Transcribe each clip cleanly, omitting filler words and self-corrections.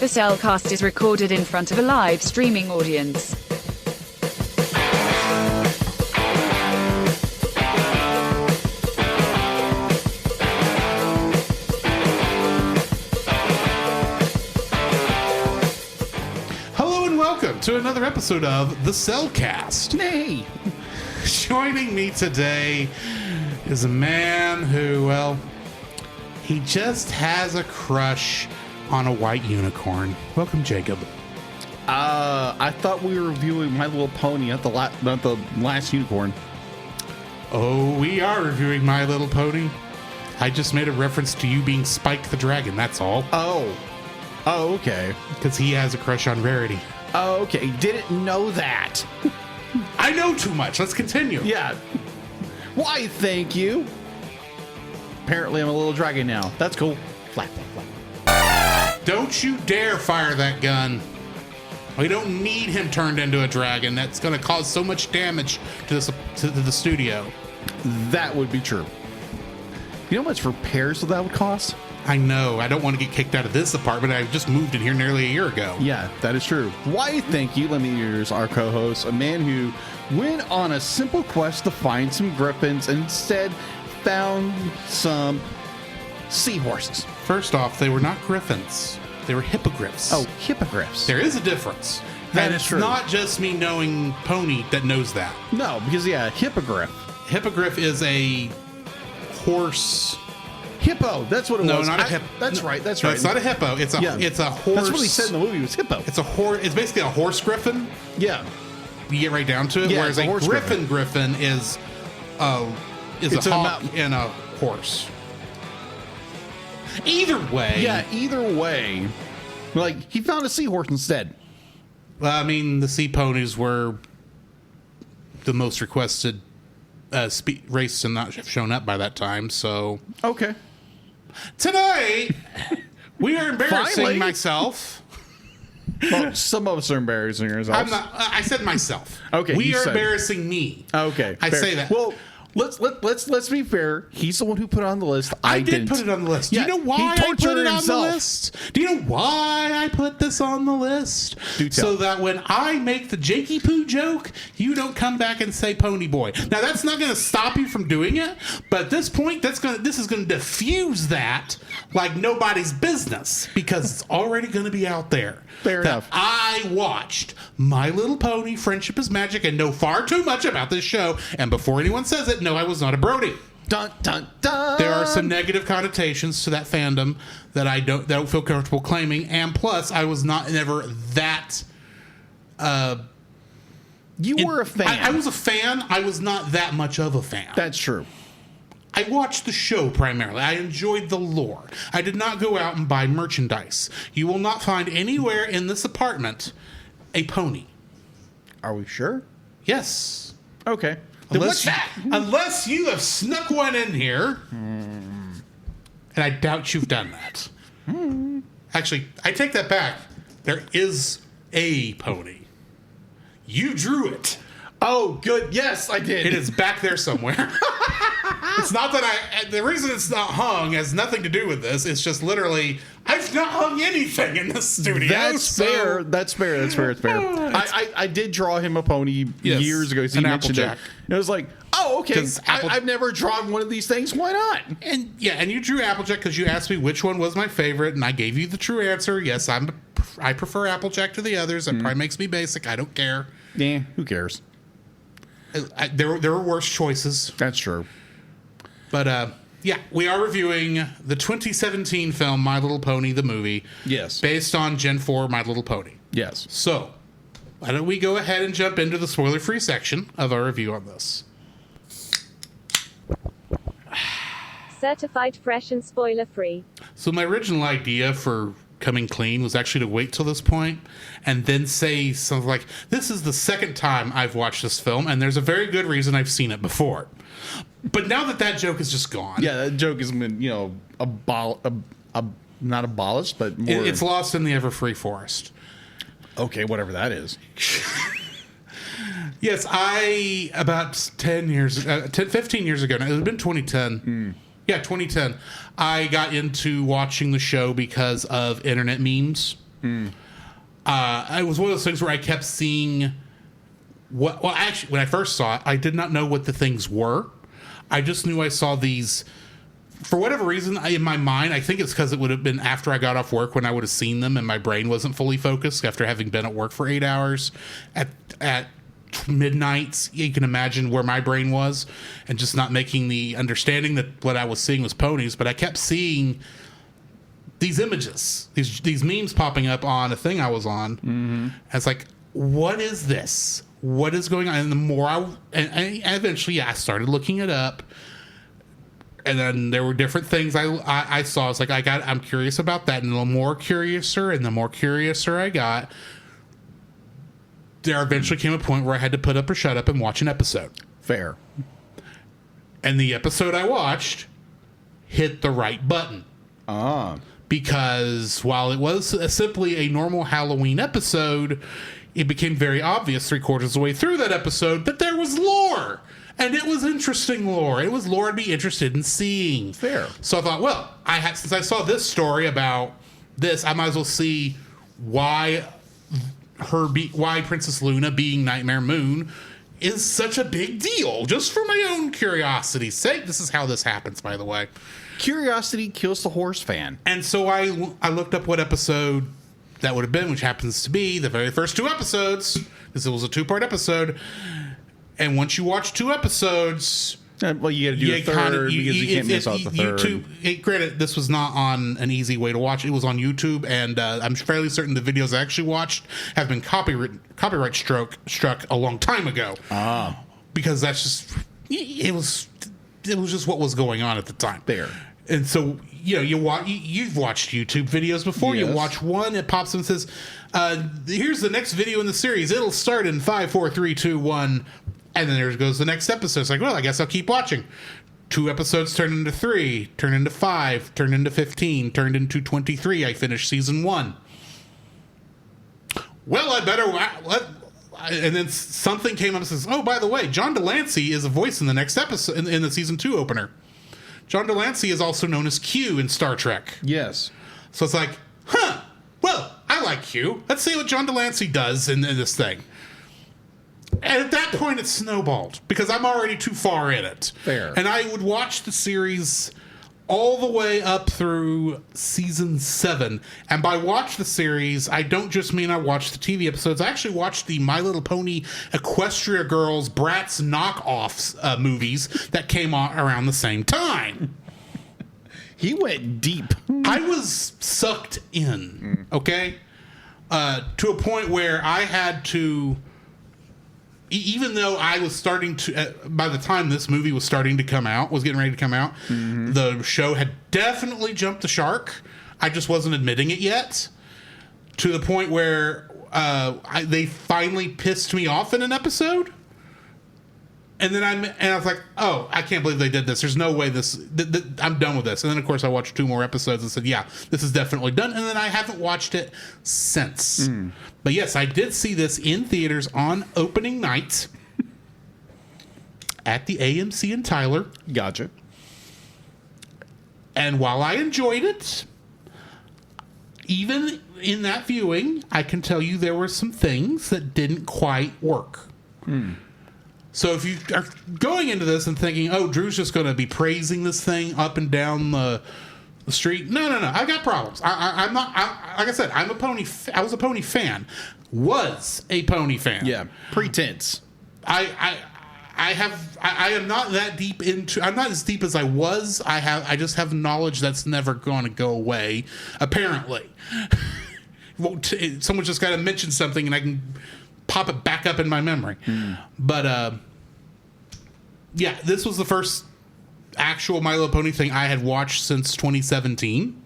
The Cellcast is recorded in front of a live streaming audience. Hello and welcome to another episode of The Cellcast. Hey! Joining me today is a man who, well, he just has a crush on a white unicorn. Welcome, Jacob. I thought we were reviewing My Little Pony, not the last unicorn. Oh, we are reviewing My Little Pony. I just made a reference to you being Spike the Dragon, that's all. Oh, okay. Because he has a crush on Rarity. Oh, okay. Didn't know that. I know too much. Let's continue. Yeah. Why, thank you. Apparently, I'm a little dragon now. That's cool. Flap, flap, flap. Don't you dare fire that gun. We don't need him turned into a dragon. That's going to cause so much damage to the studio. That would be true. You know how much repairs that would cost? I know. I don't want to get kicked out of this apartment. I just moved in here nearly a year ago. Yeah, that is true. Why, thank you. Let me introduce our co-host, a man who went on a simple quest to find some griffins and instead found some seahorses. First off, they were not griffins. They were hippogriffs. Oh, hippogriffs. There is a difference. That and is it's true. not just me knowing Pony that knows that. No, because, yeah, hippogriff. Hippogriff is a horse. Hippo. That's what it was. Not a hippo. That's right. That's No, right. it's not a hippo. It's a horse. That's what he said in the movie was hippo. It's a horse. It's basically a horse griffin. Yeah. You get right down to it. Yeah, Whereas it's a a horse griffin is It's a a hawk mountain. and a horse. Either way. Yeah, either way. Like, he found a seahorse instead. I mean, the sea ponies were the most requested race to not have shown up by that time. So Okay. tonight we are embarrassing Finally. myself. Well, some of us are embarrassing ourselves. I'm not. I said myself. Okay, we you are said. embarrassing me. Okay. I fair. say that. Well, let's be fair. He's the one who put it on the list. I did didn't. put it on the list. Yeah, Do you know why he I put tortured it on himself. the list? Do you know why I put this on the list? Do tell. So that when I make the Jakey Poo joke, you don't come back and say Pony Boy. Now that's not going to stop you from doing it, but at this point, this is going to diffuse that like nobody's business because it's already going to be out there. Fair that enough. I watched My Little Pony, Friendship is Magic, and know far too much about this show. And before anyone says it, no, I was not a Brody. Dun, dun, dun. There are some negative connotations to that fandom that I don't feel comfortable claiming, and plus, I was never that. You were a fan. I was a fan. I was not that much of a fan. That's true. I watched the show primarily. I enjoyed the lore. I did not go out and buy merchandise. You will not find anywhere in this apartment a pony. Are we sure? Yes. Okay. Then what's that? Unless you have snuck one in here. And I doubt you've done that. Actually, I take that back. There is a pony. You drew it. Oh, good. Yes, I did. It is back there somewhere. It's not that the reason it's not hung has nothing to do with this. It's just literally, I've not hung anything in this studio. That's fair. That's fair. That's fair. It's fair. I did draw him a pony years ago. So an you mentioned Applejack. it. And I was like, oh, okay. 'Cause I've never drawn one of these things. Why not? And you drew Applejack because you asked me which one was my favorite, and I gave you the true answer. Yes, I prefer Applejack to the others. That probably makes me basic. I don't care. Yeah, who cares? There were worse choices. That's true. But yeah, we are reviewing the 2017 film My Little Pony, the movie. Yes. Based on Gen 4 My Little Pony. Yes. So, why don't we go ahead and jump into the spoiler-free section of our review on this. Certified fresh and spoiler-free. So my original idea for coming clean was actually to wait till this point and then say something like, this is the second time I've watched this film, and there's a very good reason I've seen it before. But now that joke is just gone. Yeah, that joke has been, not abolished, but more. It's lost in the ever-free forest. Okay, whatever that is. Yes, about 15 years ago, now, it had been 2010. Yeah, 2010. I got into watching the show because of internet memes. It was one of those things where I kept seeing what. Well, actually, when I first saw it, I did not know what the things were. I just knew I saw these. For whatever reason, in my mind, I think it's because it would have been after I got off work when I would have seen them and my brain wasn't fully focused after having been at work for 8 hours at midnight. You can imagine where my brain was and just not making the understanding that what I was seeing was ponies. But I kept seeing these images, these memes popping up on a thing I was on. And it's like, what is this? What is going on? And the more and eventually I started looking it up. And then there were different things I saw. It's like I'm curious about that, and the more curiouser I got, there eventually came a point where I had to put up or shut up and watch an episode. Fair. And the episode I watched hit the right button. Because while it was simply a normal Halloween episode, it became very obvious 3/4 of the way through that episode that there was lore. And it was interesting lore. It was lore I'd be interested in seeing. Fair. So I thought, well, since I saw this story about this, I might as well see why Princess Luna being Nightmare Moon is such a big deal. Just for my own curiosity's sake. This is how this happens, by the way. Curiosity kills the horse fan. And so I looked up what episode that would have been, which happens to be the very first 2 episodes, because it was a 2-part episode. And once you watch 2 episodes, well, you got to do a third because you can't miss out the third. YouTube, granted, this was not on an easy way to watch. It was on YouTube, and I'm fairly certain the videos I actually watched have been copyright struck a long time ago. Because that's just it was just what was going on at the time. There. And so you've watched YouTube videos before. Yes. You watch one, it pops up and says, "Here's the next video in the series. It'll start in 5, 4, 3, 2, 1." And then there goes the next episode. It's like, well, I guess I'll keep watching. 2 episodes turn into 3, turn into 5, turn into 15, turned into 23. I finished season 1. Well, I better... And then something came up and says, oh, by the way, John Delancey is a voice in the next episode, in the season 2 opener. John Delancey is also known as Q in Star Trek. Yes. So it's like, well, I like Q. Let's see what John Delancey does in this thing. And at that point, it snowballed because I'm already too far in it. Fair. And I would watch the series all the way up through season 7. And by watch the series, I don't just mean I watched the TV episodes. I actually watched the My Little Pony Equestria Girls Bratz knockoffs movies that came out around the same time. He went deep. I was sucked in, okay? To a point where I had to... Even though I was starting to, by the time this movie was starting to come out, was getting ready to come out, the show had definitely jumped the shark. I just wasn't admitting it yet. To the point where they finally pissed me off in an episode. And then I was like, oh, I can't believe they did this. There's no way I'm done with this. And then, of course, I watched 2 more episodes and said, yeah, this is definitely done. And then I haven't watched it since. But yes, I did see this in theaters on opening night at the AMC in Tyler. Gotcha. And while I enjoyed it, even in that viewing, I can tell you there were some things that didn't quite work. So if you are going into this and thinking, oh, Drew's just going to be praising this thing up and down the street. No. I got problems. I'm not, like I said, I was a pony fan. Was a pony fan. Yeah. Pretense. I am not that deep into, I'm not as deep as I was. I just have knowledge that's never going to go away, apparently. Someone just got to mention something and I can pop it back up in my memory. But yeah, this was the first actual My Little Pony thing I had watched since 2017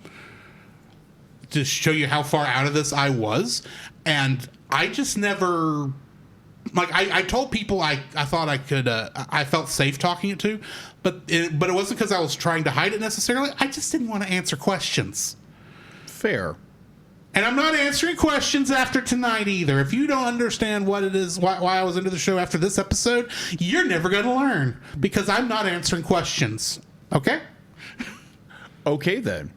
to show you how far out of this I was. And I just never, like, I told people I thought I could, I felt safe talking it to, but it wasn't because I was trying to hide it necessarily. I just didn't want to answer questions. Fair. And I'm not answering questions after tonight either. If you don't understand what it is, why I was into the show after this episode, you're never going to learn because I'm not answering questions. Okay? Okay, then.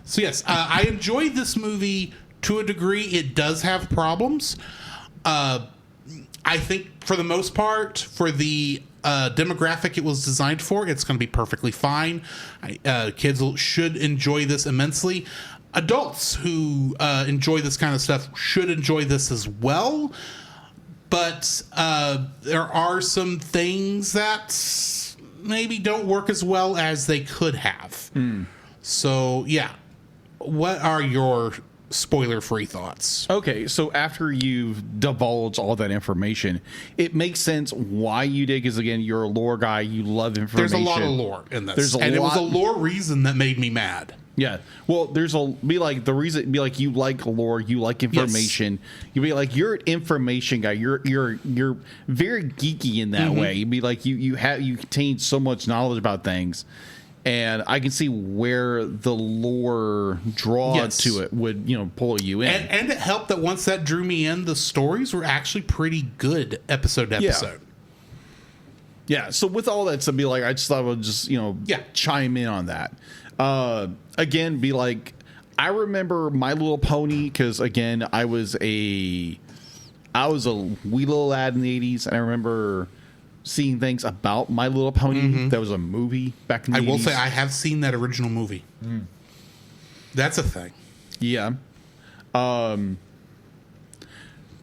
So, yes, I enjoyed this movie to a degree, it does have problems. I think for the most part, for the demographic it was designed for, it's going to be perfectly fine. Kids should enjoy this immensely. Adults who enjoy this kind of stuff should enjoy this as well. But there are some things that maybe don't work as well as they could have. So, yeah. What are your spoiler-free thoughts? Okay, so after you've divulged all that information, it makes sense why you did, because, again, you're a lore guy. You love information. There's a lot of lore in this. It was a lore reason that made me mad. Yeah. Well, the reason you like lore, you like information. Yes. You'd be like, you're an information guy. You're very geeky in that way. You'd be like, you contain so much knowledge about things. And I can see where the lore draw to it would, pull you in. And it helped that once that drew me in, the stories were actually pretty good episode to episode. Yeah. So with all that, to be like, I just thought I would just, chime in on that. Again, be like, I remember My Little Pony because, again, I was a wee little lad in the 80s, and I remember seeing things about My Little Pony. That was a movie back in the 80s. I will say I have seen that original movie. That's a thing. Yeah.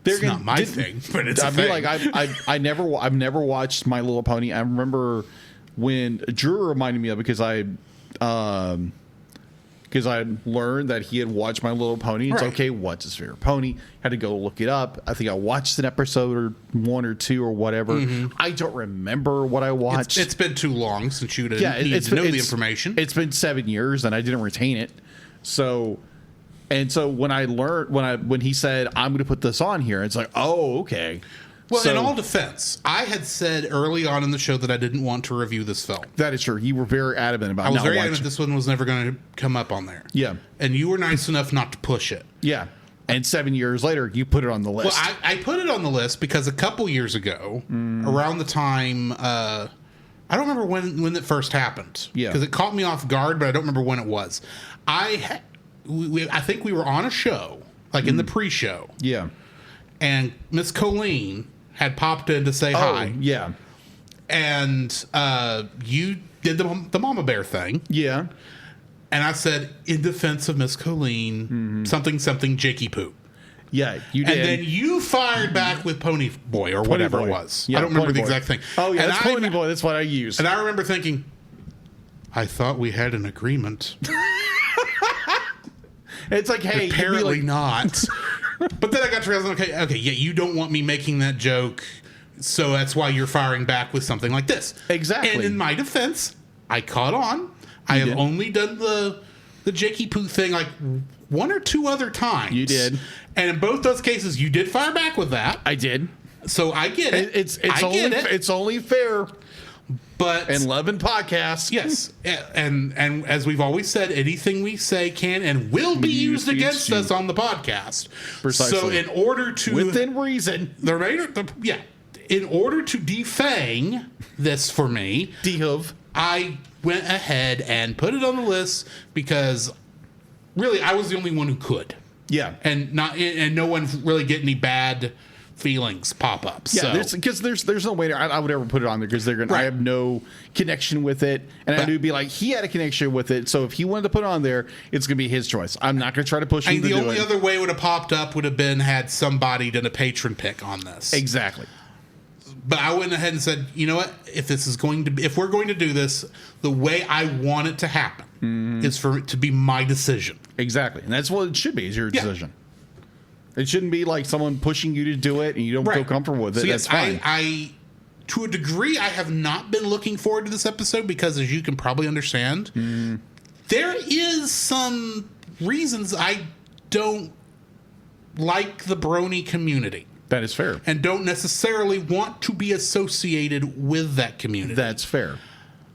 It's not my thing, but it's a thing. I've never watched My Little Pony. I remember when Drew reminded me of it because I learned that he had watched My Little Pony. It's okay, what's his favorite pony? Had to go look it up. I think I watched an episode or one or two or whatever. I don't remember what I watched. It's been too long since you needed to know the information. It's been 7 years and I didn't retain it. So when he said, I'm going to put this on here, it's like, oh, okay. Well, in all defense, I had said early on in the show that I didn't want to review this film. That is true. You were very adamant about it. I was very adamant this one was never going to come up on there. Yeah. And you were nice enough not to push it. Yeah. And 7 years later, you put it on the list. Well, I put it on the list because a couple years ago, around the time, I don't remember when it first happened. Yeah. Because it caught me off guard, but I don't remember when it was. I think we were on a show, like in the pre-show. Yeah. And Miss Colleen had popped in to say hi. Yeah. And you did the mama bear thing. Yeah. And I said, in defense of Miss Colleen, something Jakey Poo. Yeah, you did. And then you fired back with Pony Boy or whatever it was. Yeah, I don't remember the exact thing. Oh, yeah, that's Pony Boy. That's what I used. And I remember thinking, I thought we had an agreement. It's like, hey, apparently not. But then I got to realize, okay, yeah, you don't want me making that joke, so that's why you're firing back with something like this. Exactly. And in my defense, I caught on. I have only done the Jakey Poo thing like one or two other times. You did. And in both those cases, you did fire back with that. I did. So I get it. It's only fair. But and love and podcasts. Yes. And as we've always said, anything we say can and will be used against us on the podcast. Precisely. So in order to within reason. In order to defang this for me, I went ahead and put it on the list because really I was the only one who could. Yeah. And no one really get any bad feelings pop up. Yeah, because there's no way I would ever put it on there because they're gonna. Right. I have no connection with it, and I knew be like he had a connection with it. So if he wanted to put it on there, it's gonna be his choice. I'm not gonna try to push him. The only other way it would have popped up would have been had somebody done a patron pick on this. Exactly. But I went ahead and said, you know what? If we're going to do this, the way I want it to happen is for it to be my decision. Exactly, and that's what it should be. Is your decision. It shouldn't be like someone pushing you to do it and you don't feel comfortable with it. So that's fine. I, to a degree, I have not been looking forward to this episode because, as you can probably understand, there is some reasons I don't like the brony community. That is fair. And don't necessarily want to be associated with that community. That's fair.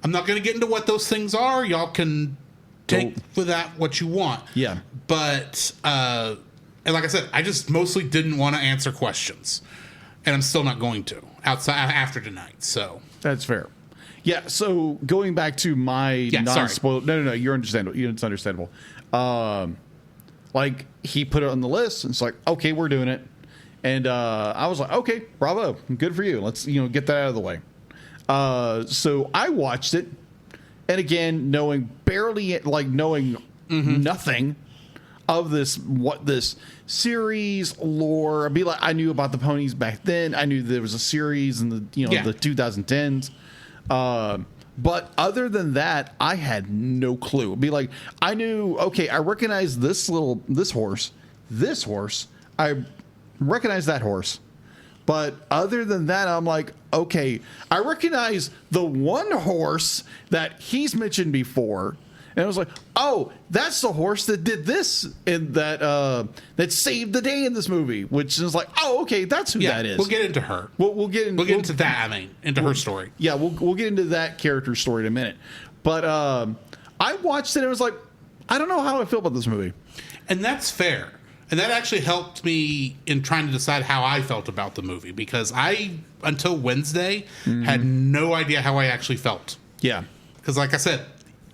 I'm not going to get into what those things are. Y'all can take for that what you want. Yeah. But... and like I said, I just mostly didn't want to answer questions. And I'm still not going to after tonight. So that's fair. Yeah, so going back to my non-spoiled... No, you're understandable. It's understandable. like he put it on the list, and it's like, okay, we're doing it. And I was like, okay, bravo, good for you. Let's get that out of the way. So I watched it, and again, knowing nothing of this series lore. I knew about the ponies back then. I knew there was a series in the the 2010s. But other than that, I had no clue. I knew, okay, I recognize this horse. I recognize that horse. But other than that, I'm like, okay, I recognize the one horse that he's mentioned before. And I was like, oh, that's the horse that did this in that saved the day in this movie, which is like, oh, okay, that's who that is. We'll get into her. We'll get into that. Into her story. Yeah, we'll get into that character story in a minute. But I watched it and I was like, I don't know how I feel about this movie. And that's fair. And that actually helped me in trying to decide how I felt about the movie, because I, until Wednesday, had no idea how I actually felt. Yeah. Because like I said,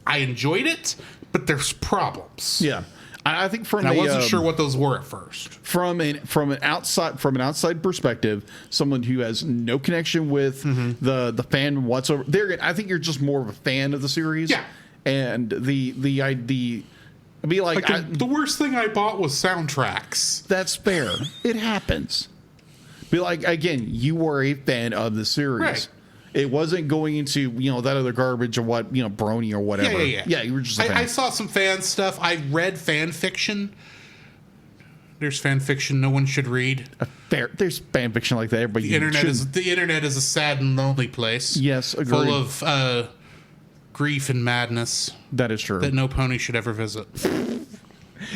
I enjoyed it, but there's problems. Yeah. I think I wasn't sure what those were at first. From an outside perspective, someone who has no connection with the fan whatsoever. I think you're just more of a fan of the series. Yeah. And the idea, the worst thing I bought was soundtracks. That's fair. It happens. Again, you were a fan of the series. Right. It wasn't going into that other garbage or what Brony or whatever. Yeah, you were just a fan. I saw some fan stuff. I read fan fiction. There's fan fiction no one should read. There's fan fiction like that. Everybody. The internet is a sad and lonely place. Yes, agreed. Full of grief and madness. That is true. That no pony should ever visit.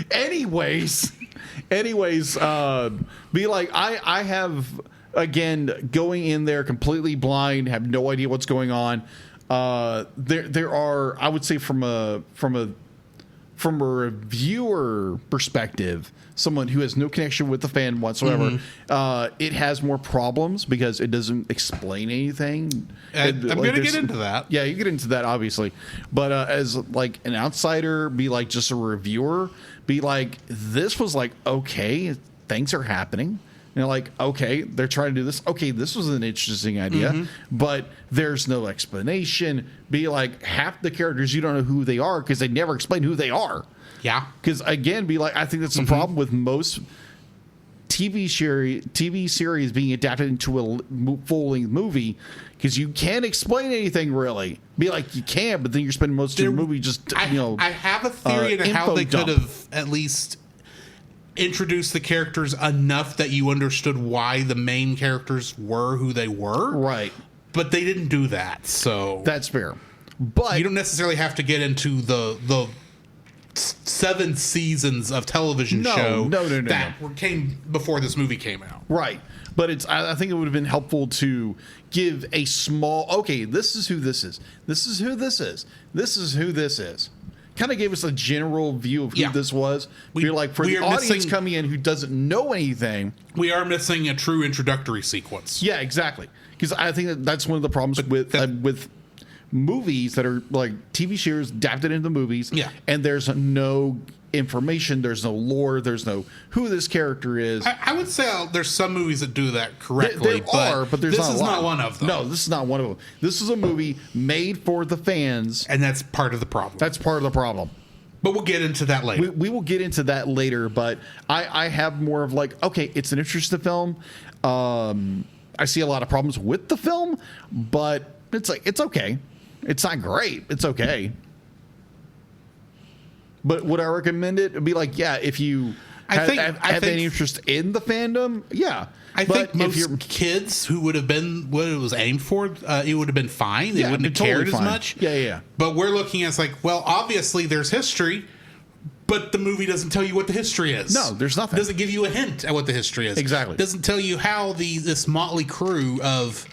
Anyways, I have. Again, going in there completely blind, have no idea what's going on. There are, I would say, from a reviewer perspective, someone who has no connection with the fan whatsoever, it has more problems because it doesn't explain anything. I'm going to get into that. Yeah, you get into that obviously, but as an outsider, just a reviewer, this was okay, things are happening. Okay, they're trying to do this. Okay, this was an interesting idea, but there's no explanation. Half the characters, you don't know who they are because they never explain who they are. Yeah. Because again, I think that's the problem with most TV series being adapted into a full-length movie, because you can't explain anything really. You can, but then you're spending most of your movie just I have a theory on how they could have at least introduce the characters enough that you understood why the main characters were who they were. Right. But they didn't do that, so that's fair. But you don't necessarily have to get into the 7 seasons of television show that came before this movie came out. Right. But I think it would have been helpful to give a small, okay, this is who this is. This is who this is. This is who this is. Kind of gave us a general view of who this was. For the audience coming in who doesn't know anything, we are missing a true introductory sequence. Yeah, exactly. Because I think that's one of the problems with movies that are TV series adapted into movies. Yeah, and there's no information, there's no lore, there's no who this character is. I would say there's some movies that do that correctly. But this is not one of them. No, this is not one of them. This is a movie made for the fans, and that's part of the problem. But we'll get into that later. We will get into that later. But I have more of okay, it's an interesting film. I see a lot of problems with the film, but it's okay. It's not great. It's okay. But would I recommend it? It'd be if you have any interest in the fandom, yeah. I think most kids who would have been what it was aimed for, it would have been fine. They wouldn't have cared as much. Yeah. But we're looking at obviously there's history, but the movie doesn't tell you what the history is. No, there's nothing. It doesn't give you a hint at what the history is. Exactly. It doesn't tell you how this motley crew of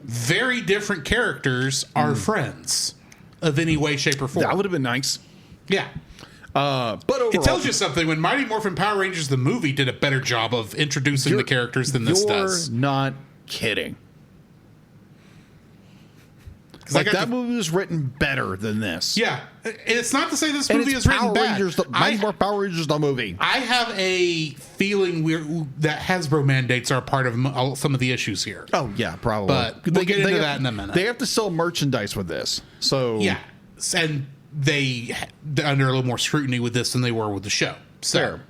very different characters are friends of any way, shape, or form. That would have been nice. Yeah. But overall, it tells you something when Mighty Morphin Power Rangers the movie did a better job of introducing the characters than this does. You're not kidding. Like that movie was written better than this. Yeah, and it's not to say this And movie it's is written Power bad. Rangers, Mighty Morphin Power Rangers, the movie. I have a feeling that Hasbro mandates are part of some of the issues here. Oh yeah, probably. But we'll get into that in a minute. They have to sell merchandise with this, so Yeah, and they're under a little more scrutiny with this than they were with the show. So, Fair.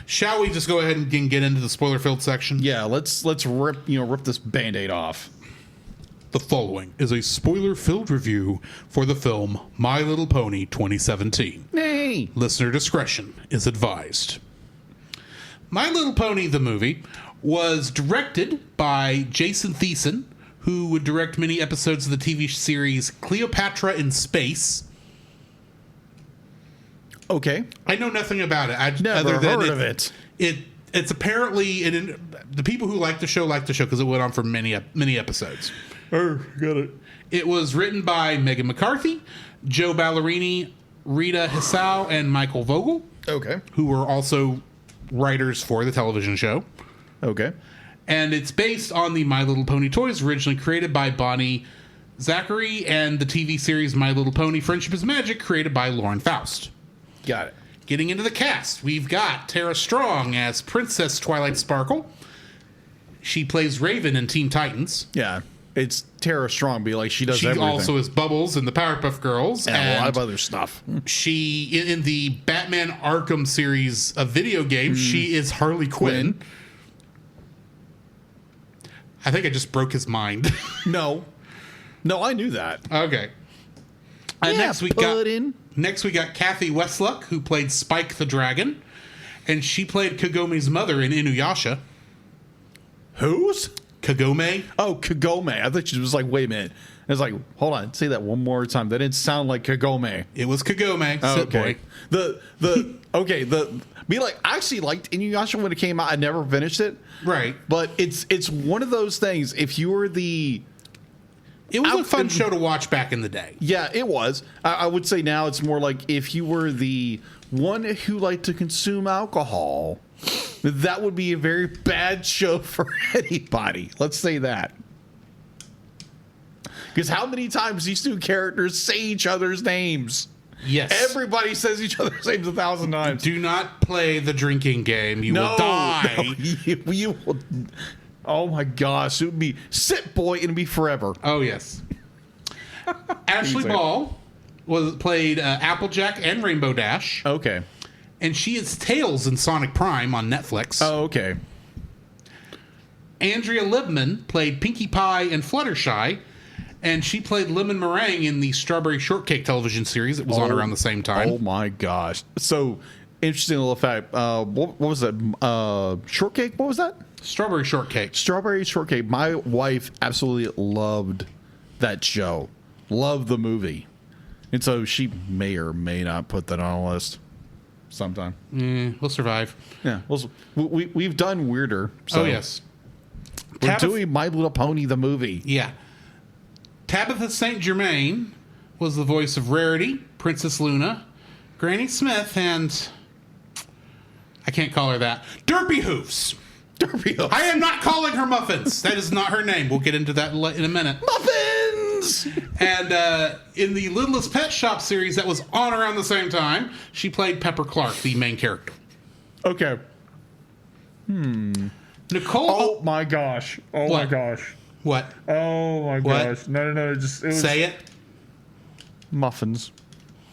Shall we just go ahead and get into the spoiler-filled section? Yeah, let's rip this Band-Aid off. The following is a spoiler-filled review for the film My Little Pony 2017. Nay. Listener discretion is advised. My Little Pony, the movie, was directed by Jason Thiessen, who would direct many episodes of the TV series Cleopatra in Space. Okay. I know nothing about it. I've Never heard of it. It's apparently the people who like the show because it went on for many episodes. Oh, got it. It was written by Megan McCarthy, Joe Ballerini, Rita Hissau, and Michael Vogel, Okay. who were also writers for the television show. Okay. And it's based on the My Little Pony toys originally created by Bonnie Zachary and the TV series My Little Pony Friendship is Magic created by Lauren Faust. Got it. Getting into the cast, we've got Tara Strong as Princess Twilight Sparkle. She plays Raven in Teen Titans. Yeah. It's Tara Strong, be like she does She everything. also is Bubbles in the Powerpuff Girls. and a lot of other stuff. She, in the Batman Arkham series of video games, she is Harley Quinn. I think I just broke his mind. No, I knew that. Okay. Next we got Kathy Westluck, who played Spike the Dragon, and she played Kagome's mother in Inuyasha. Who's? Kagome. Oh, Kagome. I thought she was like, wait a minute. I was like, hold on, say that one more time. That didn't sound like Kagome. It was Kagome. Oh, Sit okay. boy. I actually liked Inuyasha when it came out. I never finished it. Right. But it's one of those things. If you were the It was a fun show to watch back in the day. Yeah, it was. I would say now it's more like if you were the one who liked to consume alcohol, that would be a very bad show for anybody. Let's say that. Because how many times these two characters say each other's names? Yes. Everybody says each other's names 1,000 times. Do not play the drinking game. You will die. No, you will. Oh my gosh. It would be Sit Boy and it'd be forever. Oh, yes. Ashley Ball played Applejack and Rainbow Dash. Okay. And she is Tails in Sonic Prime on Netflix. Oh, okay. Andrea Libman played Pinkie Pie and Fluttershy. And she played Lemon Meringue in the Strawberry Shortcake television series that was on around the same time. Oh my gosh. So, interesting little fact. What was that? Shortcake? What was that? Strawberry Shortcake. Strawberry Shortcake. My wife absolutely loved that show. Loved the movie. And so she may or may not put that on a list sometime. We'll survive. Yeah. We've done weirder. So Oh, yes. We're doing My Little Pony, the movie. Yeah. Tabitha St. Germain was the voice of Rarity, Princess Luna, Granny Smith, and I can't call her that. Derpy Hoofs. Derpy Hoofs. I am not calling her Muffins. That is not her name. We'll get into that in a minute. Muffins! And in the Littlest Pet Shop series that was on around the same time, she played Pepper Clark, the main character. Okay. Nicole. Oh my gosh. Oh my What? gosh. What? Oh my What? gosh. No. It was Say it. Muffins.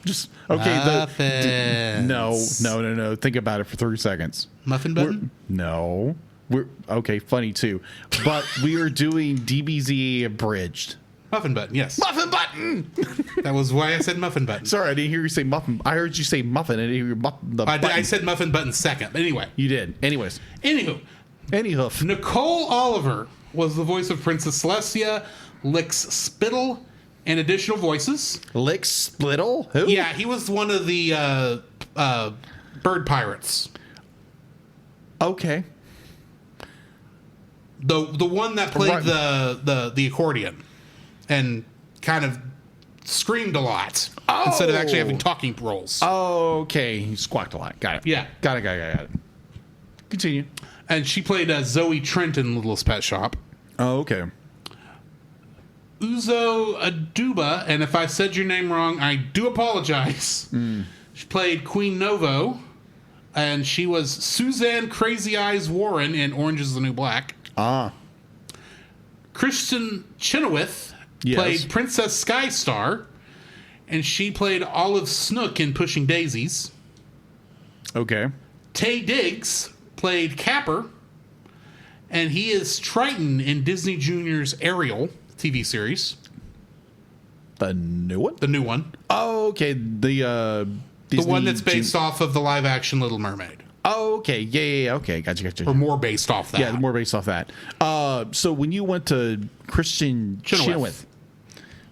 Just okay. Muffins. No. Think about it for 3 seconds. Muffin Button? We're okay. Funny too, but we are doing DBZ Abridged. Muffin Button, yes. Muffin Button. That was why I said Muffin Button. Sorry, I didn't hear you say muffin. I heard you say muffin. I didn't hear you I said Muffin Button second. But anyway. You did. Anyways. Anywho. Nicole Oliver was the voice of Princess Celestia, Lix Spittle, and additional voices. Lix Spittle? Who? Yeah, he was one of the bird pirates. Okay. The one that played the accordion and kind of screamed a lot instead of actually having talking roles. Okay. He squawked a lot. Got it. Yeah. Got it. Continue. And she played Zoe Trent in Littlest Pet Shop. Oh, okay. Uzo Aduba, and if I said your name wrong, I do apologize. She played Queen Novo, and she was Suzanne Crazy Eyes Warren in Orange is the New Black. Kristen Chenoweth played Princess Skystar, and she played Olive Snook in Pushing Daisies. Okay. Taye Diggs played Capper, and he is Triton in Disney Junior's Ariel TV series. The new one? The new one. Oh, okay. The one that's based off of the live-action Little Mermaid. Oh, okay. Yeah. Okay. Gotcha. Or more based off that. Yeah, more based off that. So when you went to Kristen Chenoweth,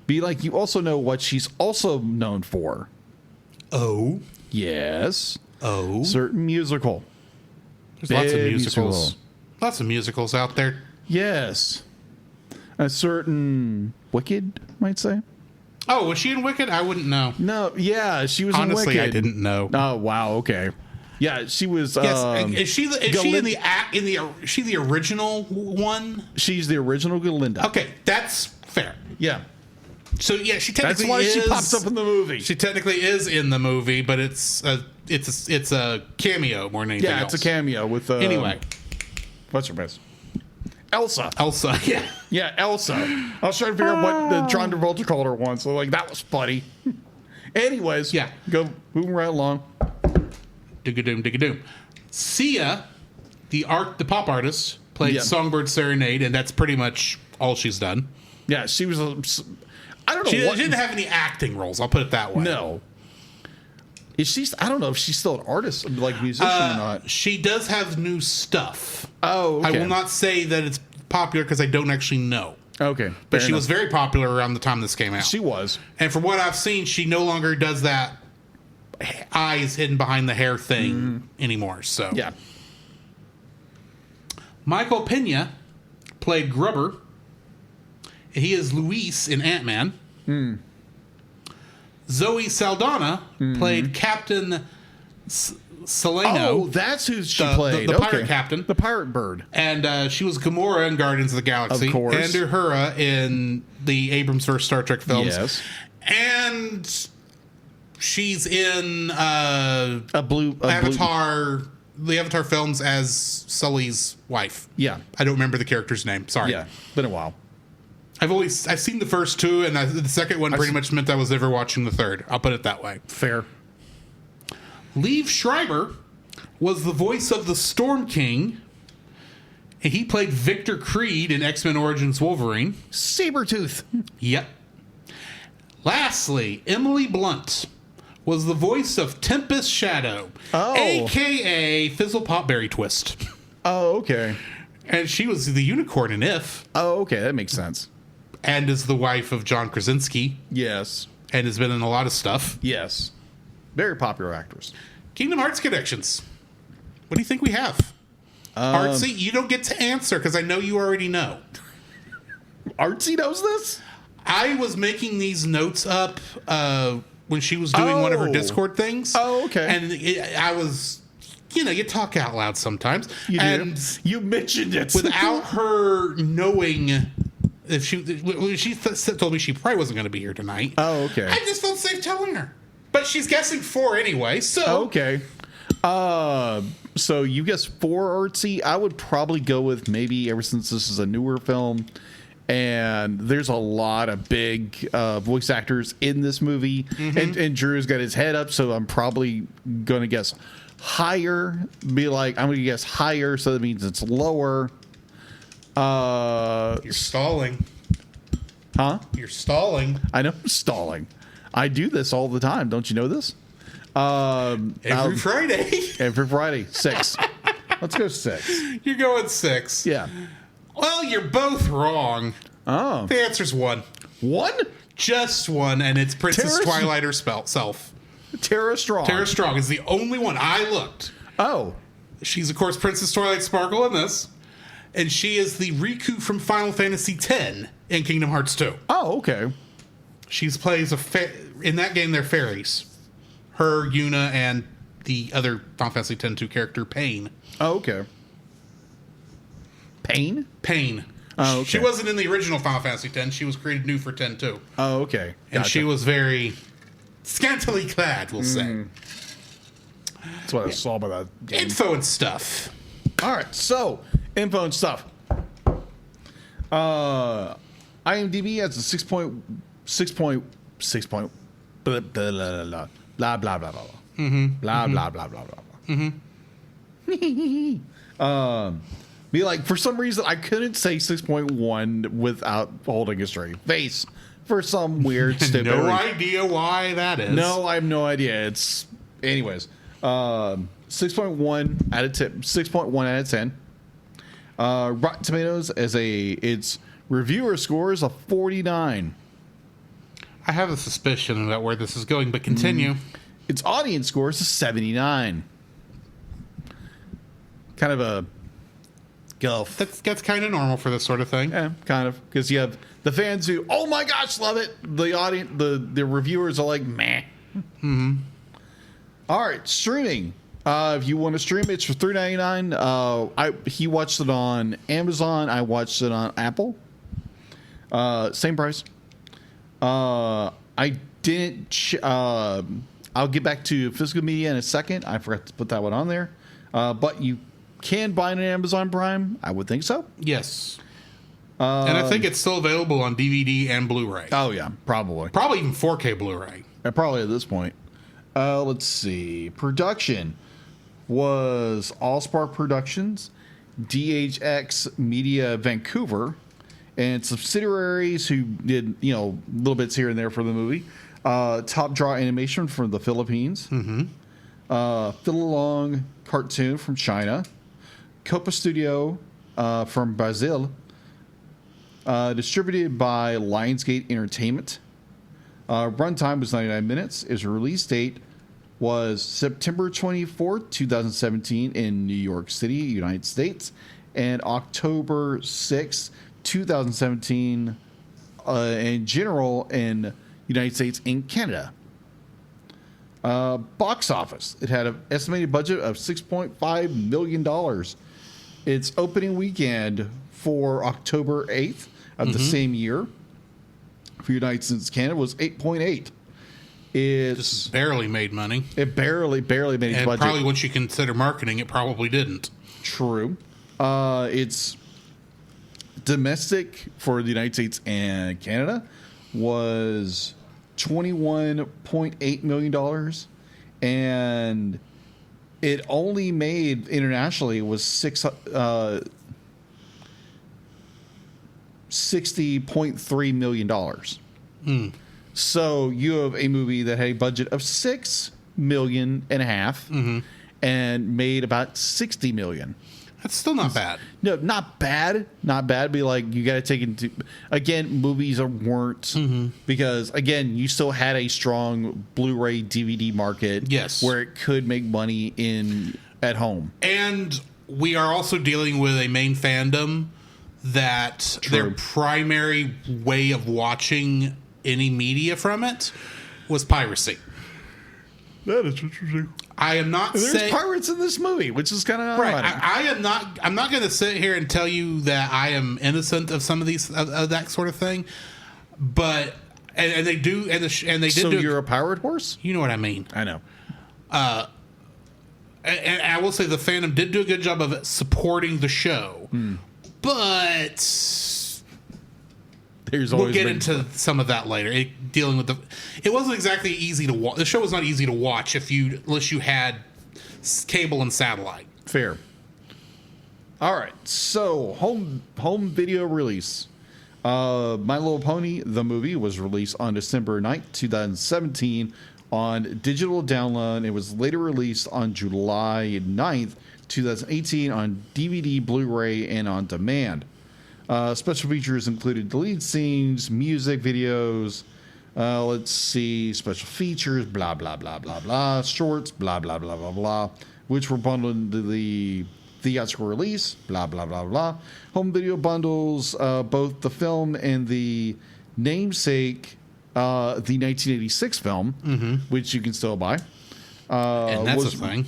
be like, you also know what she's also known for. Oh. Yes. Oh. Certain musical. There's lots of musicals. Lots of musicals out there. Yes. A certain Wicked, might say. Oh, was she in Wicked? I wouldn't know. No, yeah, she was in Wicked. Honestly, I didn't know. Oh, wow, okay. Yeah, she was. Yes, is she the original one? She's the original Galinda. Okay, that's fair. Yeah. So yeah, she technically That's why she pops up in the movie. She technically is in the movie, but it's a cameo more than anything else. Yeah, it's a cameo with. Anyway, what's her best? Elsa. Yeah. Yeah, Elsa. I was trying to figure out what John Travolta called her once, so like that was funny. Anyways, yeah, go moving right along. Dig-a-doom. Sia, the pop artist, played Songbird Serenade, and that's pretty much all she's done. Yeah, she was. I don't know. She didn't have any acting roles. I'll put it that way. No. Is she? I don't know if she's still an artist, like musician or not. She does have new stuff. Oh, okay. I will not say that it's popular because I don't actually know. Okay, but she was very popular around the time this came out. She was, and from what I've seen, she no longer does that eyes hidden behind the hair thing anymore. So yeah. Michael Pena played Grubber. He is Luis in Ant-Man. Zoe Saldana played Captain Seleno. Oh, that's who she played. The pirate captain. The pirate bird. And she was Gamora in Guardians of the Galaxy. Of course. And Uhura in the Abrams first Star Trek films. Yes. And she's in Avatar. The Avatar films as Sully's wife. Yeah. I don't remember the character's name. Sorry. Yeah. Been a while. I've seen the first two, and the second one pretty much meant I was never watching the third. I'll put it that way. Fair. Liev Schreiber was the voice of the Storm King. And he played Victor Creed in X-Men Origins Wolverine. Sabretooth. Yep. Lastly, Emily Blunt was the voice of Tempest Shadow, a.k.a. Fizzle Pop Berry Twist. Oh, okay. And she was the unicorn in If. Oh, okay. That makes sense. And is the wife of John Krasinski. Yes. And has been in a lot of stuff. Yes. Very popular actress. Kingdom Hearts connections. What do you think we have? Artsy, you don't get to answer because I know you already know. Artsy knows this? I was making these notes up when she was doing one of her Discord things. Oh, okay. And I was, you talk out loud sometimes. You and do. You mentioned it. Without her knowing, if she told me she probably wasn't going to be here tonight. Oh, okay. I just felt safe telling her. But she's guessing 4 anyway, so. Okay. So you guess 4 Artsy. I would probably go with maybe, ever since this is a newer film, and there's a lot of big voice actors in this movie, and Drew's got his head up, so I'm probably going to guess higher. I'm going to guess higher, so that means it's lower. You're stalling. Huh? You're stalling. I know I'm stalling. I do this all the time. Don't you know this? Every Friday. Every Friday. 6. Let's go 6. You're going 6. Yeah. Well, you're both wrong. Oh. The answer's 1. 1? Just 1, and it's Princess Twilight herself. Tara Strong. Tara Strong is the only one. I looked. Oh. She's, of course, Princess Twilight Sparkle in this. And she is the Riku from Final Fantasy X in Kingdom Hearts 2. Oh, okay. She plays in that game, they're fairies. Her, Yuna, and the other Final Fantasy X-2 character, Pain. Oh, okay. Pain? Pain. Oh, okay. She wasn't in the original Final Fantasy X. She was created new for 10 too. Oh, okay. And she was very scantily clad, we'll say. That's what I saw by that game. Info and stuff. All right, so info and stuff. IMDb has a 6.6 blah blah blah blah blah blah blah blah blah blah blah blah blah. Be like, for some reason I couldn't say 6.1 without holding a straight face for some weird stupid No idea why that is. No, I have no idea. It's anyways. 6.1 out of 10. 6.1 out of 10. Rotten Tomatoes its reviewer score is a 49. I have a suspicion about where this is going, but continue. Its audience score is a 79. Kind of a gulf. That's kind of normal for this sort of thing. Yeah, kind of, because you have the fans who, oh my gosh, love it. The audience, the reviewers are like, meh. All right, streaming. If you want to stream, it's for $3.99. He watched it on Amazon. I watched it on Apple. Same price. I didn't. I'll get back to physical media in a second. I forgot to put that one on there. But you can buy it on Amazon Prime. I would think so. Yes. And I think it's still available on DVD and Blu-ray. Oh yeah, probably. Probably even 4K Blu-ray. Probably at this point. Let's see. Production was Allspark Productions, DHX Media Vancouver, and subsidiaries who did, little bits here and there for the movie. Top Draw Animation from the Philippines. Fiddle-Along Cartoon from China. Copa Studio from Brazil. Distributed by Lionsgate Entertainment. Runtime was 99 minutes. Its release date was September 24th, 2017 in New York City, United States, and October 6th, 2017 in general in United States and Canada. Box office. It had an estimated budget of $6.5 million. Its opening weekend for October 8th of the same year for United States and Canada was 8.8. It's Just barely made money. It barely made its And budget. probably once you consider marketing, it probably didn't. True. It's domestic for the United States and Canada was $21.8 million, and it only made internationally was $60.3 million. So you have a movie that had a budget of $6.5 million and made about $60 million. That's still not bad. No, not bad. Not bad. Be like, you got to take into again, movies weren't because again, you still had a strong Blu-ray DVD market. Yes, where it could make money at home. And we are also dealing with a main fandom that their primary way of watching any media from it was piracy. That is interesting. I am not saying there's pirates in this movie, which is kind of right. I am not. I'm not going to sit here and tell you that I am innocent of some of these of that sort of thing. But and they do and they did. So do, you're a pirate horse? You know what I mean? I know. And I will say the fandom did do a good job of supporting the show, but. We'll get into some of that later. Dealing with it wasn't exactly easy to watch. The show was not easy to watch unless you had cable and satellite. Fair. All right, so home video release. My Little Pony, the movie, was released on December 9th, 2017 on digital download. It was later released on July 9th, 2018 on DVD, Blu-ray, and on demand. Special features included deleted scenes, music videos. Let's see, special features, blah, blah, blah, blah, blah. Shorts, blah, blah, blah, blah, blah, which were bundled into the theatrical release, blah, blah, blah, blah. Home video bundles, both the film and the namesake, the 1986 film, which you can still buy. And that's a thing.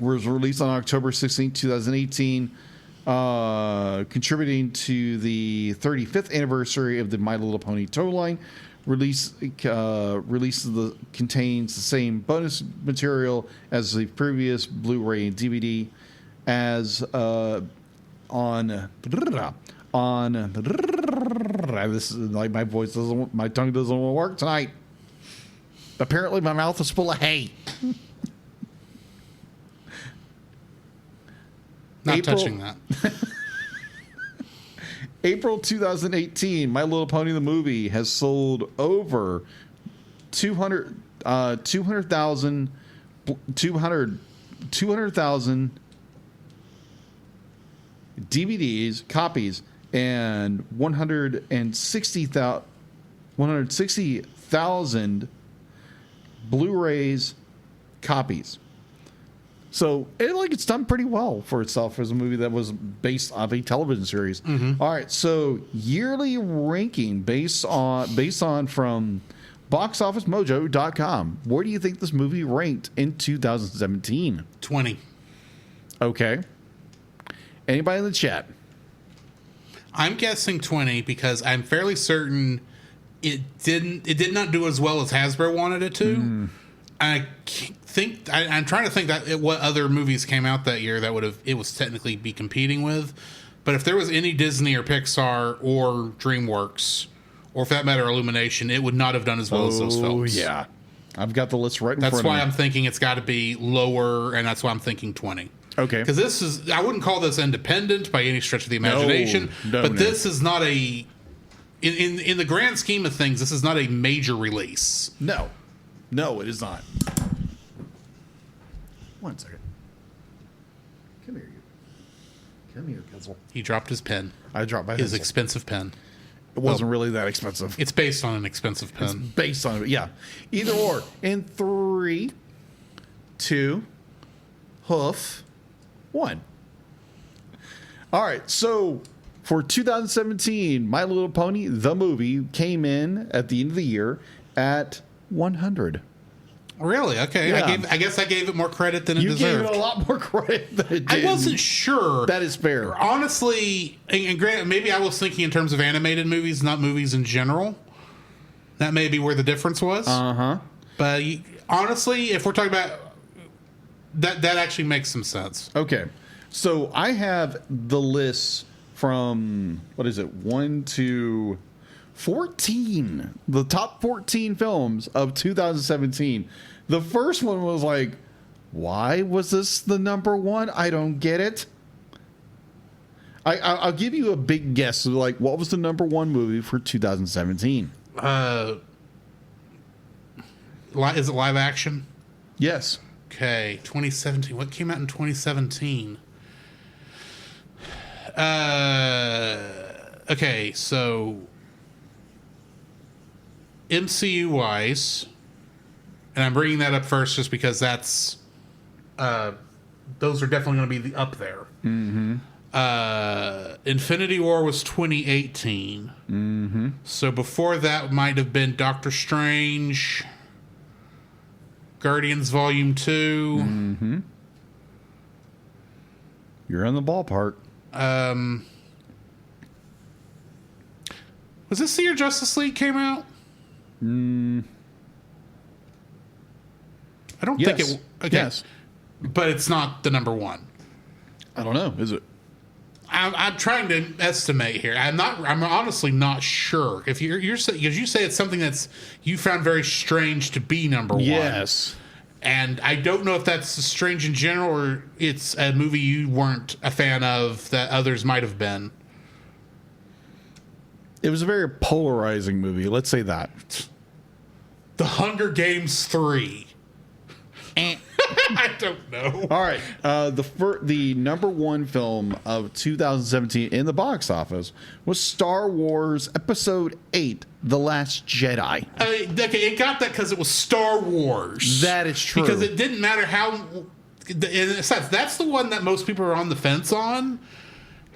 Was released on October 16, 2018. contributing to the 35th anniversary of the My Little Pony toy line. Contains the same bonus material as the previous Blu-ray and DVD. As on this is like my tongue doesn't want to work tonight. Apparently, my mouth is full of hay. Not touching that. April 2018, My Little Pony the movie has sold over 200,000 DVDs copies and 160,000 Blu-rays copies. So it's done pretty well for itself as a movie that was based off a television series. Mm-hmm. All right, so yearly ranking based on from boxofficemojo.com. Where do you think this movie ranked in 2017? 20. Okay. Anybody in the chat? I'm guessing 20 because I'm fairly certain it did not do as well as Hasbro wanted it to. I'm trying to think what other movies came out that year that it was technically be competing with. But if there was any Disney or Pixar or DreamWorks, or for that matter, Illumination, it would not have done as well as those films. Oh, yeah. I've got the list right in front of me. That's why I'm thinking it's got to be lower, and that's why I'm thinking 20. Okay. Because I wouldn't call this independent by any stretch of the imagination, this is not in the grand scheme of things, this is not a major release. No, it is not. 1 second. Come here, you. Come here, Kessel. He dropped his pen. I dropped my his pencil. Expensive pen. It wasn't really that expensive. It's based on an expensive pen. It's based on it, yeah. Either or. In 3, 2, hoof, 1. All right, so for 2017, My Little Pony, the movie, came in at the end of the year at 100. Really? Okay. Yeah. I guess I gave it more credit than it deserved. You gave it a lot more credit than it did. I wasn't sure. That is fair. Honestly, and granted, maybe I was thinking in terms of animated movies, not movies in general. That may be where the difference was. Uh-huh. But honestly, if we're talking about that actually makes some sense. Okay. So I have the list from, 1 to 14. The top 14 films of 2017. The first one was like, why was this the number one? I don't get it. I'll give you a big guess. Like, what was the number one movie for 2017? Is it live action? Yes. Okay, 2017. What came out in 2017? Okay, so MCU wise, and I'm bringing that up first just because those are definitely going to be up there. Mm-hmm. Infinity War was 2018. Mm-hmm. So before that might have been Doctor Strange, Guardians Volume 2. Mm-hmm. You're in the ballpark. Was this the year Justice League came out? I don't think it... Okay. Yes. But it's not the number one. I don't know. Is it? I'm trying to estimate here. I'm honestly not sure. If you're because you say it's something that's you found very strange to be number one. Yes. And I don't know if that's strange in general or it's a movie you weren't a fan of that others might have been. It was a very polarizing movie. Let's say that. The Hunger Games 3. I don't know. All right. The number one film of 2017 in the box office was Star Wars Episode 8, The Last Jedi. Okay, it got that because it was Star Wars. That is true. Because it didn't matter how... In a sense, that's the one that most people are on the fence on.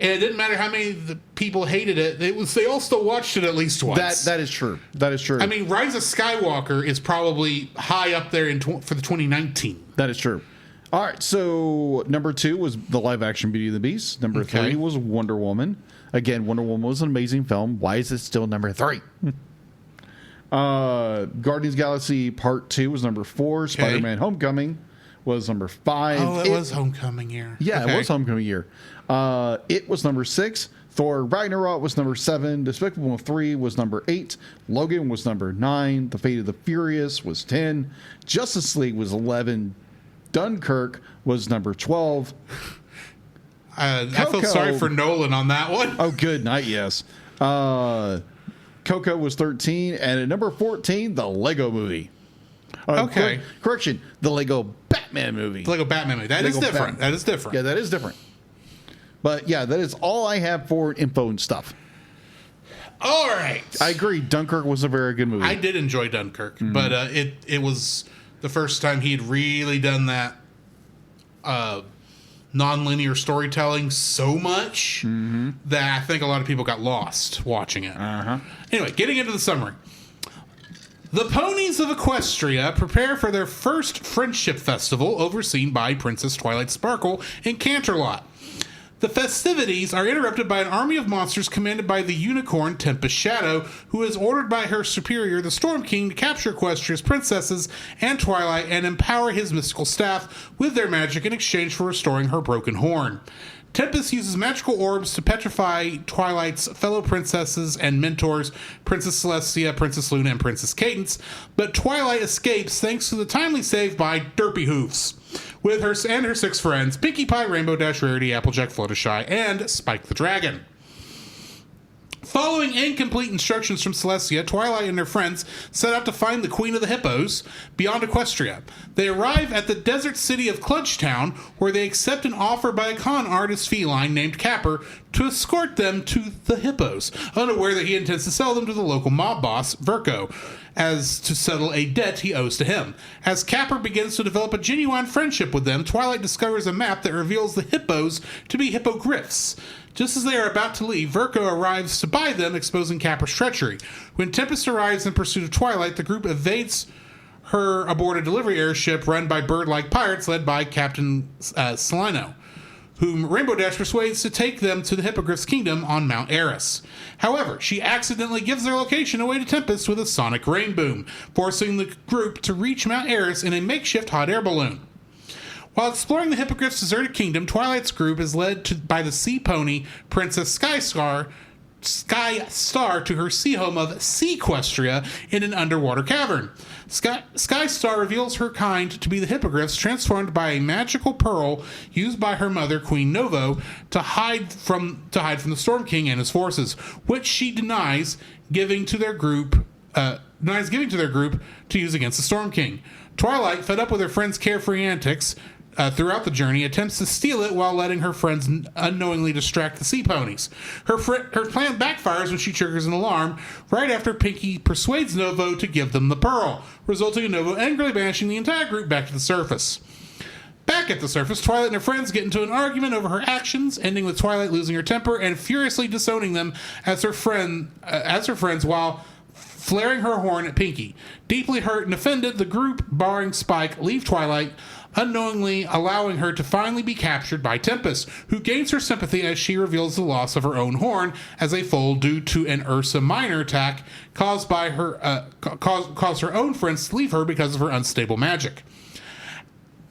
And it didn't matter how many of the people hated it. They all still watched it at least once. That is true. That is true. I mean, Rise of Skywalker is probably high up there for the 2019. That is true. All right, so number 2 was the live-action Beauty and the Beast. Number 3 was Wonder Woman. Again, Wonder Woman was an amazing film. Why is it still number 3? Guardians Galaxy Part 2 was number 4. Spider-Man Homecoming was number 5. Oh, it was Homecoming year. Yeah, it was Homecoming year. It was number 6. Thor Ragnarok was number 7. Despicable Me 3 was number 8. Logan was number 9. The Fate of the Furious was 10. Justice League was 11. Dunkirk was number 12. I feel sorry for Nolan on that one. Oh, good night, yes. Coco was 13. And at number 14, the Lego Movie. Correction, the Lego Batman movie. The Lego Batman movie. That is different. That is different. Yeah, that is different. But yeah, that is all I have for info and stuff. All right. I agree. Dunkirk was a very good movie. I did enjoy Dunkirk, but it was the first time he'd really done that non-linear storytelling so much that I think a lot of people got lost watching it. Anyway, getting into the summary. The ponies of Equestria prepare for their first friendship festival overseen by Princess Twilight Sparkle in Canterlot. The festivities are interrupted by an army of monsters commanded by the unicorn Tempest Shadow, who is ordered by her superior, the Storm King, to capture Equestria's princesses and Twilight and empower his mystical staff with their magic in exchange for restoring her broken horn. Tempest uses magical orbs to petrify Twilight's fellow princesses and mentors, Princess Celestia, Princess Luna, and Princess Cadence, but Twilight escapes thanks to the timely save by Derpy Hoofs, with her and her 6 friends, Pinkie Pie, Rainbow Dash, Rarity, Applejack, Fluttershy, and Spike the Dragon. Following incomplete instructions from Celestia, Twilight and her friends set out to find the Queen of the Hippos beyond Equestria. They arrive at the desert city of Cludgetown, where they accept an offer by a con artist feline named Capper to escort them to the hippos, unaware that he intends to sell them to the local mob boss, Verko, as to settle a debt he owes to him. As Capper begins to develop a genuine friendship with them, Twilight discovers a map that reveals the hippos to be hippogriffs. Just as they are about to leave, Verko arrives to buy them, exposing Capper's treachery. When Tempest arrives in pursuit of Twilight, the group evades her aboard a delivery airship run by bird-like pirates led by Captain Salino, whom Rainbow Dash persuades to take them to the Hippogriff's kingdom on Mount Eris. However, she accidentally gives their location away to Tempest with a sonic rain boom, forcing the group to reach Mount Eris in a makeshift hot air balloon. While exploring the Hippogriff's deserted kingdom, Twilight's group is led by the sea pony Princess Skystar to her sea home of Sequestria in an underwater cavern. Skystar reveals her kind to be the Hippogriffs, transformed by a magical pearl used by her mother, Queen Novo, to hide from the Storm King and his forces, which she denies giving to their group to use against the Storm King. Twilight, fed up with her friends' carefree antics throughout the journey, attempts to steal it while letting her friends unknowingly distract the sea ponies. Her plan backfires when she triggers an alarm right after Pinkie persuades Novo to give them the pearl, resulting in Novo angrily banishing the entire group back to the surface. Back at the surface, Twilight and her friends get into an argument over her actions, ending with Twilight losing her temper and furiously disowning them as her friends while flaring her horn at Pinkie. Deeply hurt and offended, the group, barring Spike, leave Twilight, unknowingly allowing her to finally be captured by Tempest, who gains her sympathy as she reveals the loss of her own horn as a foal due to an Ursa Minor attack caused by her own friends to leave her because of her unstable magic.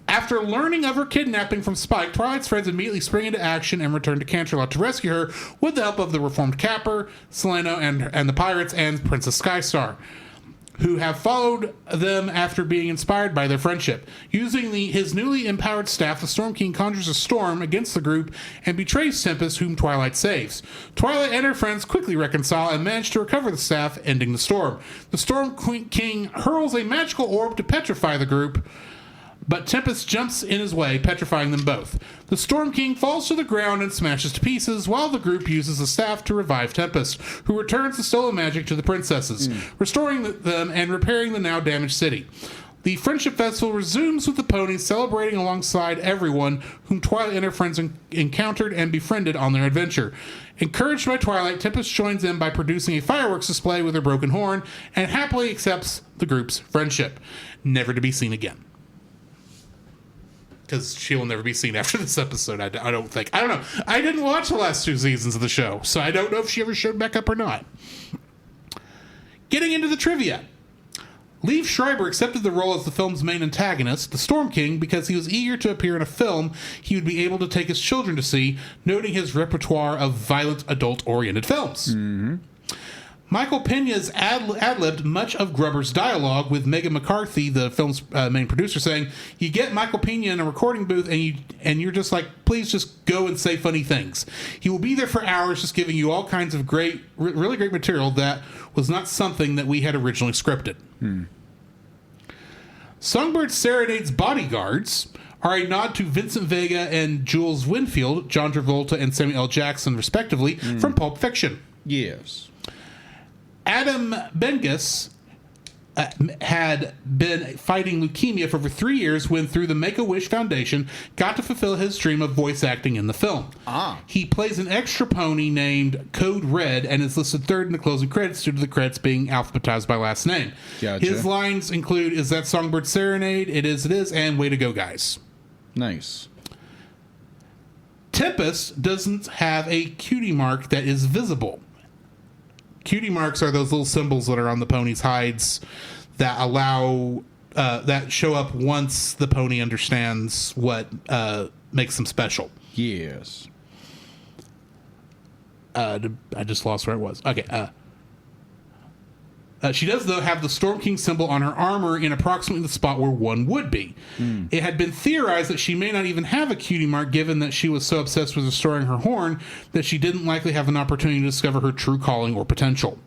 After learning of her kidnapping from Spike, Twilight's friends immediately spring into action and return to Canterlot to rescue her with the help of the reformed Capper, Salino, and the pirates, and Princess Skystar, who have followed them after being inspired by their friendship. Using his newly empowered staff, the Storm King conjures a storm against the group and betrays Tempest, whom Twilight saves. Twilight and her friends quickly reconcile and manage to recover the staff, ending the storm. The Storm King hurls a magical orb to petrify the group, but Tempest jumps in his way, petrifying them both. The Storm King falls to the ground and smashes to pieces, while the group uses the staff to revive Tempest, who returns the stolen magic to the princesses, restoring them and repairing the now damaged city. The Friendship Festival resumes with the ponies celebrating alongside everyone whom Twilight and her friends encountered and befriended on their adventure. Encouraged by Twilight, Tempest joins them by producing a fireworks display with her broken horn and happily accepts the group's friendship, never to be seen again. because she will never be seen after this episode. I don't think. I don't know. I didn't watch the last 2 seasons of the show, so I don't know if she ever showed back up or not. Getting into the trivia. Liev Schreiber accepted the role as the film's main antagonist, the Storm King, because he was eager to appear in a film he would be able to take his children to see, noting his repertoire of violent, adult-oriented films. Mm-hmm. Michael Pena's ad-libbed much of Grubber's dialogue, with Megan McCarthy, the film's main producer, saying, "You get Michael Pena in a recording booth and you're just like, please just go and say funny things. He will be there for hours just giving you all kinds of great, really great material that was not something that we had originally scripted." Songbird Serenade's bodyguards are a nod to Vincent Vega and Jules Winfield, John Travolta and Samuel L. Jackson, respectively, from Pulp Fiction. Yes. Adam Bengus had been fighting leukemia for over 3 years when, through the Make-A-Wish Foundation, got to fulfill his dream of voice acting in the film. He plays an extra pony named Code Red and is listed third in the closing credits due to the credits being alphabetized by last name. Gotcha. His lines include, "Is that Songbird Serenade? It is, and way to go, guys." Nice. Tempest doesn't have a cutie mark that is visible. Cutie marks are those little symbols that are on the pony's hides that allow that show up once the pony understands what makes them special. Yes. I just lost where it was. Okay. She does, though, have the Storm King symbol on her armor in approximately the spot where one would be. It had been theorized that she may not even have a cutie mark, given that she was so obsessed with restoring her horn that she didn't likely have an opportunity to discover her true calling or potential.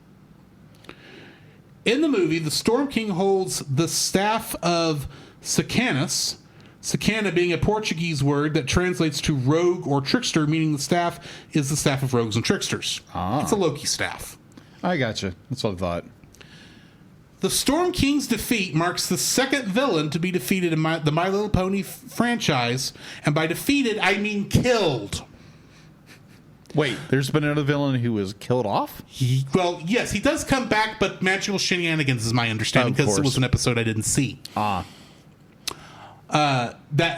In the movie, the Storm King holds the staff of Sicanus, Sicana being a Portuguese word that translates to rogue or trickster, meaning the staff is the staff of rogues and tricksters. It's a Loki staff. I gotcha. That's what I thought. The Storm King's defeat marks the second villain to be defeated in the My Little Pony franchise, and by defeated, I mean killed. Wait, there's been another villain who was killed off? Well, yes, he does come back, but magical shenanigans is my understanding, because it was an episode I didn't see. That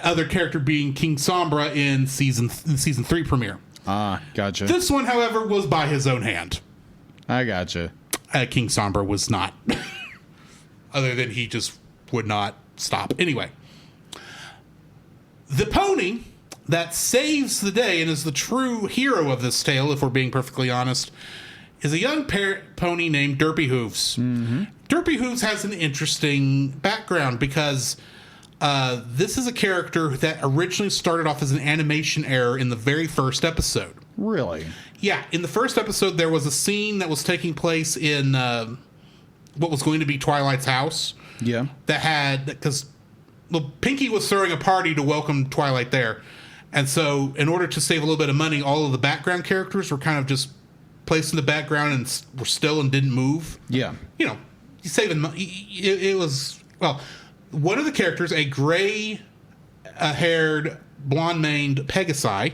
other character being King Sombra in season 3 premiere. Gotcha. This one, however, was by his own hand. I gotcha. King Sombra was not. Other than he just would not stop. Anyway, the pony that saves the day and is the true hero of this tale, if we're being perfectly honest, is a young pony named Derpy Hooves. Derpy Hooves has an interesting background because this is a character that originally started off as an animation error in the very first episode. Really? Yeah. In the first episode, there was a scene that was taking place in what was going to be Twilight's house. Yeah. That had, because Pinky was throwing a party to welcome Twilight there. And so, in order to save a little bit of money, all of the background characters were kind of just placed in the background and were still and didn't move. Yeah. You know, saving money. It was, well, one of the characters, a gray-haired, blonde-maned Pegasi,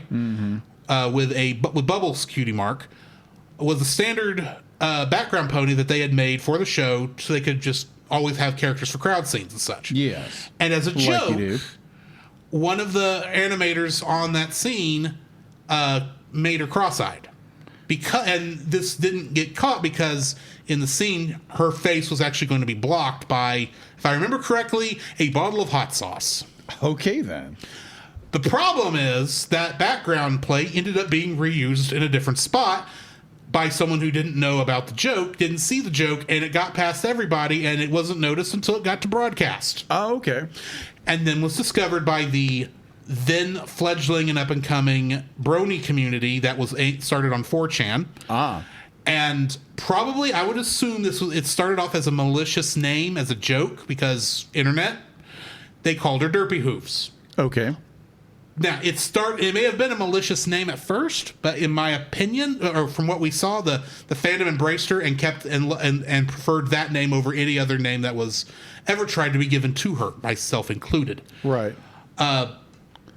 with Bubbles' cutie mark, was a standard background pony that they had made for the show so they could just always have characters for crowd scenes and such. Yes. And as a joke, like you do. One of the animators on that scene made her cross-eyed. And this didn't get caught because in the scene, her face was actually going to be blocked by, if I remember correctly, a bottle of hot sauce. Okay, then. The problem is that background play ended up being reused in a different spot by someone who didn't know about the joke, didn't see the joke, and it got past everybody, and it wasn't noticed until it got to broadcast. Oh, okay. And then was discovered by the then fledgling and up-and-coming Brony community that was started on 4chan. And probably, I would assume it started off as a malicious name, as a joke, because internet. They called her Derpy Hooves. Okay. Now, it may have been a malicious name at first, but in my opinion, or from what we saw, the fandom embraced her and kept and preferred that name over any other name that was ever tried to be given to her, myself included. Right.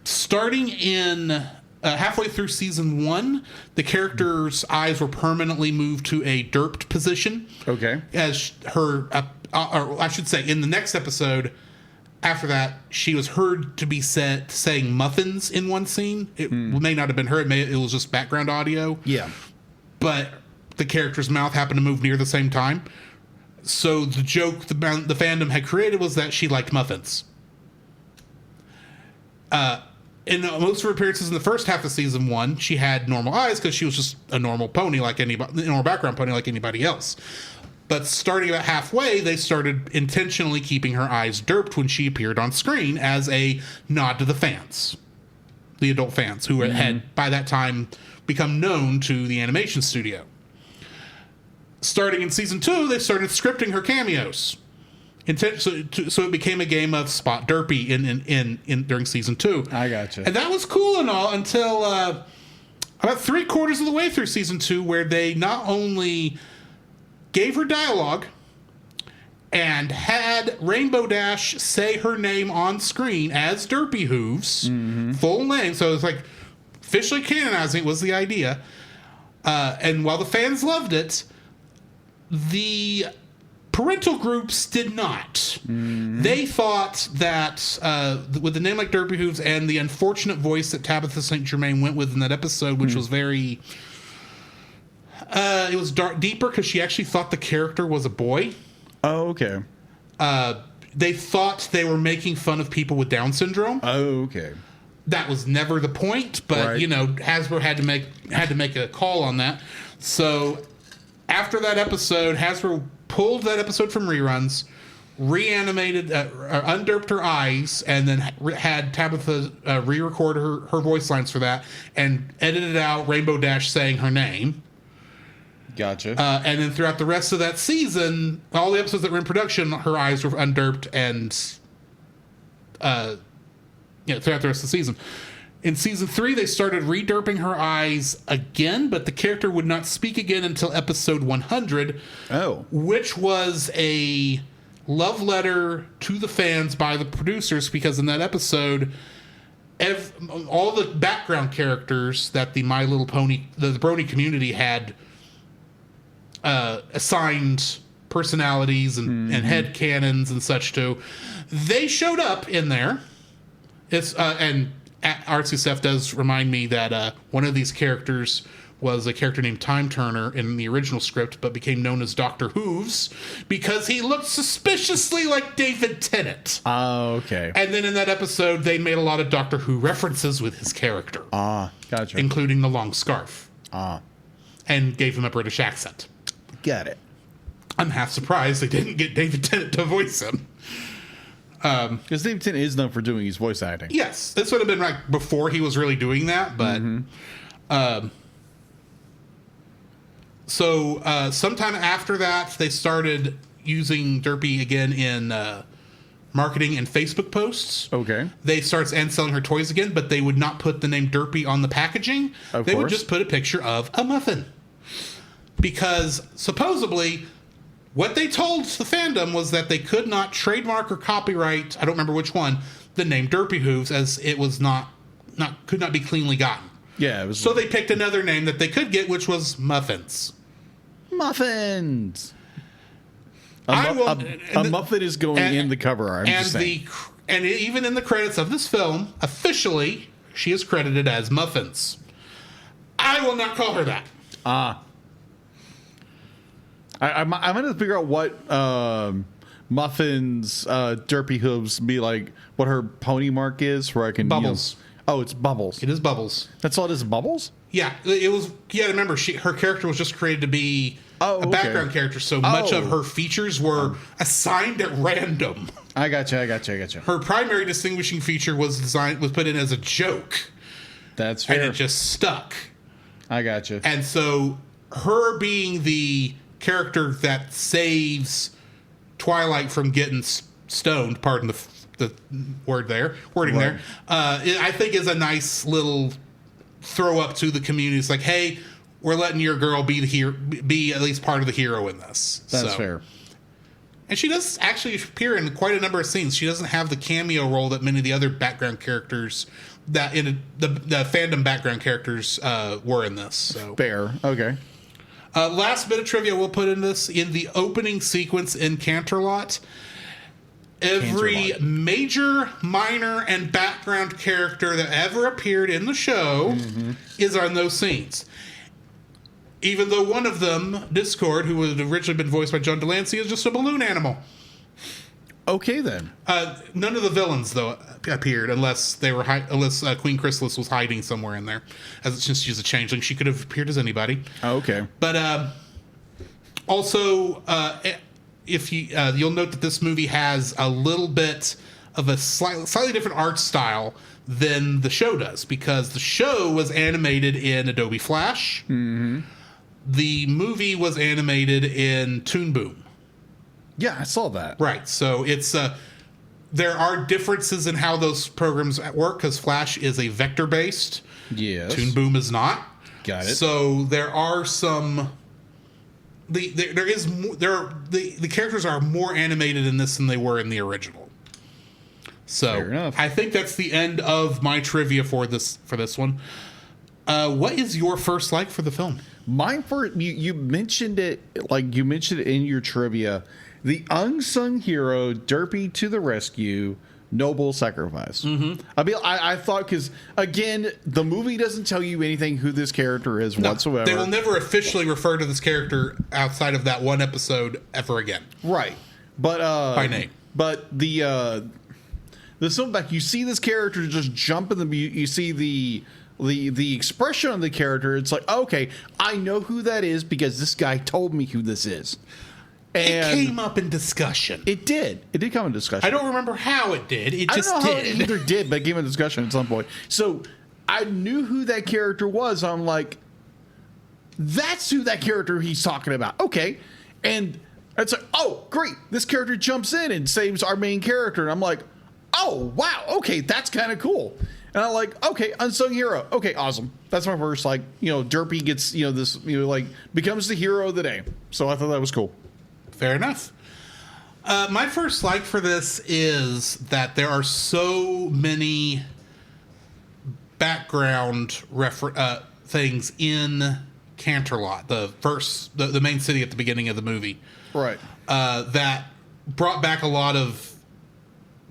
Starting in halfway through season 1, the character's eyes were permanently moved to a derped position. Okay. As her, or I should say, in the next episode, after that, she was heard to be saying muffins in one scene. It may not have been her. It was just background audio. Yeah. But the character's mouth happened to move near the same time. So the joke the fandom had created was that she liked muffins. In most of her appearances in the first half of season 1, she had normal eyes because she was just a normal pony like anybody, normal background pony like anybody else. But starting about halfway, they started intentionally keeping her eyes derped when she appeared on screen as a nod to the fans, the adult fans, who had by that time become known to the animation studio. Starting in season 2, they started scripting her cameos. So it became a game of spot derpy in during season 2. I gotcha. And that was cool and all until about 3/4 of the way through season 2, where they not only gave her dialogue and had Rainbow Dash say her name on screen as Derpy Hooves, full name. So it's like officially canonizing it was the idea. And while the fans loved it, the parental groups did not. They thought that with the name like Derpy Hooves and the unfortunate voice that Tabitha St. Germain went with in that episode, which was very... it was deeper because she actually thought the character was a boy. Oh, okay. They thought they were making fun of people with Down syndrome. Oh, okay. That was never the point, but Right. Hasbro had to make a call on that. So after that episode, Hasbro pulled that episode from reruns, reanimated, underped her eyes, and then had Tabitha re-record her voice lines for that, and edited out Rainbow Dash saying her name. Gotcha. And then throughout the rest of that season, all the episodes that were in production, her eyes were underped, and throughout the rest of the season. In season 3, they started re-derping her eyes again, but the character would not speak again until episode 100, which was a love letter to the fans by the producers, because in that episode, all the background characters that the My Little Pony, the Brony community had assigned personalities and head canons and such to, they showed up in there. And Artsy Seth does remind me that one of these characters was a character named Time Turner in the original script, but became known as Dr. Hooves because he looked suspiciously like David Tennant. Oh, okay. And then in that episode, they made a lot of Doctor Who references with his character. Gotcha. Including the long scarf. And gave him a British accent. Got it. I'm half surprised they didn't get David Tennant to voice him. Because David Tennant is known for doing his voice acting. Yes, this would have been like before he was really doing that, but so sometime after that, they started using Derpy again in marketing and Facebook posts. Okay. They started and selling her toys again, but they would not put the name Derpy on the packaging. They would just put a picture of a muffin. Because supposedly, what they told the fandom was that they could not trademark or copyright, I don't remember which one, the name Derpy Hooves, as it was could not be cleanly gotten. Yeah, it was. So they picked another name that they could get, which was Muffins. Muffins. A muffin is going in the cover art. And even in the credits of this film, officially, she is credited as Muffins. I will not call her that. I'm going to figure out what Muffin's Derpy Hooves be like, what her pony mark is, where I can... Bubbles. It's Bubbles. It is Bubbles. That's all it is, Bubbles? Yeah, it was... Yeah, remember, her character was just created to be a background character, so much of her features were assigned at random. I gotcha. Her primary distinguishing feature was put in as a joke. That's fair. And it just stuck. I gotcha. And so her being the character that saves Twilight from getting stoned, pardon the wording there, I think is a nice little throw up to the community. It's like, hey, we're letting your girl be at least part of the hero in this. That's fair. And she does actually appear in quite a number of scenes. She doesn't have the cameo role that many of the other background characters that the fandom background characters were in this. So. Fair. Okay. Last bit of trivia we'll put in this. In the opening sequence in Canterlot, Every Cancer major, minor, and background character that ever appeared in the show is on those scenes. Even though one of them, Discord, who had originally been voiced by John Delancey, is just a balloon animal. Okay, then. None of the villains, though, appeared unless Queen Chrysalis was hiding somewhere in there. Since she's a changeling, she could have appeared as anybody. Oh, okay. But also, if you'll note that this movie has a little bit of a slightly different art style than the show does, because the show was animated in Adobe Flash. Mm-hmm. The movie was animated in Toon Boom. Yeah, I saw that. Right. So it's there are differences in how those programs work, because Flash is a vector-based. Yes. Toon Boom is not. Got it. So there are some... The characters are more animated in this than they were in the original. So Fair enough. I think that's the end of my trivia for this one. What is your first like for the film? Mine you mentioned it, like you mentioned it in your trivia. The unsung hero, Derpy to the rescue, noble sacrifice. Mm-hmm. I thought, because again, the movie doesn't tell you anything who this character is whatsoever. They will never officially refer to this character outside of that one episode ever again. Right, but by name. But the silverback, you see this character just jump in the. You see the expression on the character. It's like, okay, I know who that is because this guy told me who this is. And it came up in discussion. It did. It did come in discussion. I don't remember how it did. It just I don't know did. how it either did, but it came in discussion at some point. So I knew who that character was. I'm like, that's who that character he's talking about. Okay. And it's like, oh, great. This character jumps in and saves our main character. And I'm like, oh, wow. Okay, that's kind of cool. And I'm like, okay, unsung hero. Okay, awesome. That's my first, like, Derpy gets, this, becomes the hero of the day. So I thought that was cool. Fair enough. My first like for this is that there are so many background things in Canterlot, the main city at the beginning of the movie. Right. That brought back a lot of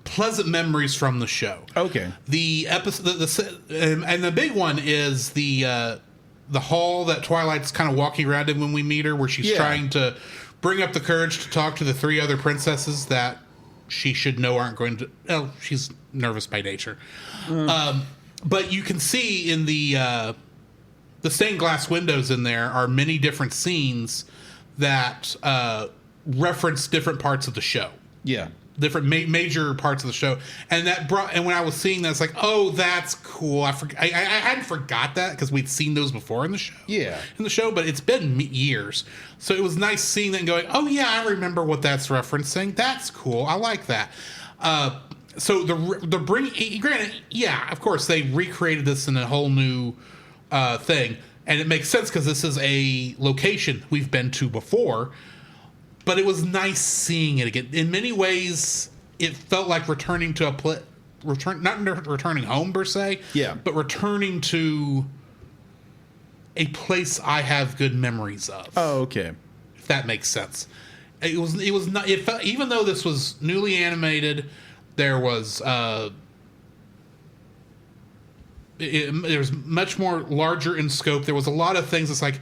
pleasant memories from the show. Okay. The episode, and the big one is the hall that Twilight's kind of walking around in when we meet her, where she's trying to bring up the courage to talk to the three other princesses that she should know aren't going to. Oh, she's nervous by nature. But you can see in the stained glass windows in there are many different scenes that reference different parts of the show. Yeah. Different major parts of the show, and when I was seeing that, it's like, oh, that's cool. I hadn't forgot that because we'd seen those before in the show. Yeah, in the show, but it's been years, so it was nice seeing that and going, oh yeah, I remember what that's referencing. That's cool. I like that. So granted, yeah, of course they recreated this in a whole new thing, and it makes sense because this is a location we've been to before. But it was nice seeing it again. In many ways, it felt like returning to not returning home per se, but returning to a place I have good memories of. Oh, okay. If that makes sense. It was not. It felt, even though this was newly animated, there was it was much more larger in scope. There was a lot of things. It's like,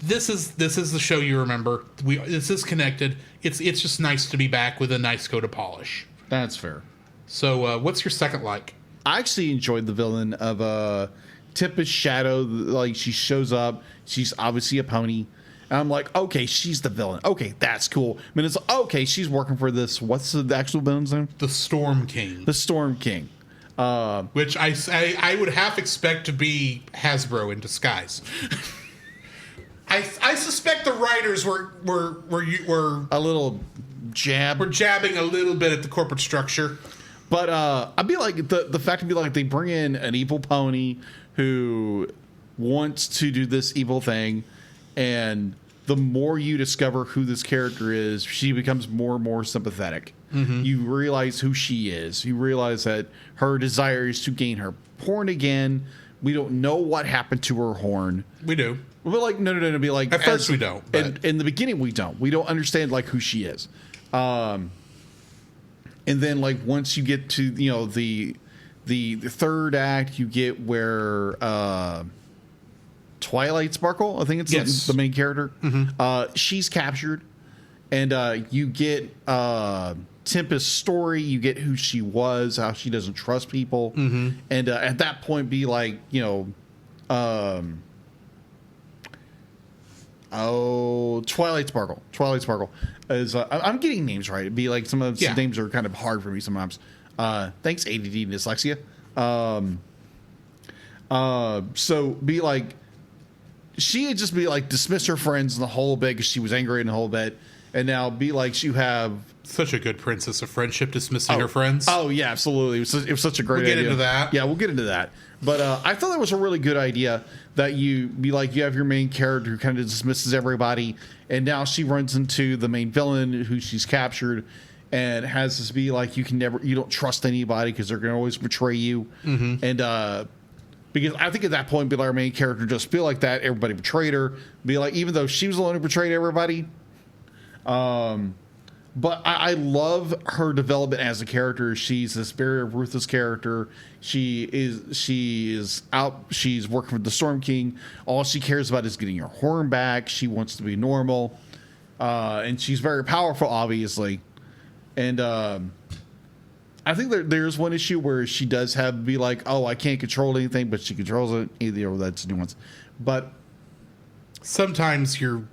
This is the show you remember. This is connected. It's just nice to be back with a nice coat of polish. That's fair. So, what's your second like? I actually enjoyed the villain of Tempest Shadow. Like, she shows up. She's obviously a pony. And I'm like, okay, she's the villain. Okay, that's cool. I mean, it's okay. She's working for this. What's the actual villain's name? The Storm King. The Storm King. Which I would half expect to be Hasbro in disguise. I suspect the writers were a little jab. We're jabbing a little bit at the corporate structure. But I'd be like, the fact to be like, they bring in an evil pony who wants to do this evil thing, and the more you discover who this character is, she becomes more and more sympathetic. Mm-hmm. You realize who she is. You realize that her desire is to gain her horn again. We don't know what happened to her horn. We do. We're like, no. Be like, at first we don't. In the beginning, we don't. We don't understand like who she is. And And then like once you get to the third act, you get where Twilight Sparkle, I think it's the main character. She's captured, and you get Tempest's story. You get who she was, how she doesn't trust people, and at that point, be like, Twilight Sparkle. Twilight Sparkle is. I'm getting names right. It'd be like some of the names are kind of hard for me sometimes. Thanks, ADD and dyslexia. So be like, she had just be like dismiss her friends in the whole bit because she was angry in the whole bit, and now be like you have such a good princess of friendship dismissing her friends. Oh yeah, absolutely. It was such a great idea. We'll get into that. Yeah, we'll get into that. But I thought that was a really good idea that you be like you have your main character who kind of dismisses everybody, and now she runs into the main villain who she's captured, and has this be like you don't trust anybody because they're going to always betray you, and because I think at that point, be like our main character just feel like that everybody betrayed her, be like even though she was the one who betrayed everybody. But I love her development as a character. She's this very ruthless character. She is out. She's working with the Storm King. All she cares about is getting her horn back. She wants to be normal, and she's very powerful, obviously. And I think there's one issue where she does have to be like, oh, I can't control anything, but she controls it. Either that's nuance. But sometimes you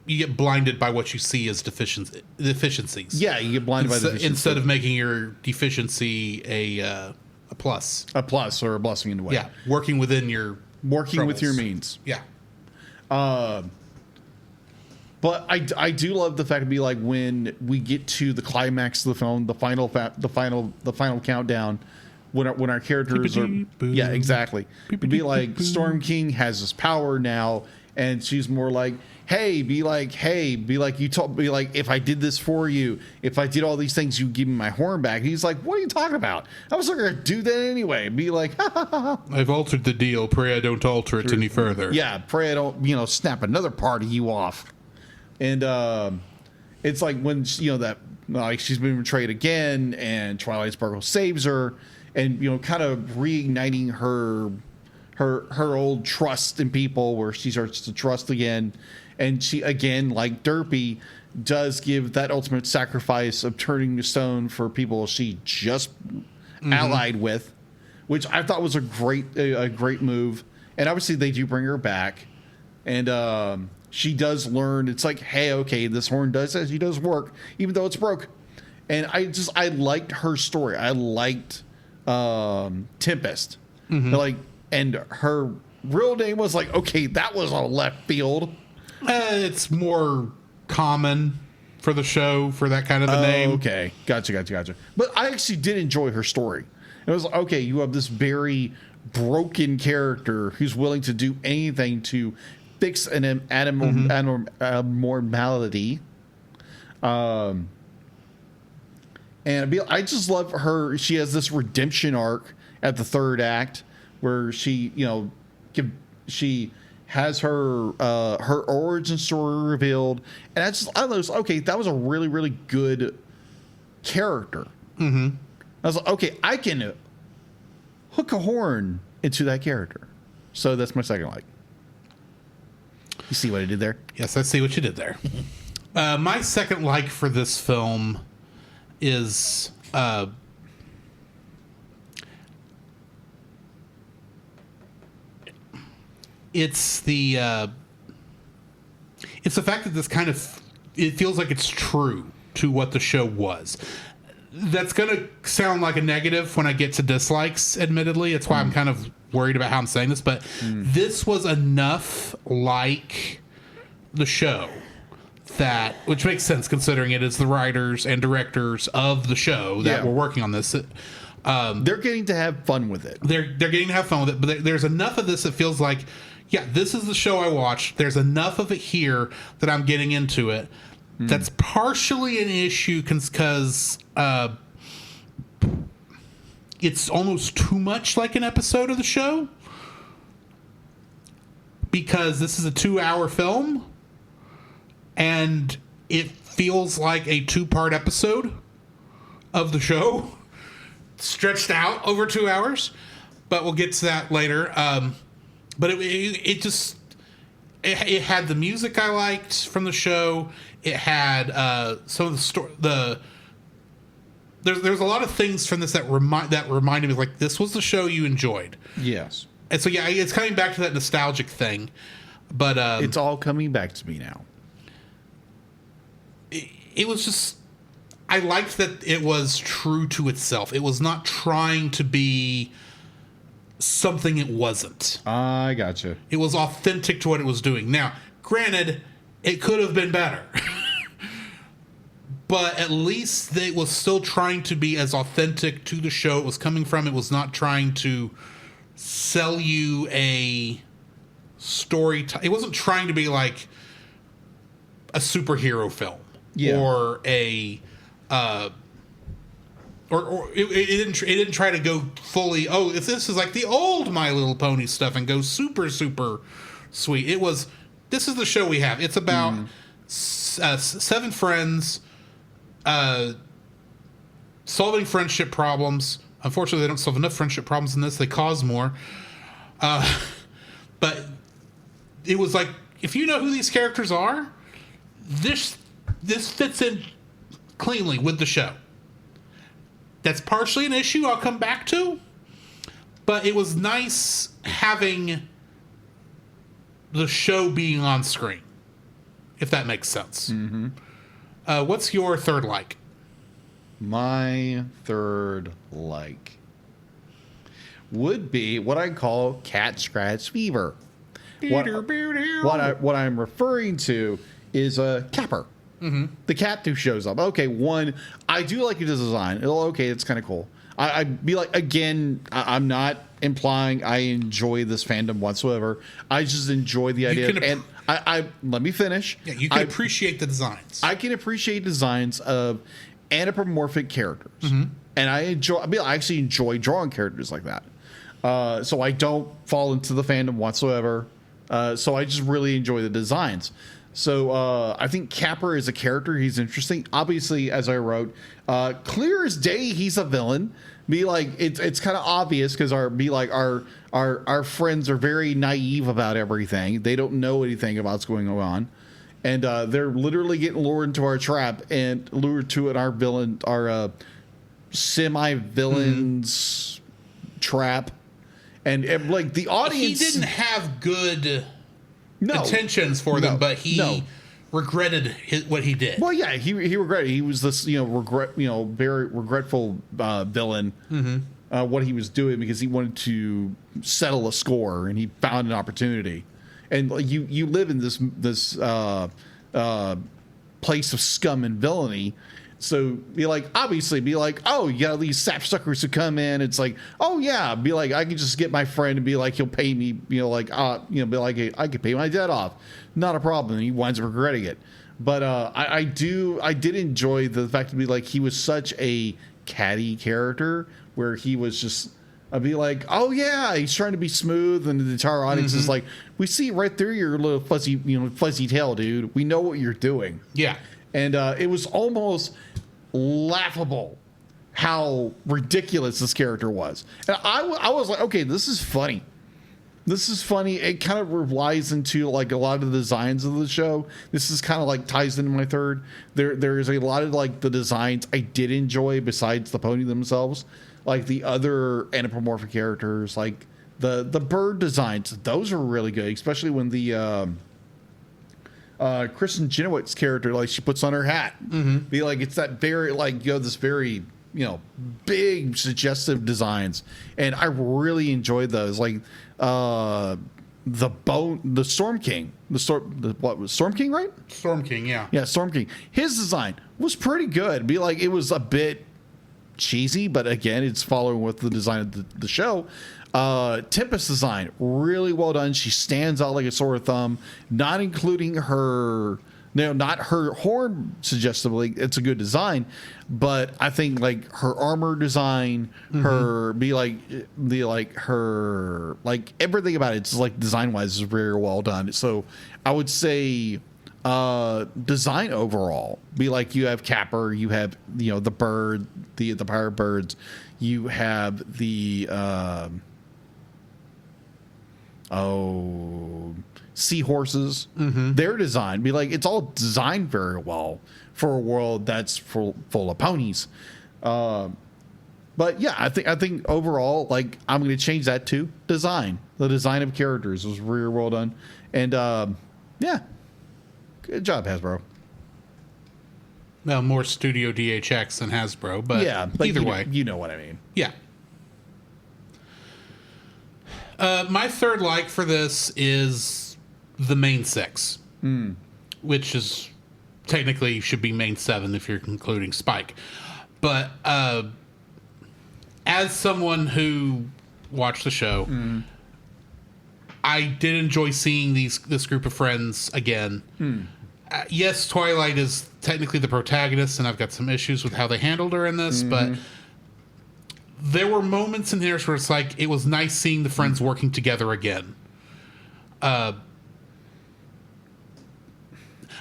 get blinded by what you see as deficiencies. Yeah, you get blinded by deficiencies. Instead of making your deficiency a plus. A plus or a blessing in a way. Yeah, working with your means. Yeah. But I do love the fact to be like when we get to the climax of the film, the final countdown, when our characters are exactly. Be like Storm King has this power now, and she's more like, be like if I did this for you, if I did all these things, you give me my horn back. And he's like, what are you talking about? I was not going to do that anyway. Be like, I've altered the deal. Pray I don't alter it any further. Yeah, pray I don't snap another part of you off. And it's like when she's been betrayed again, and Twilight Sparkle saves her, and kind of reigniting her old trust in people, where she starts to trust again. And she, again, like Derpy, does give that ultimate sacrifice of turning to stone for people she just allied with, which I thought was a great move. And obviously they do bring her back, and she does learn. It's like, hey, okay, this horn does work, even though it's broke. And I liked her story. I liked Tempest, and her real name was like, okay, that was on left field. It's more common for the show for that kind of a name. Okay, gotcha. But I actually did enjoy her story. It was like, okay, you have this very broken character who's willing to do anything to fix an abnormality. And I just love her. She has this redemption arc at the third act where she has her origin story revealed, and I was okay. That was a really, really good character. I was like, okay, I can hook a horn into that character. So that's my second like. You see what I did there? Yes, I see what you did there. My second like for this film is it's the fact that this kind of it feels like it's true to what the show was. That's going to sound like a negative when I get to dislikes, admittedly. It's why I'm kind of worried about how I'm saying this, but this was enough like the show that, which makes sense considering it is the writers and directors of the show that were working on this. They're getting to have fun with it. They're getting to have fun with it, but there's enough of this that feels like, yeah, this is the show I watched. There's enough of it here that I'm getting into it. That's partially an issue because it's almost too much like an episode of the show, because this is a 2-hour film and it feels like a 2-part episode. of the show, stretched out over 2 hours. But we'll get to that later. But it just it had the music I liked from the show. It had some of the there's a lot of things from this that reminded me like this was the show you enjoyed. Yes. And so yeah, it's coming back to that nostalgic thing. But it's all coming back to me now. It was just I liked that it was true to itself. It was not trying to be something it wasn't. I gotcha. It was authentic to what it was doing. Now, granted, it could have been better. But at least it was still trying to be as authentic to the show it was coming from. It was not trying to sell you a story. It wasn't trying to be like a superhero film. Yeah. Or a... Or it didn't try to go fully, oh, if this is like the old My Little Pony stuff and go super, super sweet. It was, this is the show we have. It's about 7 friends solving friendship problems. Unfortunately, they don't solve enough friendship problems in this. They cause more. But it was like, if you know who these characters are, this fits in cleanly with the show. That's partially an issue I'll come back to, but it was nice having the show being on screen, if that makes sense. Mm-hmm. What's your third like? My third like would be what I call cat scratch fever. What I'm referring to is a Capper. Mm-hmm. The cat who shows up. Okay, one, I do like his design. Okay, it's kind of cool. I'd be like, again, I'm not implying I enjoy this fandom whatsoever. I just enjoy the idea. And I let me finish. Yeah, you can appreciate the designs. I can appreciate designs of anthropomorphic characters. Mm-hmm. And I actually enjoy drawing characters like that. So I don't fall into the fandom whatsoever. So I just really enjoy the designs. So I think Capper is a character. He's interesting. Obviously, as I wrote, clear as day, he's a villain. Be like, it's kind of obvious because our friends are very naive about everything. They don't know anything about what's going on, and they're literally getting lured into our trap and lured to it. Our semi-villains trap, and like the audience, he didn't have good. Intentions for them, but he regretted what he did. Well, yeah, he regretted. He was this very regretful villain. Mm-hmm. What he was doing because he wanted to settle a score and he found an opportunity. And you live in this place of scum and villainy. So obviously be like, oh, you got these sapsuckers who come in. It's like, oh yeah, be like, I can just get my friend and be like, he'll pay me, be like, hey, I could pay my debt off, not a problem. And he winds up regretting it. But I did enjoy the fact to be like, he was such a catty character where he was just, I'd be like, oh yeah, he's trying to be smooth, and the entire audience is like, we see right through your little fuzzy tail, dude. We know what you're doing. Yeah. And it was almost laughable how ridiculous this character was. And I was like, okay, this is funny. This is funny. It kind of relies into like a lot of the designs of the show. This is kind of like ties into my third. There's a lot of like the designs I did enjoy besides the pony themselves. Like the other anthropomorphic characters, like the bird designs. Those are really good, especially when the Kristen Chenoweth's character, like she puts on her hat, be like, it's that very this very big suggestive designs, and I really enjoyed those. Like the Storm King, Storm King, right? Storm King, yeah, Storm King. His design was pretty good. Be like, it was a bit cheesy, but again, it's following with the design of the show. Tempest design, really well done. She stands out like a sore thumb, not including her, not her horn suggestively. It's a good design, but I think like her armor design, her her everything about it, it's like design wise is very well done. So I would say design overall. Be like you have Capper, you have the bird, the pirate birds, you have the seahorses. Their design, be like it's all designed very well for a world that's full of ponies. But yeah, I think overall, like I'm going to change that to design. The design of characters was really well done, and yeah, good job, Hasbro. Well, more Studio DHX than Hasbro, but yeah, either way, you know what I mean. Yeah. My third like for this is the main 6, which is technically should be main 7 if you're including Spike, but. As someone who watched the show, I did enjoy seeing this group of friends again. Yes, Twilight is technically the protagonist, and I've got some issues with how they handled her in this, but there were moments in here where it's like it was nice seeing the friends working together again. I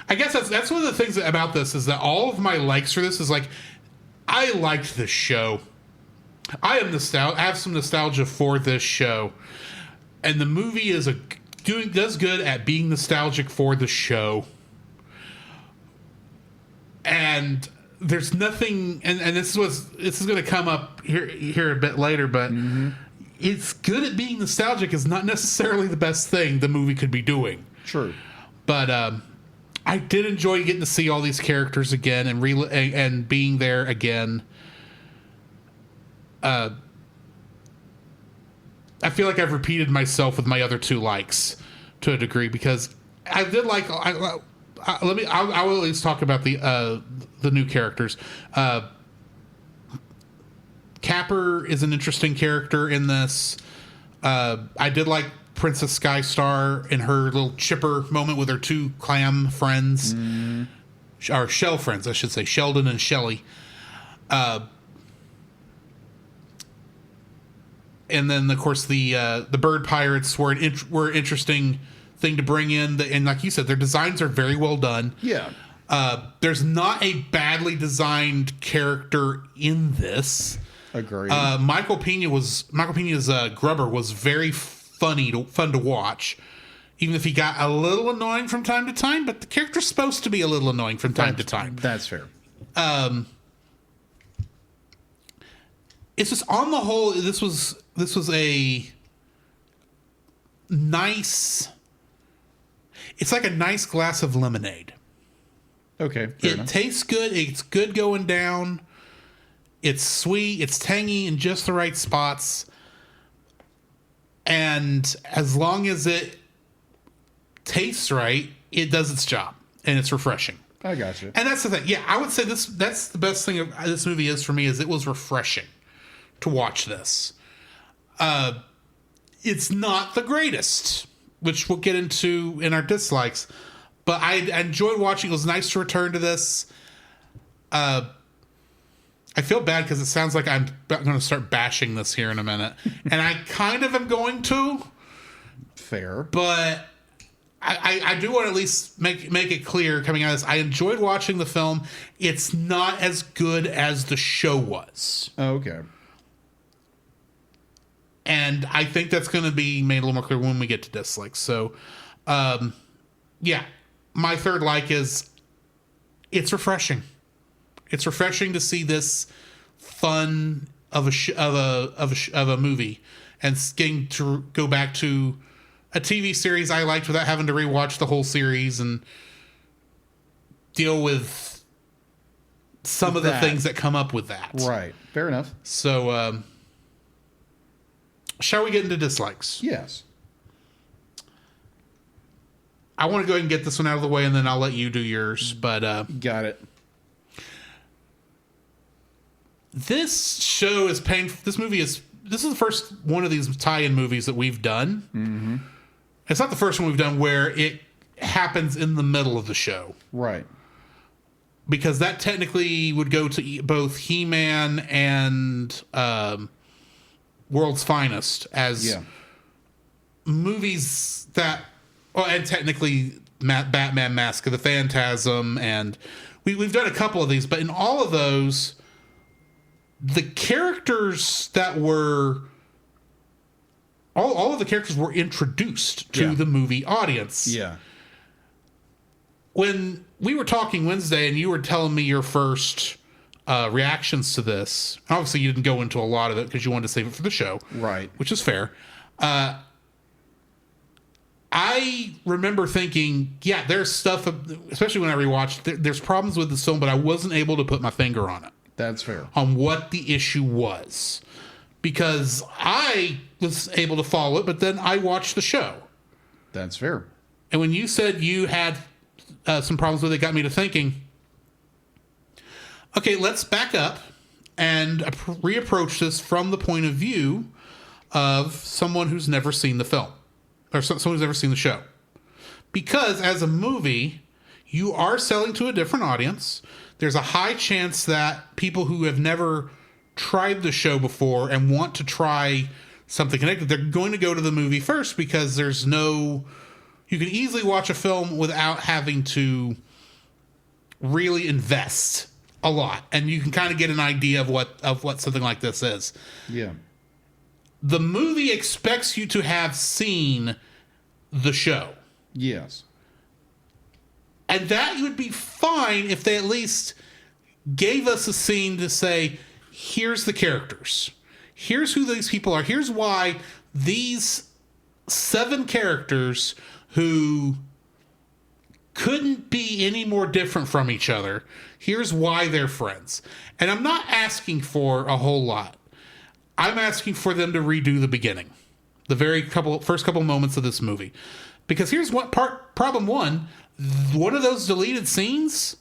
guess that's one of the things about this is that all of my likes for this is like I liked this show. I have some nostalgia for this show, and the movie does good at being nostalgic for the show. And there's nothing, and this is going to come up here a bit later, but it's good at being nostalgic is not necessarily the best thing the movie could be doing. True, but I did enjoy getting to see all these characters again and being there again. I feel like I've repeated myself with my other 2 likes to a degree because I did like. I will at least talk about the new characters. Capper is an interesting character in this. I did like Princess Skystar in her little chipper moment with her 2 clam friends, or shell friends, I should say, Sheldon and Shelley. And then, of course, the bird pirates were an interesting thing to bring in. And like you said, their designs are very well done. Yeah. There's not a badly designed character in this. Agreed. Michael Pena's Grubber was very fun to watch, even if he got a little annoying from time to time. But the character's supposed to be a little annoying from time to time. That's fair. It's just on the whole, this was a nice. It's like a nice glass of lemonade. Okay, it tastes good. It's good going down. It's sweet. It's tangy in just the right spots. And as long as it tastes right, it does its job, and it's refreshing. I gotcha. And that's the thing. Yeah, I would say that's the best thing of this movie is for me is it was refreshing to watch this. It's not the greatest, which we'll get into in our dislikes, but I enjoyed watching. It was nice to return to this. I feel bad because it sounds like I'm going to start bashing this here in a minute, and I kind of am going to. Fair, but I do want to at least make it clear coming out of this. I enjoyed watching the film. It's not as good as the show was. Oh, okay. And I think that's going to be made a little more clear when we get to dislikes. So, yeah, my third like is it's refreshing. It's refreshing to see this fun of a movie and getting to go back to a TV series I liked without having to rewatch the whole series and deal with some of the things that come up with that. Right. Fair enough. So, shall we get into dislikes? Yes. I want to go ahead and get this one out of the way, and then I'll let you do yours. But got it. This show is painful. This is the first one of these tie-in movies that we've done. Mm-hmm. It's not the first one we've done where it happens in the middle of the show. Right. Because that technically would go to both He-Man and World's Finest as movies that... Well, and technically Batman Mask of the Phantasm, and we've done a couple of these, but in all of those, the characters that were all of the characters were introduced to the movie audience. Yeah. When we were talking Wednesday and you were telling me your first reactions to this, obviously you didn't go into a lot of it because you wanted to save it for the show. Right. Which is fair. I remember thinking, yeah, there's stuff, especially when I rewatched, there's problems with the film, but I wasn't able to put my finger on it. That's fair. On what the issue was. Because I was able to follow it, but then I watched the show. That's fair. And when you said you had some problems with it, got me to thinking, okay, let's back up and reapproach this from the point of view of someone who's never seen the film. Or someone who's never seen the show. Because as a movie, you are selling to a different audience. There's a high chance that people who have never tried the show before and want to try something connected, they're going to go to the movie first because there's no... You can easily watch a film without having to really invest a lot. And you can kind of get an idea of what something like this is. Yeah. The movie expects you to have seen the show. Yes. And that would be fine if they at least gave us a scene to say, here's the characters. Here's who these people are. Here's why these 7 characters who couldn't be any more different from each other, here's why they're friends. And I'm not asking for a whole lot. I'm asking for them to redo the beginning, the first couple moments of this movie, because here's what problem one of those deleted scenes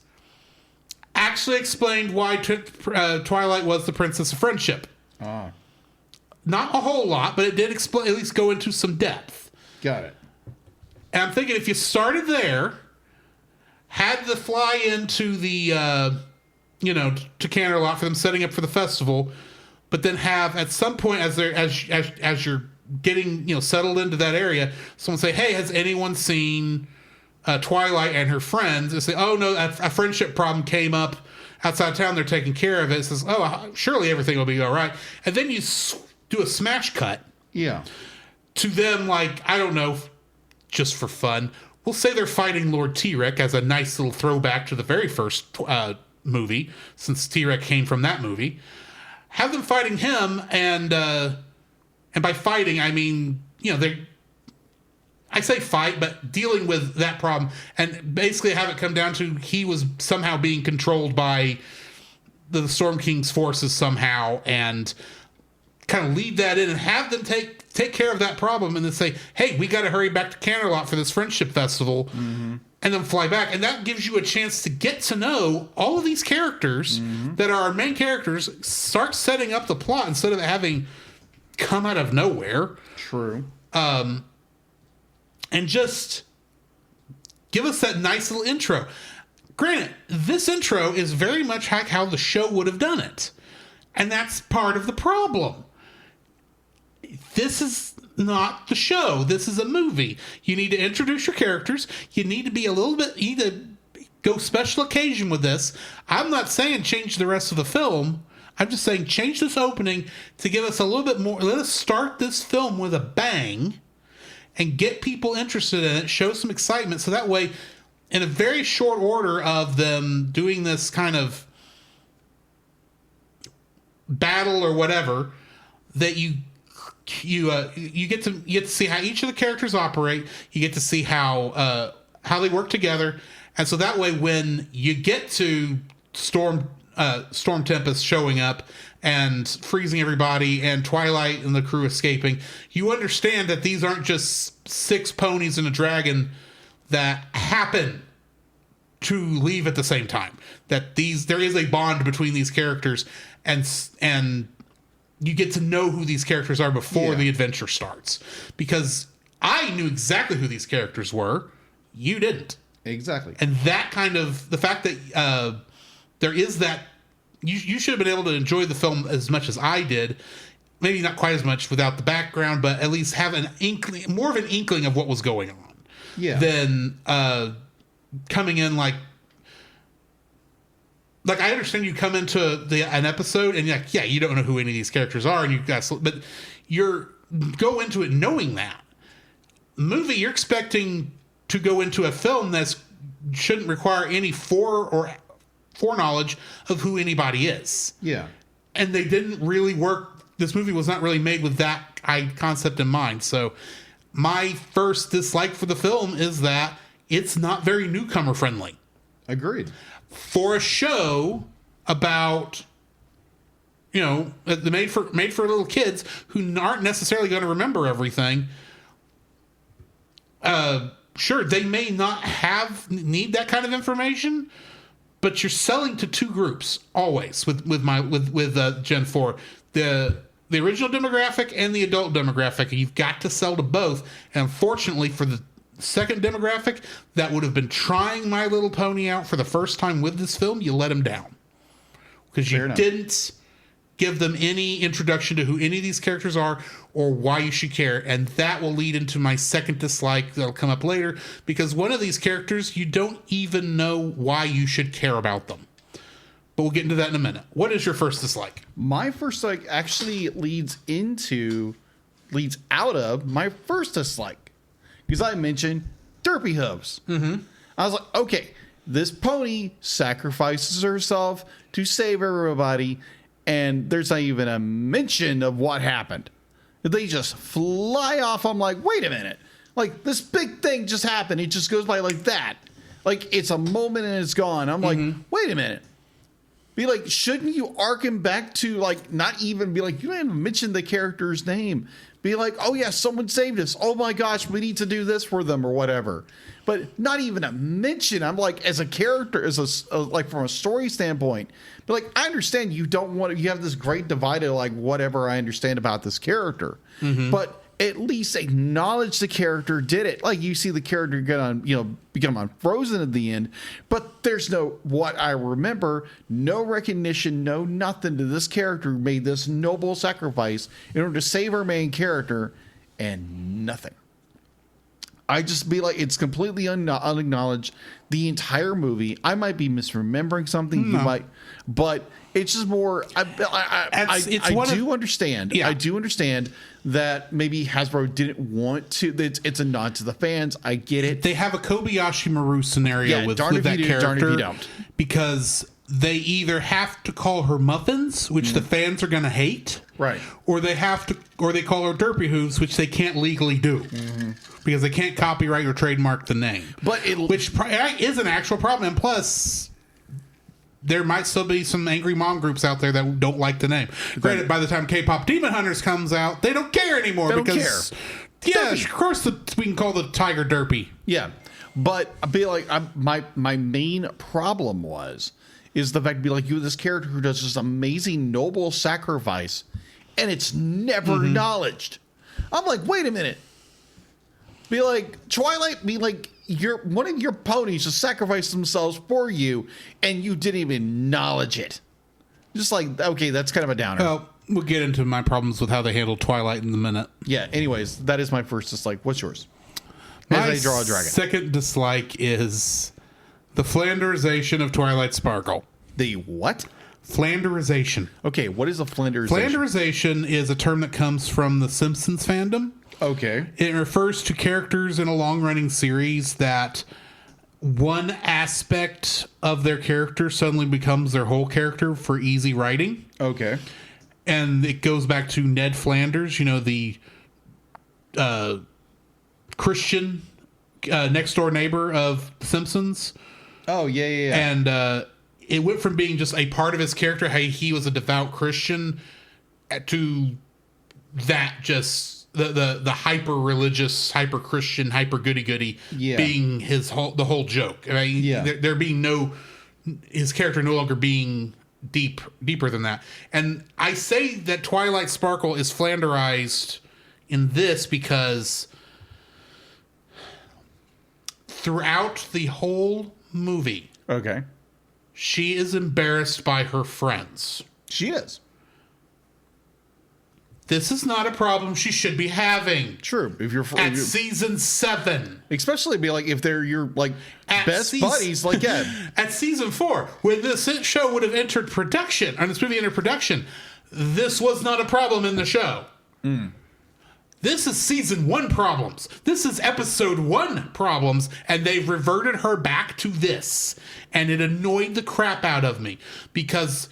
actually explained why Twilight was the Princess of Friendship. Ah, not a whole lot, but it did at least go into some depth. Got it. And I'm thinking if you started there, had the fly into the to Canterlot for them setting up for the festival. But then have at some point as you're getting settled into that area, someone say, "Hey, has anyone seen Twilight and her friends?" And say, "Oh no, a friendship problem came up outside town. They're taking care of it." It says, "Oh, surely everything will be all right." And then you do a smash cut, to them, like, I don't know, just for fun. We'll say they're fighting Lord T-Rex as a nice little throwback to the very first movie, since T-Rex came from that movie. Have them fighting him, and by fighting, I mean, I say fight, but dealing with that problem, and basically have it come down to he was somehow being controlled by the Storm King's forces somehow, and kind of lead that in and have them take care of that problem, and then say, hey, we got to hurry back to Canterlot for this friendship festival, and then fly back. And that gives you a chance to get to know all of these characters that are our main characters, start setting up the plot instead of having come out of nowhere. True. And just give us that nice little intro. Granted, this intro is very much how the show would have done it. And that's part of the problem. This is not the show. This is a movie. You need to introduce your characters. You need to be you need to go special occasion with this. I'm not saying change the rest of the film. I'm just saying change this opening to give us a little bit more. Let us start this film with a bang and get people interested in it, show some excitement. So that way, in a very short order of them doing this kind of battle or whatever, that you get to see how each of the characters operate. You get to see how they work together, and so that way, when you get to Storm Tempest showing up and freezing everybody, and Twilight and the crew escaping, you understand that these aren't just 6 ponies and a dragon that happen to leave at the same time. That there is a bond between these characters, and you get to know who these characters are before the adventure starts. Because I knew exactly who these characters were. You didn't. Exactly. And that kind of, the fact that there is that, you should have been able to enjoy the film as much as I did. Maybe not quite as much without the background, but at least have more of an inkling of what was going on. than coming in like I understand you come into an episode and you're like, yeah, you don't know who any of these characters are, and you guys, but you're go into it knowing that movie. You're expecting to go into a film that shouldn't require any foreknowledge of who anybody is. Yeah, and they didn't really work. This movie was not really made with that concept in mind. So my first dislike for the film is that it's not very newcomer friendly. Agreed. For a show about, made for little kids who aren't necessarily going to remember everything. Sure, they may not need that kind of information, but you're selling to two groups always with Gen 4. The original demographic and the adult demographic. You've got to sell to both. And unfortunately for the second demographic that would have been trying My Little Pony out for the first time with this film, you let them down. Because you didn't give them any introduction to who any of these characters are or why you should care. And that will lead into my second dislike that'll come up later. Because one of these characters, you don't even know why you should care about them. But we'll get into that in a minute. What is your first dislike? My first dislike actually leads out of my first dislike. Because I mentioned derpy hooves. Mm-hmm. I was like, okay, this pony sacrifices herself to save everybody, and there's not even a mention of what happened. They just fly off. I'm like, wait a minute. Like, this big thing just happened. It just goes by like that. Like, it's a moment and it's gone. I'm like, wait a minute. Be like, shouldn't you arc him back to, like, not even be like, you didn't even mention the character's name. Be like, oh, yeah, someone saved us. Oh, my gosh, we need to do this for them or whatever. But not even a mention. I'm like, as a character, like from a story standpoint, but like, I understand you have this great divide of like whatever I understand about this character. Mm-hmm. But at least acknowledge the character did it. Like, you see the character become on Frozen at the end, but there's what I remember, no recognition, no nothing to this character who made this noble sacrifice in order to save her main character, and nothing. I just be like, it's completely unacknowledged the entire movie. I might be misremembering something. You might, but it's just more. I do understand. Yeah. I do understand that maybe Hasbro didn't want to. It's a nod to the fans. I get it. They have a Kobayashi Maru scenario with that character, darn if you don't. Because they either have to call her Muffins, which the fans are going to hate, right? Or they call her Derpy Hooves, which they can't legally do because they can't copyright or trademark the name. Which is an actual problem. And plus, there might still be some angry mom groups out there that don't like the name. Granted, by the time K-pop Demon Hunters comes out, they don't care anymore. Yeah, Derpy. Of course we can call the tiger Derpy. Yeah, but I feel like my main problem is the fact to be like, you, this character who does this amazing noble sacrifice, and it's never acknowledged. I'm like, wait a minute. Be like, Twilight, be like, one of your ponies just sacrificed themselves for you, and you didn't even acknowledge it. Just like, okay, that's kind of a downer. Well, we'll get into my problems with how they handle Twilight in a minute. Yeah, anyways, that is my first dislike. What's yours? My second dislike is the Flanderization of Twilight Sparkle. The what? Flanderization. Okay, what is a Flanderization? Flanderization is a term that comes from the Simpsons fandom. Okay. It refers to characters in a long-running series that one aspect of their character suddenly becomes their whole character for easy writing. Okay. And it goes back to Ned Flanders, the Christian next-door neighbor of The Simpsons. Oh, yeah. And it went from being just a part of his character, how he was a devout Christian, to that just the hyper religious, hyper Christian, hyper goody goody being the whole joke. I mean, there being his character no longer being deeper than that. And I say that Twilight Sparkle is Flanderized in this because throughout the whole movie, okay, she is embarrassed by her friends. She is. This is not a problem she should be having. True. If you're at season 7, especially be like if they're your like best buddies, like at season 4, when this show would have entered production, or this movie entered production, this was not a problem in the show. This is season 1 problems. This is episode 1 problems, and they've reverted her back to this, and it annoyed the crap out of me because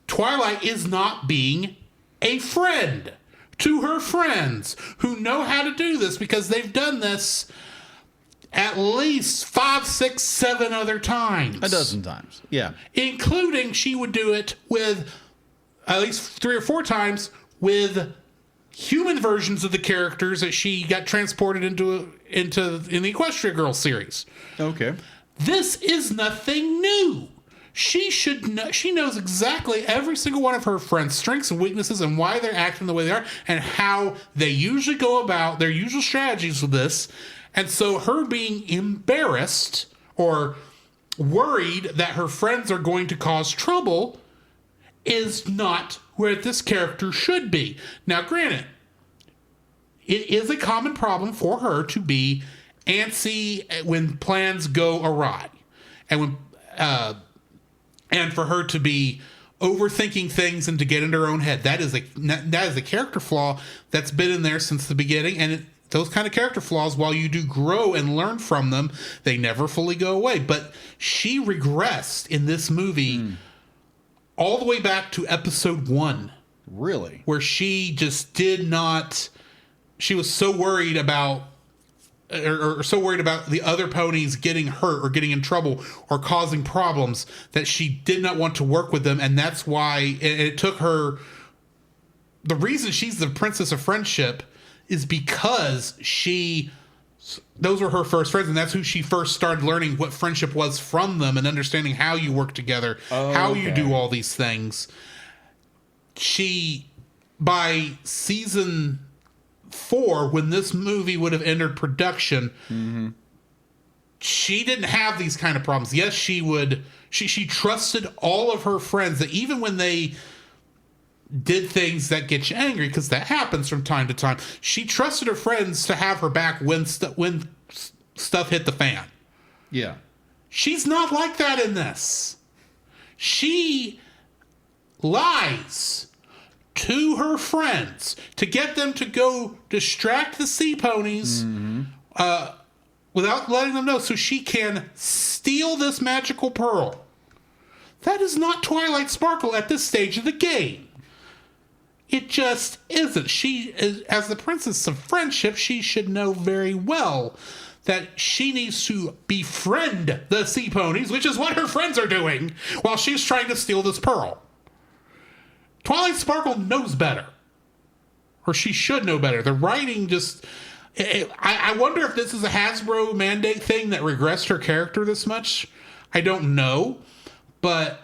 Twilight is not being a friend to her friends who know how to do this because they've done this at least 5, 6, 7 other times. A dozen times. Yeah. Including she would do it with at least 3 or 4 times with human versions of the characters that she got transported into in the Equestria Girls series. Okay. This is nothing new. She should know. She knows exactly every single one of her friends' strengths and weaknesses and why they're acting the way they are and how they usually go about their usual strategies with this. And so her being embarrassed or worried that her friends are going to cause trouble is not where this character should be. Now, granted, it is a common problem for her to be antsy when plans go awry. And for her to be overthinking things and to get into her own head. That is a character flaw that's been in there since the beginning. And those kind of character flaws, while you do grow and learn from them, they never fully go away. But she regressed in this movie all the way back to episode 1. Really? Where she just did not... She was so worried about... Or so worried about the other ponies getting hurt or getting in trouble or causing problems that she did not want to work with them. And that's why it took her... The reason she's the princess of friendship is because those were her first friends, and that's who she first started learning what friendship was from them and understanding how you work together, how you do all these things. By season 4, when this movie would have entered production, she didn't have these kind of problems. Yes, she trusted all of her friends that even when they did things that get you angry, because that happens from time to time, she trusted her friends to have her back when stuff hit the fan. Yeah. She's not like that in this. She lies to her friends to get them to go distract the sea ponies without letting them know so she can steal this magical pearl. That is not Twilight Sparkle at this stage of the game. It just isn't. She is, as the princess of friendship, she should know very well that she needs to befriend the sea ponies, which is what her friends are doing, while she's trying to steal this pearl. Twilight Sparkle knows better. Or she should know better. The writing just... I wonder if this is a Hasbro mandate thing that regressed her character this much. I don't know. But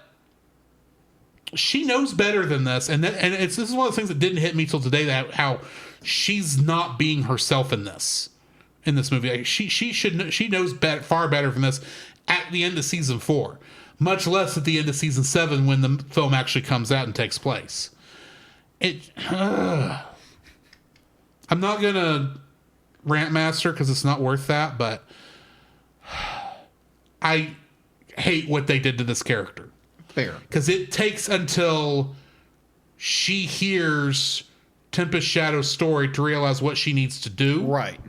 she knows better than this. And this is one of the things that didn't hit me till today, that how she's not being herself in this movie. Like she knows far better than this at the end of season 4. Much less at the end of season 7 when the film actually comes out and takes place. I'm not going to rant master because it's not worth that, but I hate what they did to this character. Fair. Because it takes until she hears Tempest Shadow's story to realize what she needs to do. Right.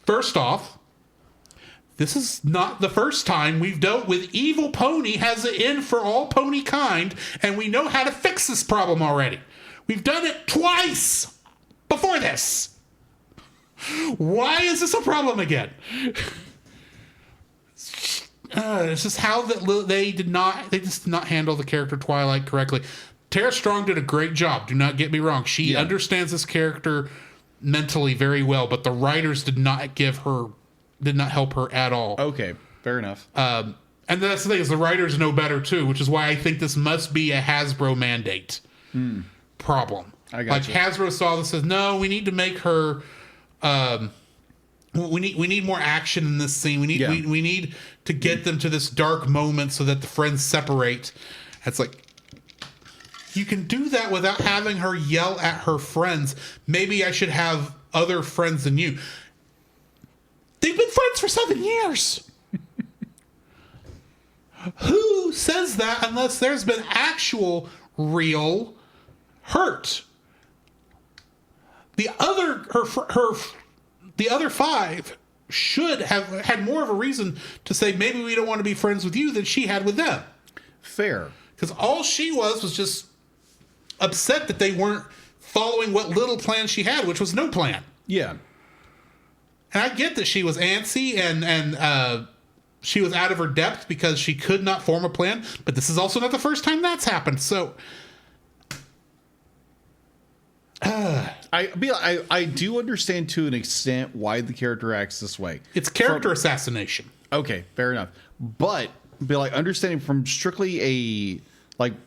First off, this is not the first time we've dealt with evil pony has an end for all pony kind, and we know how to fix this problem already. We've done it twice before this. Why is this a problem again? It's just how they just did not handle the character Twilight correctly. Tara Strong did a great job. Do not get me wrong. She understands this character mentally very well, but the writers did not help her at all. Okay, fair enough. And that's the thing, is the writers know better too, which is why I think this must be a Hasbro mandate problem. I got you. Hasbro saw this as, no, we need to make her. We need more action in this scene. We need to get them to this dark moment so that the friends separate. It's like, you can do that without having her yell at her friends. Maybe I should have other friends than you. They've been friends for 7 years. Who says that unless there's been actual, real hurt? The other 5 should have had more of a reason to say maybe we don't want to be friends with you than she had with them. Fair. Because all she was just upset that they weren't following what little plan she had, which was no plan. Yeah. And I get that she was antsy and she was out of her depth because she could not form a plan. But this is also not the first time that's happened. So I do understand to an extent why the character acts this way. it's character assassination. Okay, fair enough. But understanding from strictly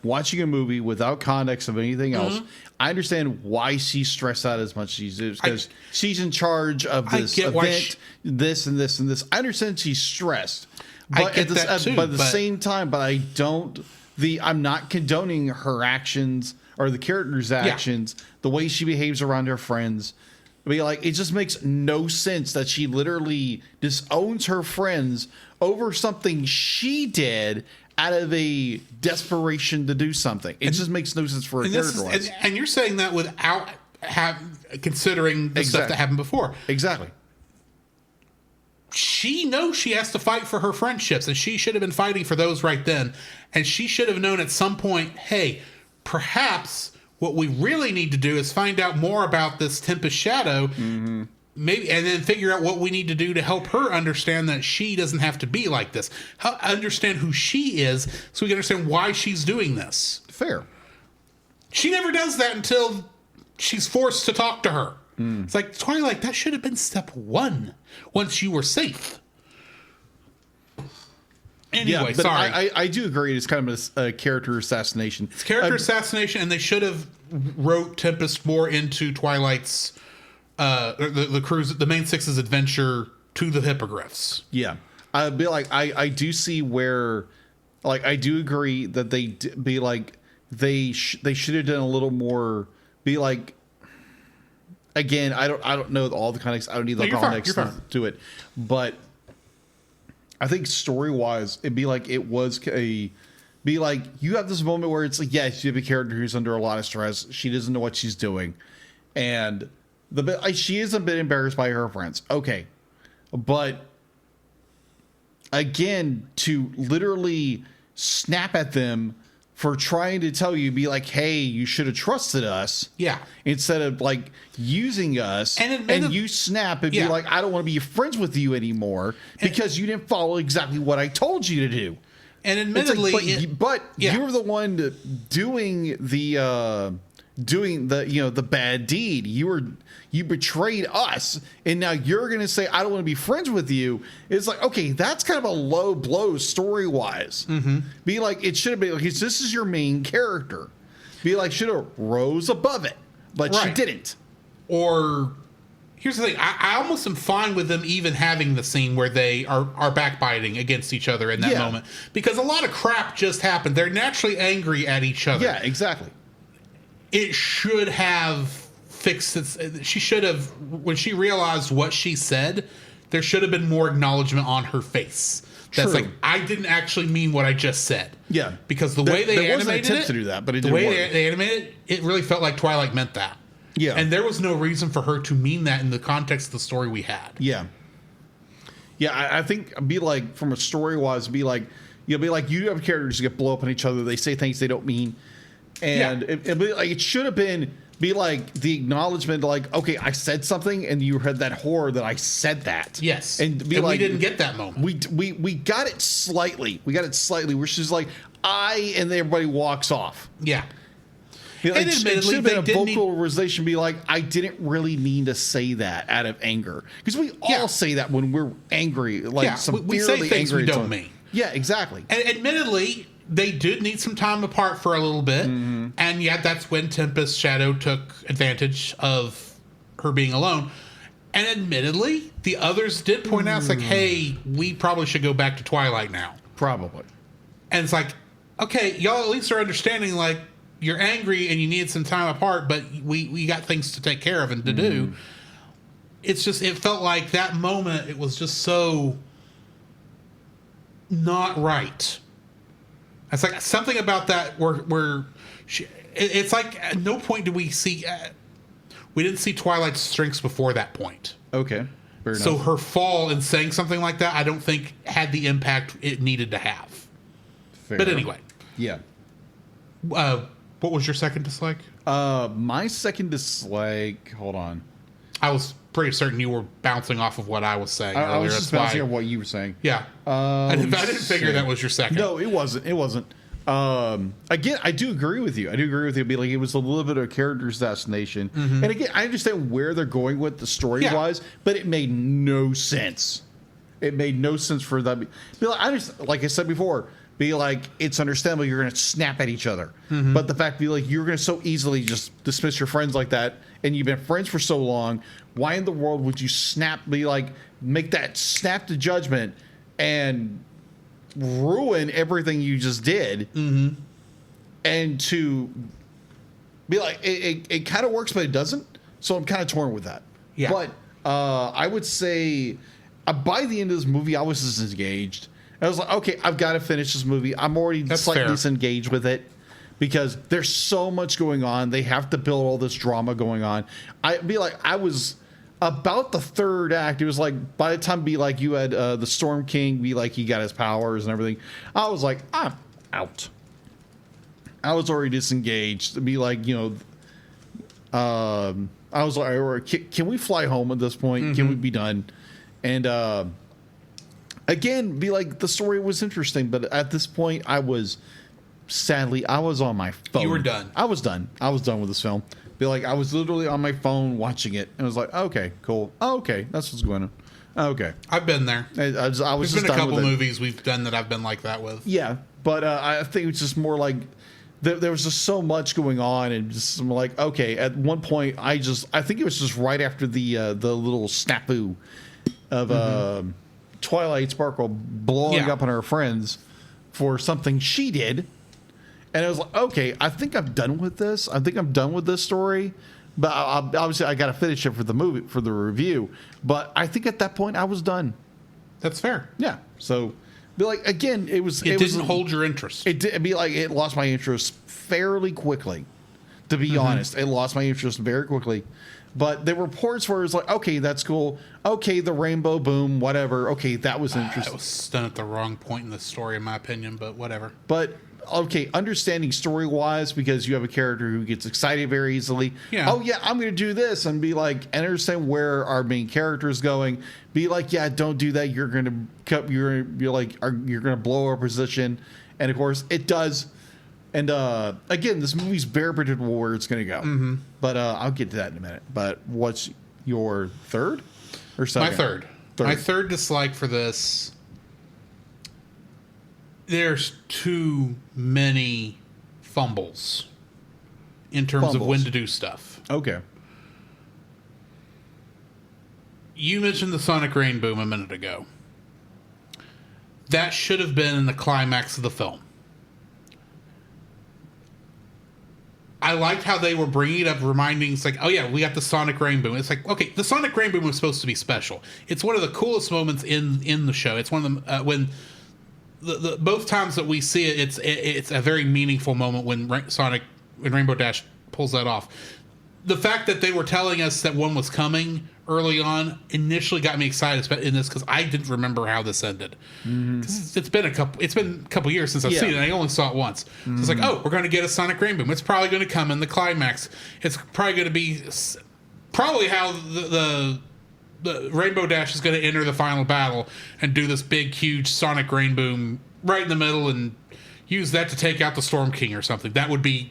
watching a movie without context of anything else, I understand why she's stressed out as much as she is because she's in charge of this event, this and this and this. I understand she's stressed, but at the same time, I'm not condoning her actions or the character's actions, the way she behaves around her friends. It just makes no sense that she literally disowns her friends over something she did out of a desperation to do something. It just makes no sense for a character. And you're saying that without considering the stuff that happened before. Exactly. She knows she has to fight for her friendships, and she should have been fighting for those right then. And she should have known at some point, hey, perhaps what we really need to do is find out more about this Tempest Shadow, maybe, and then figure out what we need to do to help her understand that she doesn't have to be like this. Understand who she is, so we can understand why she's doing this. Fair. She never does that until she's forced to talk to her. It's like, Twilight, that should have been step 1 once you were safe. Anyway, sorry. I do agree. It's kind of a character assassination. It's character assassination, and they should have wrote Tempest more into Twilight's the cruise, the main 6's adventure to the hippogriffs. Yeah, I do see where, I do agree that they should have done a little more. Again, I don't know all the context. I don't need the context to it, but I think story-wise, it'd be you have this moment where it's like, yes, you have a character who's under a lot of stress. She doesn't know what she's doing. And she is a bit embarrassed by her friends. Okay. But again, to literally snap at them for trying to tell you, be like, hey, you should have trusted us. Yeah. Instead of using us and you snap and be like, I don't want to be friends with you anymore because you didn't follow exactly what I told you to do. And admittedly, you're the one doing the the bad deed. You betrayed us, and now you're going to say I don't want to be friends with you. It's like, okay, that's kind of a low blow story wise. Be like, it should have been this is your main character. Be like, should have rose above it, but she didn't. Or here's the thing: I almost am fine with them even having the scene where they are backbiting against each other in that moment, because a lot of crap just happened. They're naturally angry at each other. Yeah, exactly. It should have fixed it. She should have, when she realized what she said, there should have been more acknowledgement on her face. That's like, I didn't actually mean what I just said. Yeah, because the way they animated it, to do that, but the way they animated it really felt like Twilight meant that. Yeah, and there was no reason for her to mean that in the context of the story we had. Yeah, I think from a story wise, you have characters who get blow up on each other. They say things they don't mean. And it should have been the acknowledgement, okay, I said something, and you heard that horror that I said that. Yes, and we didn't get that moment. We got it slightly. Where she's like, and then everybody walks off. Yeah, and admittedly, it should have been a vocalization. Be like, I didn't really mean to say that out of anger, because we all say that when we're angry. We say things we don't mean. Yeah, exactly. And admittedly, they did need some time apart for a little bit, and yet that's when Tempest Shadow took advantage of her being alone. And admittedly, the others did point out, it's like, hey, we probably should go back to Twilight now. Probably. And it's like, okay, y'all at least are understanding, you're angry and you need some time apart, but we got things to take care of and to do. It's just, it felt like that moment, it was just so not right. It's like something about that where it's like at no point do we see, we didn't see Twilight's strengths before that point. Okay. Fair So enough. her fall and saying something like that, I don't think had the impact it needed to have. Fair But enough. anyway, Yeah. what was your second dislike? My second dislike. Hold on. I was pretty certain you were bouncing off of what I was saying I earlier. was just bouncing on what you were saying. Yeah. I didn't figure that was your second. No, it wasn't. It wasn't. Again, I do agree with you. Be like, it was a little bit of a character's assassination. And again, I understand where they're going with the story wise, but it made no sense. It made no sense for that. Be like, like I said before, be like, it's understandable you're going to snap at each other. But the fact be like, you're going to so easily just dismiss your friends like that, and you've been friends for so long. Why in the world would you make that snap to judgment and ruin everything you just did? And to be like, it kind of works, but it doesn't. So I'm kind of torn with that. Yeah. But I would say by the end of this movie, I was disengaged. I was like, okay, I've got to finish this movie. I'm already slightly disengaged with it because there's so much going on. They have to build all this drama going on. I was about the third act. It was like, by the time you had the Storm King be like, he got his powers and everything. I was like, I'm out. I was already disengaged. To be like, I was like, can we fly home at this point? Can we be done? And again, be like, the story was interesting, but at this point, I was on my phone. You were done. I was done. I was done with this film. Be like, I was literally on my phone watching it, and I was like, okay, cool. Oh, okay, that's what's going on. Okay, I've been there. I was There's just been a done couple with it. movies we've done that I've been like that with. Yeah, but I think it's just more like there was just so much going on, and just I'm like, okay. At one point, I think it was just right after the little snafu of Twilight Sparkle blowing up on her friends for something she did. And I was like, okay, I think I'm done with this. I think I'm done with this story. But obviously, I got to finish it for the movie, for the review. But I think at that point, I was done. That's fair. Yeah. So, be like, again, it didn't hold your interest. It did be like, it lost my interest fairly quickly. To be honest, it lost my interest very quickly. But there were reports where it was like, okay, that's cool. Okay, the rainbow boom, whatever. Okay, that was interesting. That was done at the wrong point in the story, in my opinion, but whatever. But, okay, understanding story-wise, because you have a character who gets excited very easily. Yeah. Oh, yeah, I'm going to do this. And be like, and understand where our main character is going. Be like, yeah, don't do that. You're going to blow our position. And, of course, it does. And, again, this movie's very predictable where it's going to go. But I'll get to that in a minute. But what's your third or second? My third. My third dislike for this, there's too many fumbles in terms of when to do stuff. Okay. You mentioned the Sonic Rain Boom a minute ago. That should have been in the climax of the film. I liked how they were bringing it up, reminding, it's like, oh yeah, we got the Sonic Rain Boom. It's like, okay, the Sonic Rain Boom was supposed to be special. It's one of the coolest moments in the show. It's one of them when the both times that we see it, it's a very meaningful moment when Rainbow Dash pulls that off. The fact that they were telling us that one was coming early on initially got me excited in this because I didn't remember how this ended. It's been a couple years since I've seen it, and I only saw it once. So it's like, oh, we're going to get a Sonic Rain Boom. It's probably going to come in the climax. It's probably going to be how the Rainbow Dash is going to enter the final battle and do this big, huge Sonic Rain Boom right in the middle and use that to take out the Storm King or something. That would be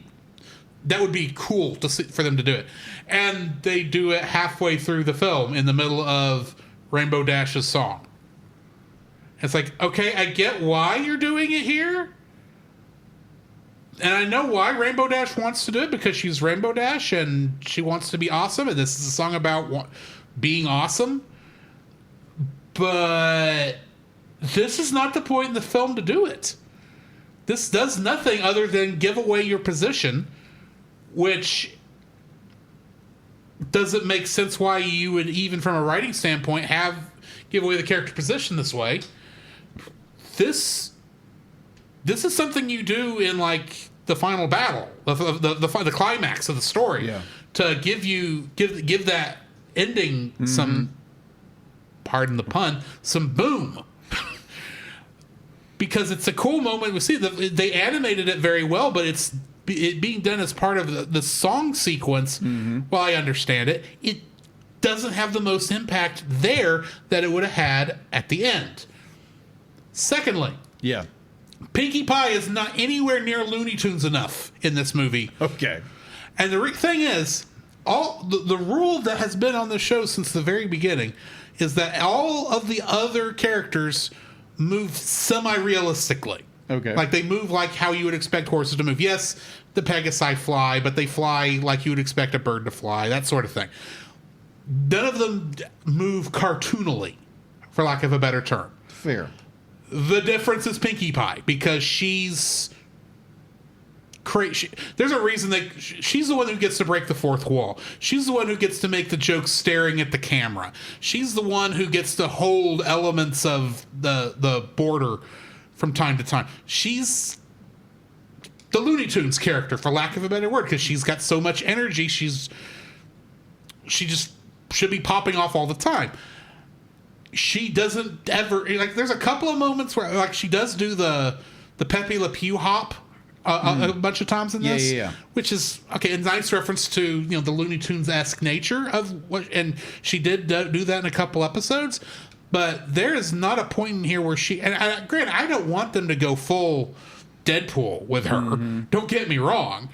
cool for them to do it. And they do it halfway through the film in the middle of Rainbow Dash's song. It's like, okay, I get why you're doing it here. And I know why Rainbow Dash wants to do it, because she's Rainbow Dash and she wants to be awesome. And this is a song about being awesome. But this is not the point in the film to do it. This does nothing other than give away your position which doesn't make sense why you would, even from a writing standpoint, give away the character position this way. This is something you do in like the final battle, the climax of the story, to give that ending some, pardon the pun, some boom. Because it's a cool moment. We see they animated it very well, but it being done as part of the song sequence. Well, I understand it. It doesn't have the most impact there that it would have had at the end. Secondly, Pinkie Pie is not anywhere near Looney Tunes enough in this movie. Okay. And the thing is, all the rule that has been on the show since the very beginning is that all of the other characters move semi-realistically. Okay. Like they move like how you would expect horses to move. Yes, the Pegasi fly, but they fly like you would expect a bird to fly, that sort of thing. None of them move cartoonily, for lack of a better term. Fair. The difference is Pinkie Pie, because she's crazy. There's a reason that she's the one who gets to break the fourth wall. She's the one who gets to make the jokes staring at the camera. She's the one who gets to hold elements of the border from time to time. She's the Looney Tunes character, for lack of a better word, because she's got so much energy. She just should be popping off all the time. She doesn't ever, like, there's a couple of moments where, like, she does do the Pepe Le Pew hop a bunch of times in this, which is a nice reference to the Looney Tunes-esque nature of what, and she did do that in a couple episodes. But there is not a point in here where granted, I don't want them to go full Deadpool with her. Don't get me wrong,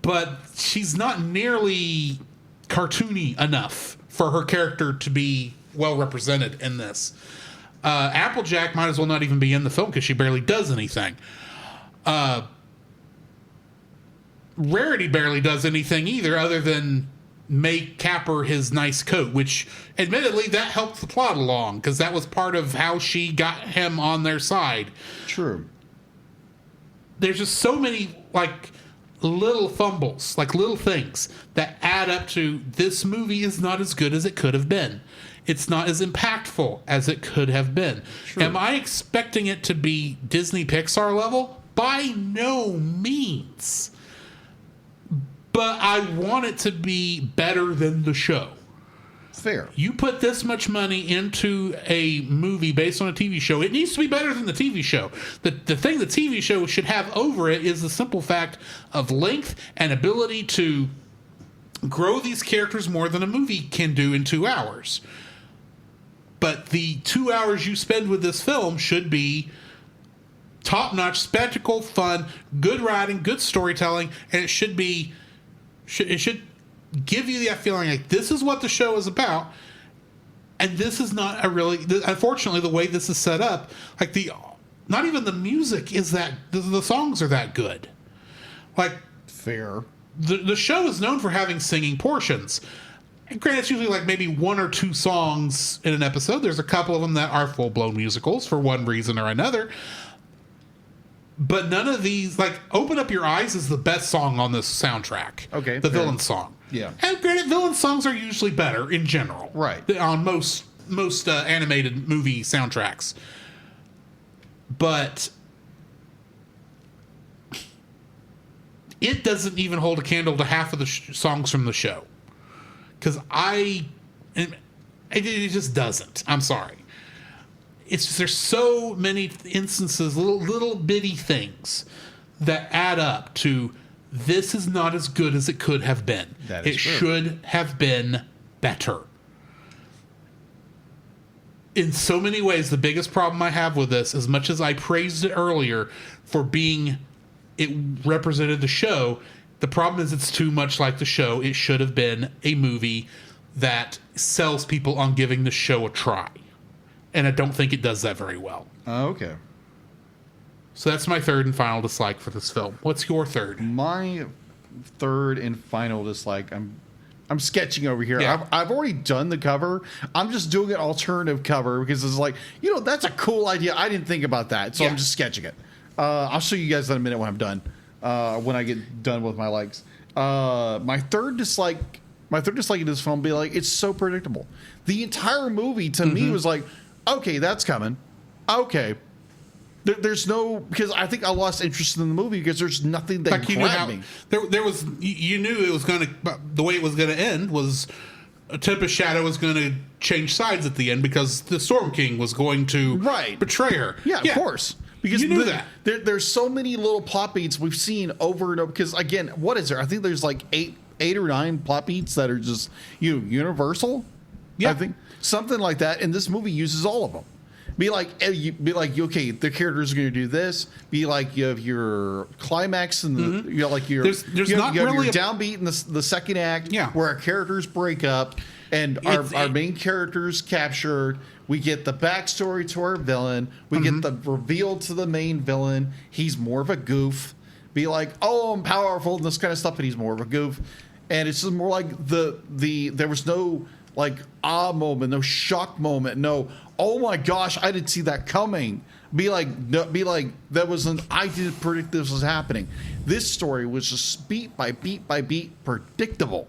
but she's not nearly cartoony enough for her character to be well represented in this. Applejack might as well not even be in the film because she barely does anything. Rarity barely does anything either, other than make Capper his nice coat, which admittedly that helped the plot along because that was part of how she got him on their side. True. There's just so many like little fumbles, like little things that add up to this movie is not as good as it could have been. It's not as impactful as it could have been. True. Am I expecting it to be Disney Pixar level? By no means. But I want it to be better than the show. Fair. You put this much money into a movie based on a TV show, it needs to be better than the TV show. The thing the TV show should have over it is the simple fact of length and ability to grow these characters more than a movie can do in 2 hours. But the 2 hours you spend with this film should be top-notch, spectacle, fun, good writing, good storytelling, and it should give you that feeling like this is what the show is about, and this is not a really, unfortunately, the way this is set up, like not even the music is that, the songs are that good. Like, fair. The show is known for having singing portions. And granted, it's usually like maybe 1 or 2 songs in an episode. There's a couple of them that are full-blown musicals for one reason or another. But none of these, like, Open Up Your Eyes is the best song on this soundtrack. Okay. The villain song. Yeah. And granted, villain songs are usually better in general. Right. On most animated movie soundtracks. But it doesn't even hold a candle to half of the songs from the show. Because it just doesn't. I'm sorry. It's just, there's so many instances, little bitty things that add up to this is not as good as it could have been. That is true. Should have been better. In so many ways, the biggest problem I have with this, as much as I praised it earlier for it represented the show, the problem is it's too much like the show. It should have been a movie that sells people on giving the show a try. And I don't think it does that very well. Okay. So that's my third and final dislike for this film. What's your third? My third and final dislike, I'm sketching over here. Yeah. I've already done the cover. I'm just doing an alternative cover because it's like, that's a cool idea. I didn't think about that. So I'm just sketching it. I'll show you guys in a minute when I'm done. When I get done with my likes. My third dislike of this film be like, it's so predictable. The entire movie to me was like, okay, that's coming. Okay. There's no, because I think I lost interest in the movie because there's nothing that grabbed me. There was, you knew it was going to, the way it was going to end was a Tempest Shadow was going to change sides at the end because the Storm King was going to betray her. Yeah, of course. Because you knew that. There's so many little plot beats we've seen over and over. Because again, what is there? I think there's like eight or nine plot beats that are just universal. Yeah, I think something like that. And this movie uses all of them. Be like, okay, the characters are going to do this. Be like, you have your climax and there's not really your downbeat in the second act. Yeah, where our characters break up and our main characters captured. We get the backstory to our villain. We get the reveal to the main villain. He's more of a goof. Be like, oh, I'm powerful and this kind of stuff, but he's more of a goof. And it's just more like there was no like moment, no shock moment, no, oh my gosh, I didn't see that coming. Be like that wasn't. I didn't predict this was happening. This story was just beat by beat by beat predictable.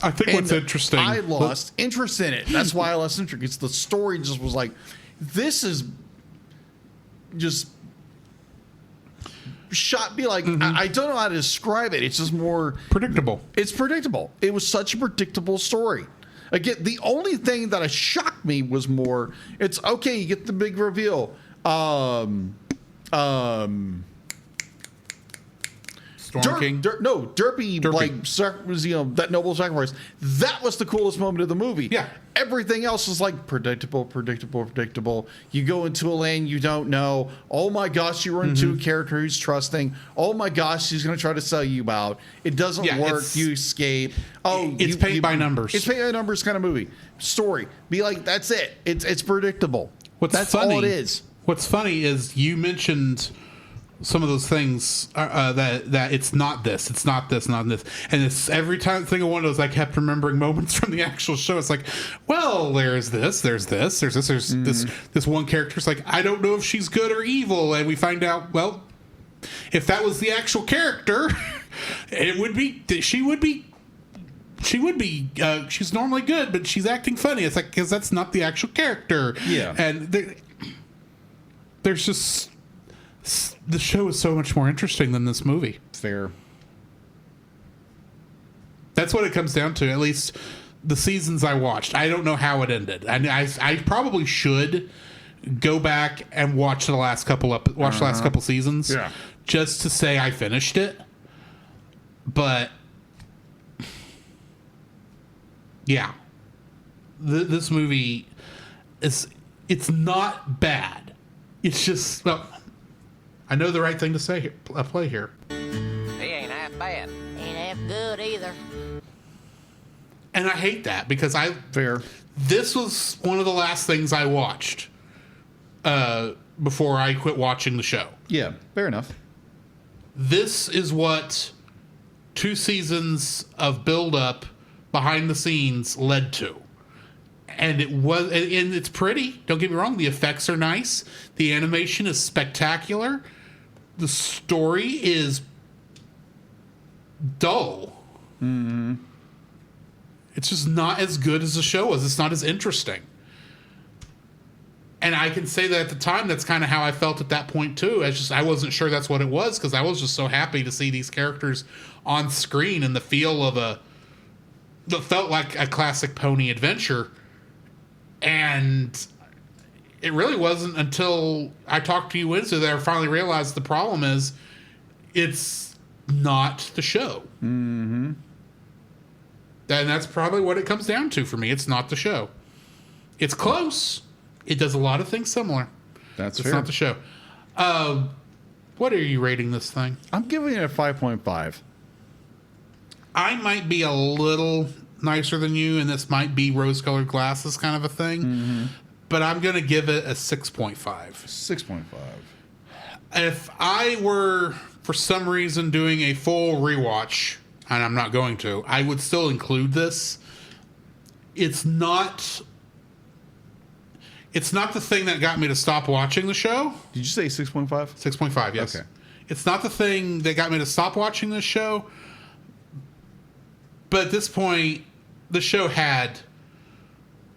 I think what's interesting, I lost interest in it. That's why I lost interest. It's the story just was like, this is just shot. Be like, I don't know how to describe it. It's just more predictable. It's predictable. It was such a predictable story. Again, the only thing that shocked me was more. It's okay. You get the big reveal. Derpy. Like that noble sacrifice. That was the coolest moment of the movie. Yeah. Everything else is like predictable. You go into a lane you don't know. Oh my gosh, you run into a character who's trusting. Oh my gosh, he's going to try to sell you out. It doesn't work. You escape. Oh, it's paint by numbers. It's paint by numbers kind of movie. Story. Be like, that's it. It's predictable. That's funny, all it is. What's funny is you mentioned some of those things that it's not this, and it's every single one of those. I kept remembering moments from the actual show. It's like, well, there's this, this one character's like, I don't know if she's good or evil, and we find out, well, if that was the actual character, she would be. She's normally good, but she's acting funny. It's like, because that's not the actual character. Yeah, and there's just. The show is so much more interesting than this movie. Fair. That's what it comes down to, at least the seasons I watched. I don't know how it ended. And I probably should go back and watch the last couple seasons just to say I finished it. But yeah. This movie it's not bad. It's just, well, I know the right thing to say here. Play here. He ain't half bad. Ain't half good either. And I hate that because Fair. This was one of the last things I watched before I quit watching the show. Yeah, fair enough. This is what 2 seasons of build-up behind the scenes led to. And it's pretty. Don't get me wrong. The effects are nice. The animation is spectacular. The story is dull. Mm-hmm. It's just not as good as the show was. It's not as interesting. And I can say that at the time, that's kind of how I felt at that point too. I wasn't sure that's what it was because I was just so happy to see these characters on screen and the feel of that felt like a classic pony adventure. And it really wasn't until I talked to you Wednesday that I finally realized the problem is it's not the show. Mm-hmm. And that's probably what it comes down to for me. It's not the show. It's close. It does a lot of things similar. It's fair. Not the show. What are you rating this thing? I'm giving it a 5.5. I might be a little nicer than you, and this might be rose-colored glasses kind of a thing. Mm-hmm. But I'm going to give it a 6.5. 6.5. If I were, for some reason, doing a full rewatch, and I'm not going to, I would still include this. It's not the thing that got me to stop watching the show. Did you say 6.5? 6.5, yes. Okay. It's not the thing that got me to stop watching this show, But at this point, the show had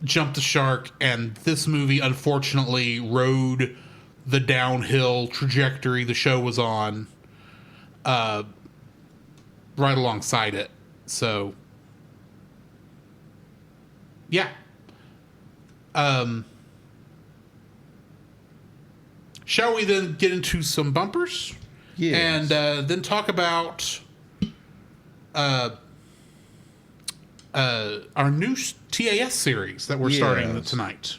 jumped the shark, and this movie unfortunately rode the downhill trajectory the show was on right alongside it. So, yeah. Shall we then get into some bumpers? Yes. And then talk about our new TAS series that we're starting tonight.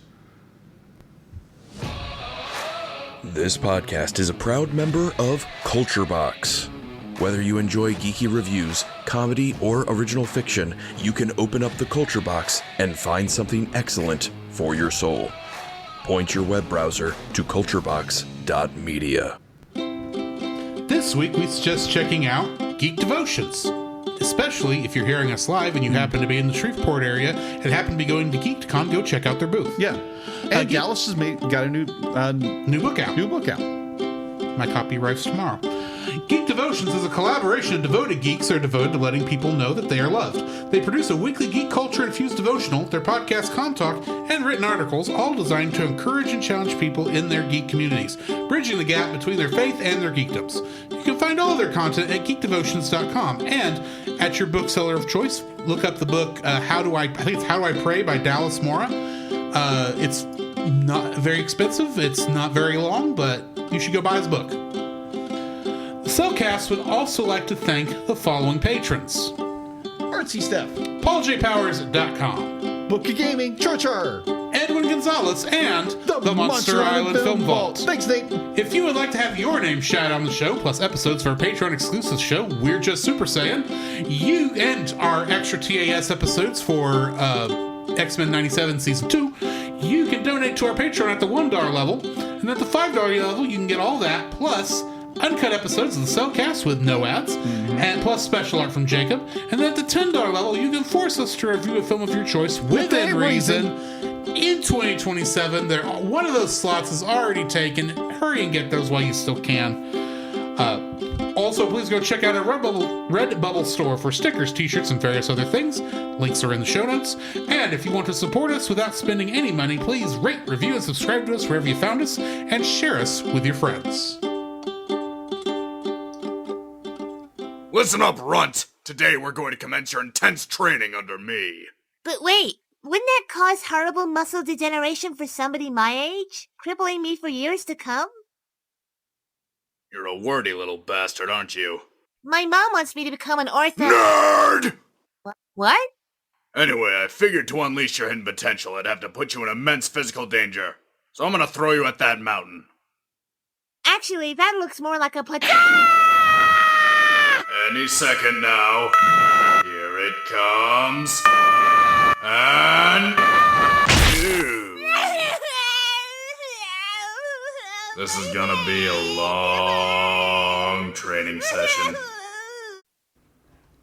This podcast is a proud member of Culture Box. Whether you enjoy geeky reviews, comedy, or original fiction, you can open up the Culture Box and find something excellent for your soul. Point your web browser to culturebox.media. This week we suggest checking out Geek Devotions, especially if you're hearing us live and you happen to be in the Shreveport area and happen to be going to GeekCon. Go check out their booth. Yeah. And Dallas has got a new book out. New book out. My copy arrives tomorrow. Geek Devotions is a collaboration of devoted geeks that are devoted to letting people know that they are loved. They produce a weekly geek culture-infused devotional, their podcast, Com Talk, and written articles, all designed to encourage and challenge people in their geek communities, bridging the gap between their faith and their geekdoms. You can find all of their content at geekdevotions.com, and at your bookseller of choice, look up the book, How Do I Pray by Dallas Mora. It's not very expensive, it's not very long, but you should go buy his book. The Cellcast would also like to thank the following patrons: Artsy Steph, PaulJPowers.com, Book of Gaming, Churcher, Edwin Gonzalez, and the Monster Island Film Vault. Thanks, Nate. If you would like to have your name shouted on the show, plus episodes for our Patreon exclusive show, We're Just Super Saiyan, you and our extra TAS episodes for X-Men 97 Season 2, you can donate to our Patreon at the $1 level, and at the $5 level, you can get all that, plus uncut episodes of the Cellcast with no ads, and plus special art from Jacob. And then at the $10 level, you can force us to review a film of your choice within reason in 2027. One of those slots is already taken. Hurry and get those while you still can. Also, please go check out our Redbubble store for stickers, t-shirts, and various other things. Links are in the show notes. And if you want to support us without spending any money, please rate, review, and subscribe to us wherever you found us, and share us with your friends. Listen up, Runt! Today we're going to commence your intense training under me. But wait, wouldn't that cause horrible muscle degeneration for somebody my age? Crippling me for years to come? You're a wordy little bastard, aren't you? My mom wants me to become an Nerd! What? Anyway, I figured to unleash your hidden potential, I'd have to put you in immense physical danger. So I'm gonna throw you at that mountain. Actually, that looks more like a Any second now. Here it comes. And... This is gonna be a long training session.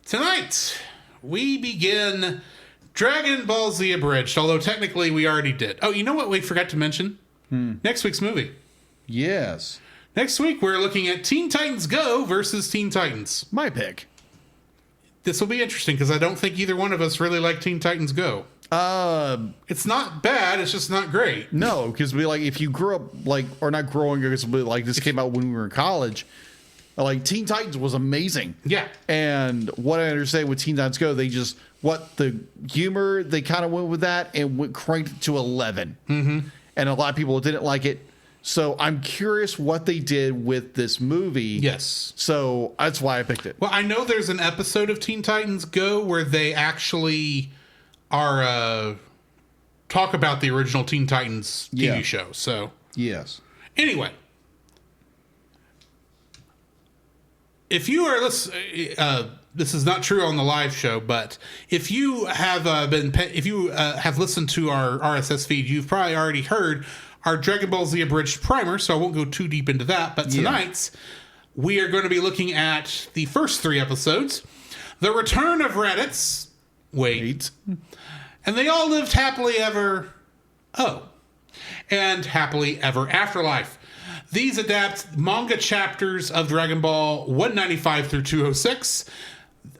Tonight, we begin Dragon Ball Z Abridged, although technically we already did. Oh, you know what we forgot to mention? Next week's movie. Yes. Next week, we're looking at Teen Titans Go versus Teen Titans. My pick. This will be interesting because I don't think either one of us really like Teen Titans Go. It's not bad, it's just not great. No, because if you grew up or not growing up, this came out when we were in college. Teen Titans was amazing. Yeah. And what I understand with Teen Titans Go, they just the humor, they kind of went with that and cranked it to 11. Mm-hmm. And a lot of people didn't like it. So I'm curious what they did with this movie. Yes. So that's why I picked it. Well, I know there's an episode of Teen Titans Go where they actually are talk about the original Teen Titans TV show. So yes. Anyway, if you are this is not true on the live show, but if you have have listened to our RSS feed, you've probably already heard our Dragon Ball Z Abridged primer, so I won't go too deep into that. But tonight, we are going to be looking at the first 3 episodes. The Return of Raditz. Wait. And They All Lived Happily Ever... and Happily Ever Afterlife. These adapt manga chapters of Dragon Ball 195 through 206.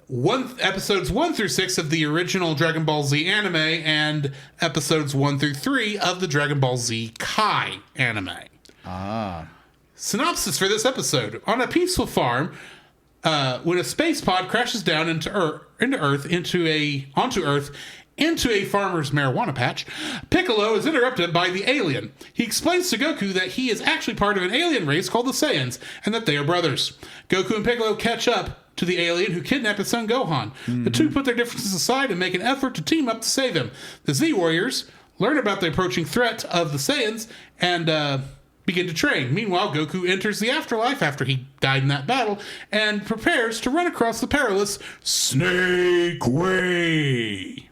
episodes 1 through 6 of the original Dragon Ball Z anime and episodes 1 through 3 of the Dragon Ball Z Kai anime. Synopsis for this episode. On a peaceful farm, when a space pod crashes down onto Earth into a farmer's marijuana patch, Piccolo is interrupted by the alien. He explains to Goku that he is actually part of an alien race called the Saiyans, and that they are brothers. Goku and Piccolo catch up to the alien who kidnapped his son Gohan. The two put their differences aside and make an effort to team up to save him. The Z Warriors learn about the approaching threat of the Saiyans and begin to train. Meanwhile, Goku enters the afterlife after he died in that battle and prepares to run across the perilous Snake Way.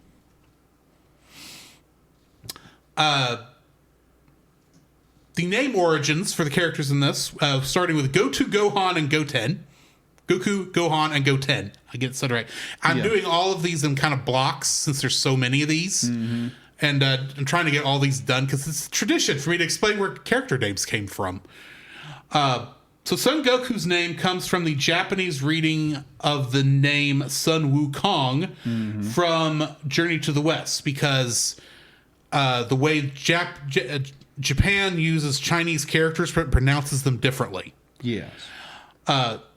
The name origins for the characters in this, starting with Goku, Gohan, and Goten. Goku, Gohan, and Goten. I get it said right. I'm doing all of these in kind of blocks since there's so many of these. Mm-hmm. And I'm trying to get all these done because it's tradition for me to explain where character names came from. So Son Goku's name comes from the Japanese reading of the name Sun Wukong from Journey to the West, because the way Japan uses Chinese characters but pronounces them differently. Yes.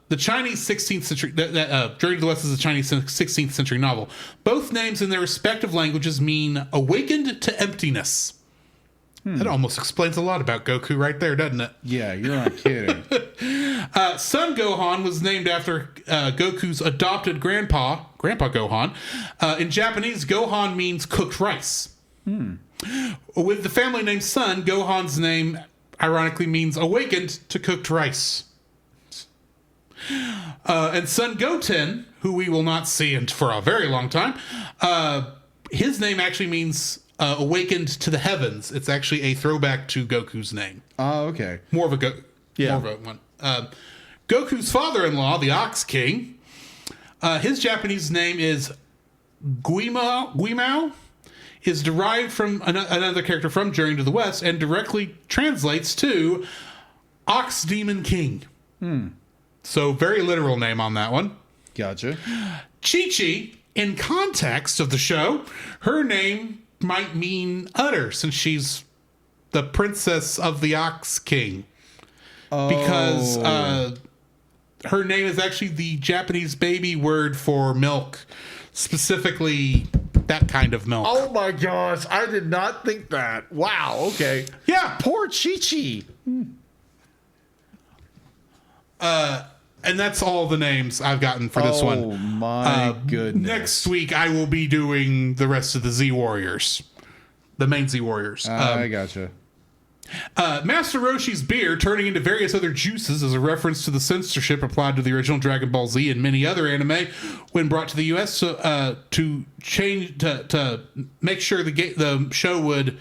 The Chinese 16th century, Journey to the West is a Chinese 16th century novel. Both names in their respective languages mean awakened to emptiness. That almost explains a lot about Goku right there, doesn't it? Yeah, you're not kidding. Son Gohan was named after Goku's adopted grandpa Gohan. In Japanese, Gohan means cooked rice. With the family name Son, Gohan's name ironically means awakened to cooked rice. And Son Goten, who we will not see for a very long time, his name actually means awakened to the heavens. It's actually a throwback to Goku's name. Oh, okay. More of a one. Goku's father-in-law, the Ox King, his Japanese name is Guimao, is derived from another character from Journey to the West and directly translates to Ox Demon King. So very literal name on that one. Gotcha. Chi-Chi, in context of the show, her name might mean udder, since she's the princess of the Ox King. Because her name is actually the Japanese baby word for milk, specifically that kind of milk. Oh my gosh, I did not think that. Wow, okay. Yeah. Poor Chi-Chi. And that's all the names I've gotten for this one. Oh my goodness. Next week, I will be doing the rest of the Z Warriors. The main Z Warriors. I gotcha. Master Roshi's beer turning into various other juices is a reference to the censorship applied to the original Dragon Ball Z and many other anime when brought to the U.S. To make sure the show would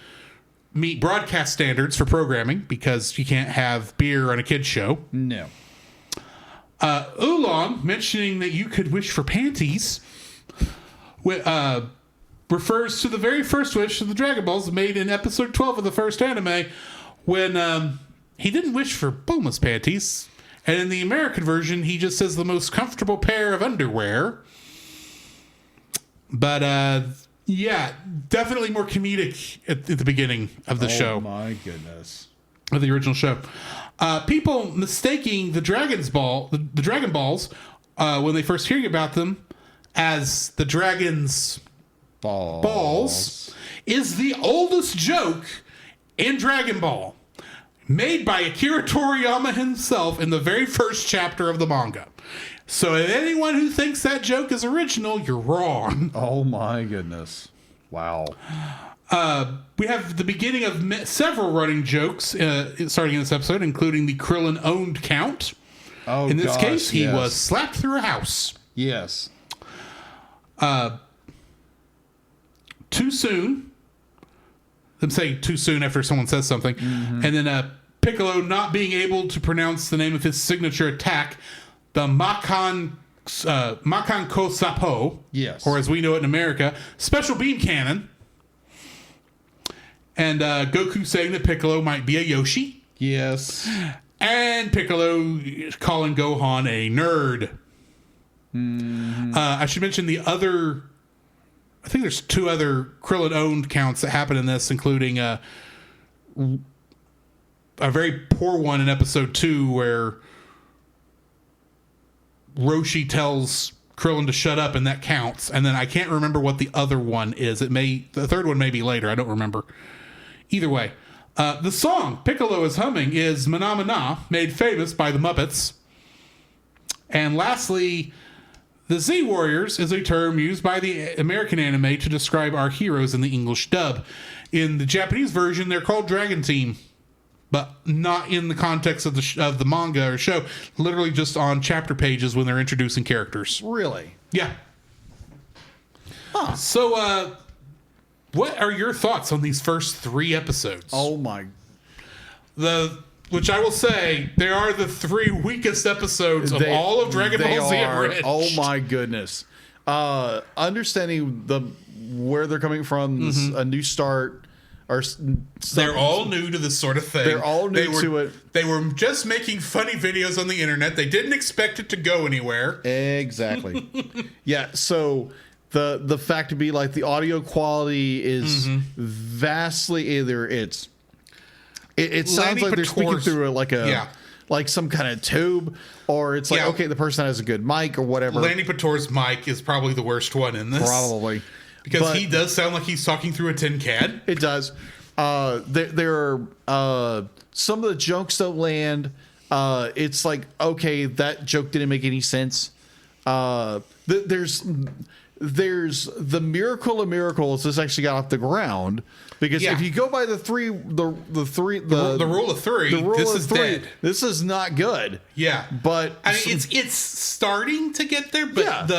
meet broadcast standards for programming, because you can't have beer on a kid's show. No. Oolong mentioning that you could wish for panties refers to the very first wish of the Dragon Balls made in episode 12 of the first anime, when he didn't wish for Bulma's panties, and in the American version he just says the most comfortable pair of underwear. But yeah, definitely more comedic at the beginning of the show. Oh my goodness. Of the original show. People mistaking the Dragon Balls, when they first hearing about them, as the Dragon's balls, is the oldest joke in Dragon Ball, made by Akira Toriyama himself in the very first chapter of the manga. So if anyone who thinks that joke is original, you're wrong. Oh my goodness. Wow. We have the beginning of several running jokes starting in this episode, including the Krillin owned count. Oh, in this case, he was slapped through a house. Yes. Too soon. Them saying too soon after someone says something. Mm-hmm. And then Piccolo not being able to pronounce the name of his signature attack, the Makan Kosapo. Yes. Or as we know it in America, Special Beam Cannon. And Goku saying that Piccolo might be a Yoshi. Yes. And Piccolo calling Gohan a nerd. I should mention the other. I think there's 2 other Krillin-owned counts that happen in this, including a very poor one in episode 2 where Roshi tells Krillin to shut up, and that counts. And then I can't remember what the other one is. The third one may be later. I don't remember. Either way, the song Piccolo is humming is Mana Mana, made famous by the Muppets. And lastly, the Z Warriors is a term used by the American anime to describe our heroes in the English dub. In the Japanese version, they're called Dragon Team, but not in the context of the manga or show. Literally just on chapter pages when they're introducing characters. Really? Yeah. Huh. So, what are your thoughts on these first 3 episodes? Oh my! Which I will say, they are the 3 weakest episodes of all of Dragon Ball Z Abridged. Oh my goodness! Understanding where they're coming from, a new start. They're all new to this sort of thing. They're all new to it. They were just making funny videos on the internet. They didn't expect it to go anywhere. Exactly. Yeah. So the fact to be like the audio quality is vastly either it sounds like they're speaking through like some kind of tube, or it's like okay, the person has a good mic or whatever. Lanny Pator's mic is probably the worst one in this. Probably. Because he does sound like he's talking through a tin can. It does. There are some of the jokes that land. It's like, okay, that joke didn't make any sense. There's the miracle of miracles. This actually got off the ground because if you go by the rule of three, this is dead. This is not good. Yeah, but I mean, it's starting to get there, but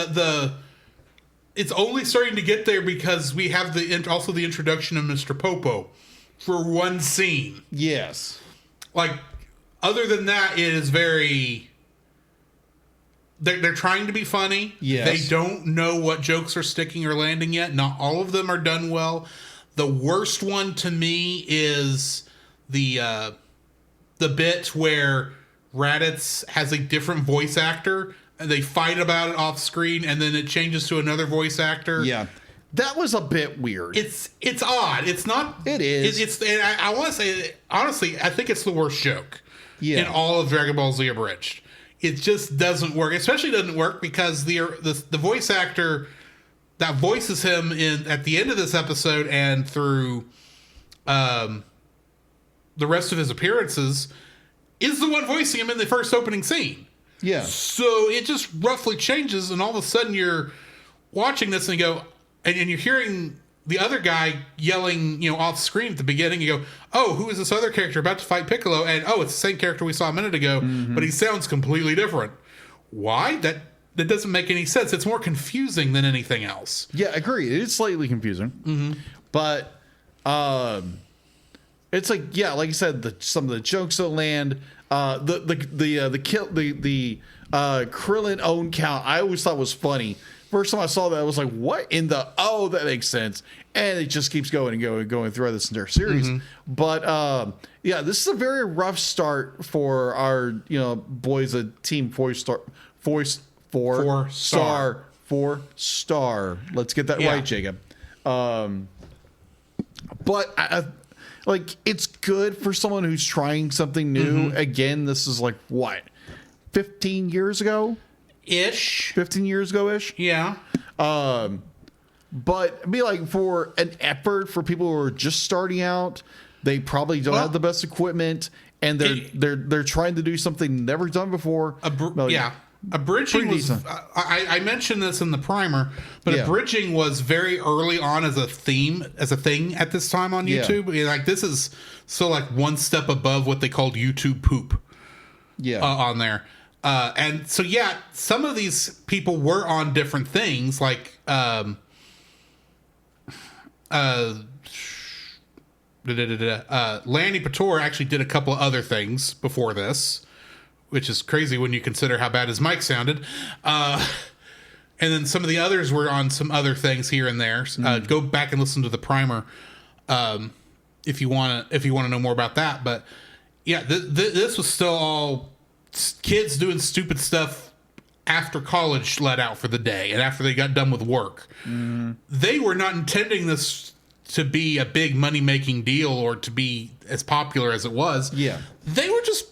it's only starting to get there because we have also the introduction of Mr. Popo for one scene. Yes. Like, other than that, it is very... They're trying to be funny. Yes. They don't know what jokes are sticking or landing yet. Not all of them are done well. The worst one to me is the bit where Raditz has a different voice actor, and they fight about it off screen, and then it changes to another voice actor. Yeah, that was a bit weird. It's odd. It's not. It is. I want to say honestly, I think it's the worst joke in all of Dragon Ball Z Abridged. It just doesn't work. Especially doesn't work because the voice actor that voices him at the end of this episode and through the rest of his appearances is the one voicing him in the first opening scene. Yeah. So it just roughly changes, and all of a sudden you're watching this and you go, and you're hearing the other guy yelling, off screen at the beginning. You go, oh, who is this other character about to fight Piccolo? And oh, it's the same character we saw a minute ago, but he sounds completely different. Why? That doesn't make any sense. It's more confusing than anything else. Yeah, agreed. It is slightly confusing, but it's like like I said, some of the jokes don't land. The Krillin own count I always thought was funny. First time I saw that, I was like, what in the that makes sense. And it just keeps going and going and going throughout this entire series. But this is a very rough start for our boys at Team 4-star. Let's get that right, Jacob. But I like, it's good for someone who's trying something new. Again, this is like what, 15 years ago ish. 15 years ago ish. Yeah. But be like, for an effort for people who are just starting out, they probably don't have the best equipment, and they're trying to do something never done before. Abridging was. I mentioned this in the primer, but abridging was very early on as a thing at this time on YouTube. Like, this is like one step above what they called YouTube poop. On there. And so some of these people were on different things, like Lanny Pator actually did a couple of other things before this, which is crazy when you consider how bad his mic sounded. And then some of the others were on some other things here and there. Go back and listen to the primer if you want to know more about that. But this was still all kids doing stupid stuff after college let out for the day and after they got done with work. They were not intending this to be a big money-making deal or to be as popular as it was. Yeah. They were just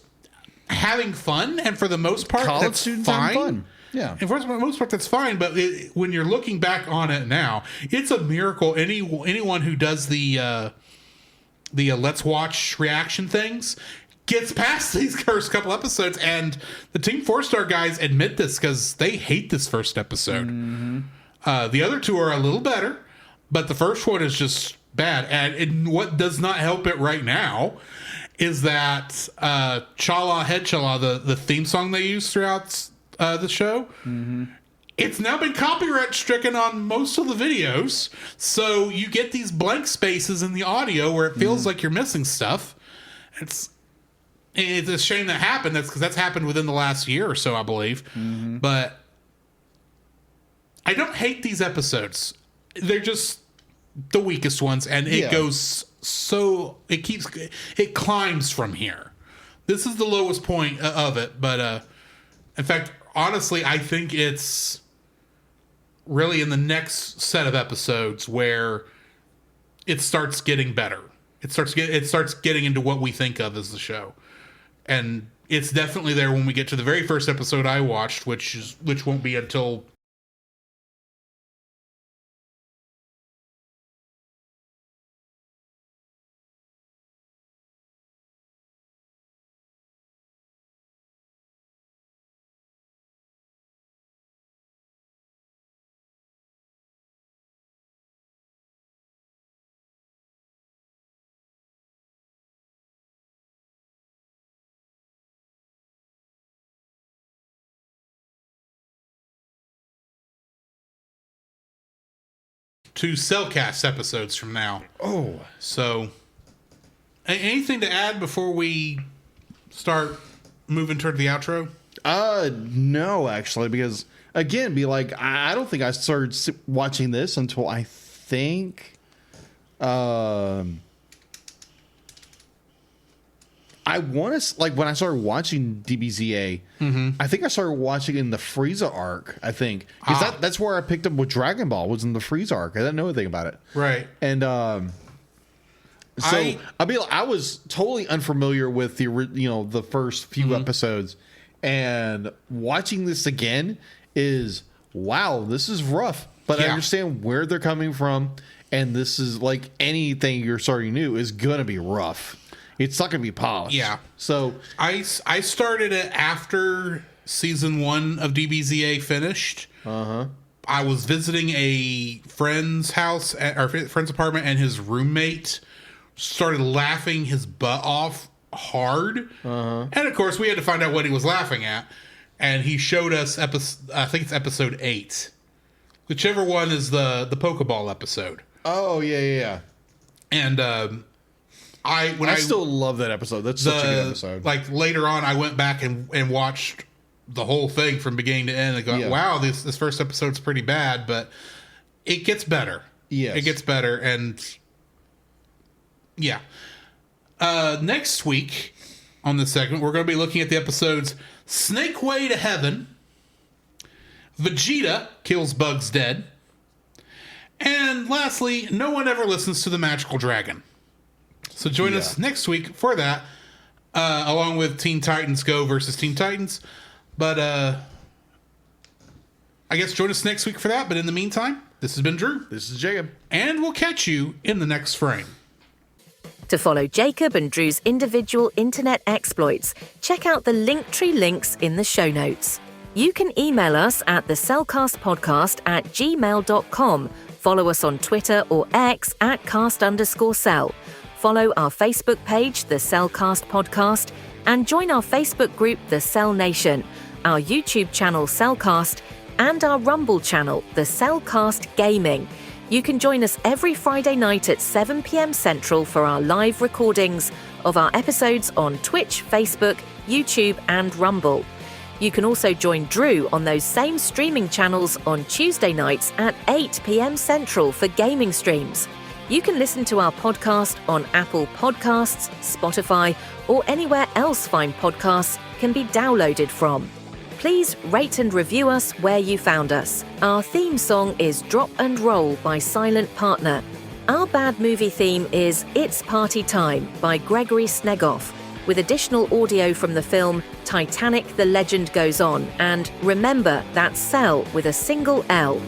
having fun, and for the most part, College that's students fine. having fun. Yeah. And for the most part, that's fine. But when you're looking back on it now, it's a miracle. Anyone who does the Let's Watch reaction things gets past these first couple episodes, and the Team 4-Star guys admit this because they hate this first episode. The other two are a little better, but the first one is just bad. And what does not help it right now is that Chala Head Chala, the theme song they use throughout the show, it's now been copyright stricken on most of the videos. So you get these blank spaces in the audio where it feels like you're missing stuff. It's a shame that happened. That's because that's happened within the last year or so, I believe. But I don't hate these episodes. They're just the weakest ones, and it goes so it climbs from here. This is the lowest point of it, but in fact, honestly, I think it's really in the next set of episodes where it starts getting better. It starts getting into what we think of as the show. And it's definitely there when we get to the very first episode I watched, which won't be until to Cellcast episodes from now. Oh. So, anything to add before we start moving toward the outro? No, actually, because again, I don't think I started watching this until I think, I want to when I started watching DBZA, I think I started watching in the Frieza arc. I think because that's where I picked up with Dragon Ball, was in the Frieza arc. I didn't know anything about it, Right. and so I was totally unfamiliar with the first few episodes, and watching this again is wow, this is rough, but I understand where they're coming from, and this is like anything you're starting new is gonna be rough. It's not going to be polished. Yeah. So I started it after season 1 of DBZA finished. I was visiting a friend's house, or friend's apartment, and his roommate started laughing his butt off hard. And of course, we had to find out what he was laughing at. And he showed us I think it's episode 8, whichever one is the Pokeball episode. Oh yeah. And I still love that episode. That's such a good episode. Like later on, I went back and watched the whole thing from beginning to end. I go, wow, this first episode's pretty bad, but it gets better. Yes. It gets better, and yeah. Next week on this segment, we're going to be looking at the episodes Snake Way to Heaven, Vegeta Kills Bugs Dead, and lastly, No One Ever Listens to the Magical Dragon. So join us next week for that, along with Teen Titans Go versus Teen Titans. But I guess join us next week for that. But in the meantime, this has been Drew. This is Jacob. And we'll catch you in the next frame. To follow Jacob and Drew's individual internet exploits, check out the Linktree links in the show notes. You can email us at thecellcastpodcast@gmail.com. Follow us on Twitter or X @cast_cell. Follow our Facebook page, The Cellcast Podcast, and join our Facebook group, The Cell Nation, our YouTube channel, Cellcast, and our Rumble channel, The Cellcast Gaming. You can join us every Friday night at 7 p.m. Central for our live recordings of our episodes on Twitch, Facebook, YouTube, and Rumble. You can also join Drew on those same streaming channels on Tuesday nights at 8 p.m. Central for gaming streams. You can listen to our podcast on Apple Podcasts, Spotify, or anywhere else fine podcasts can be downloaded from. Please rate and review us where you found us. Our theme song is Drop and Roll by Silent Partner. Our bad movie theme is It's Party Time by Gregory Snegoff, with additional audio from the film Titanic: The Legend Goes On, and remember, that's Cell with a single L.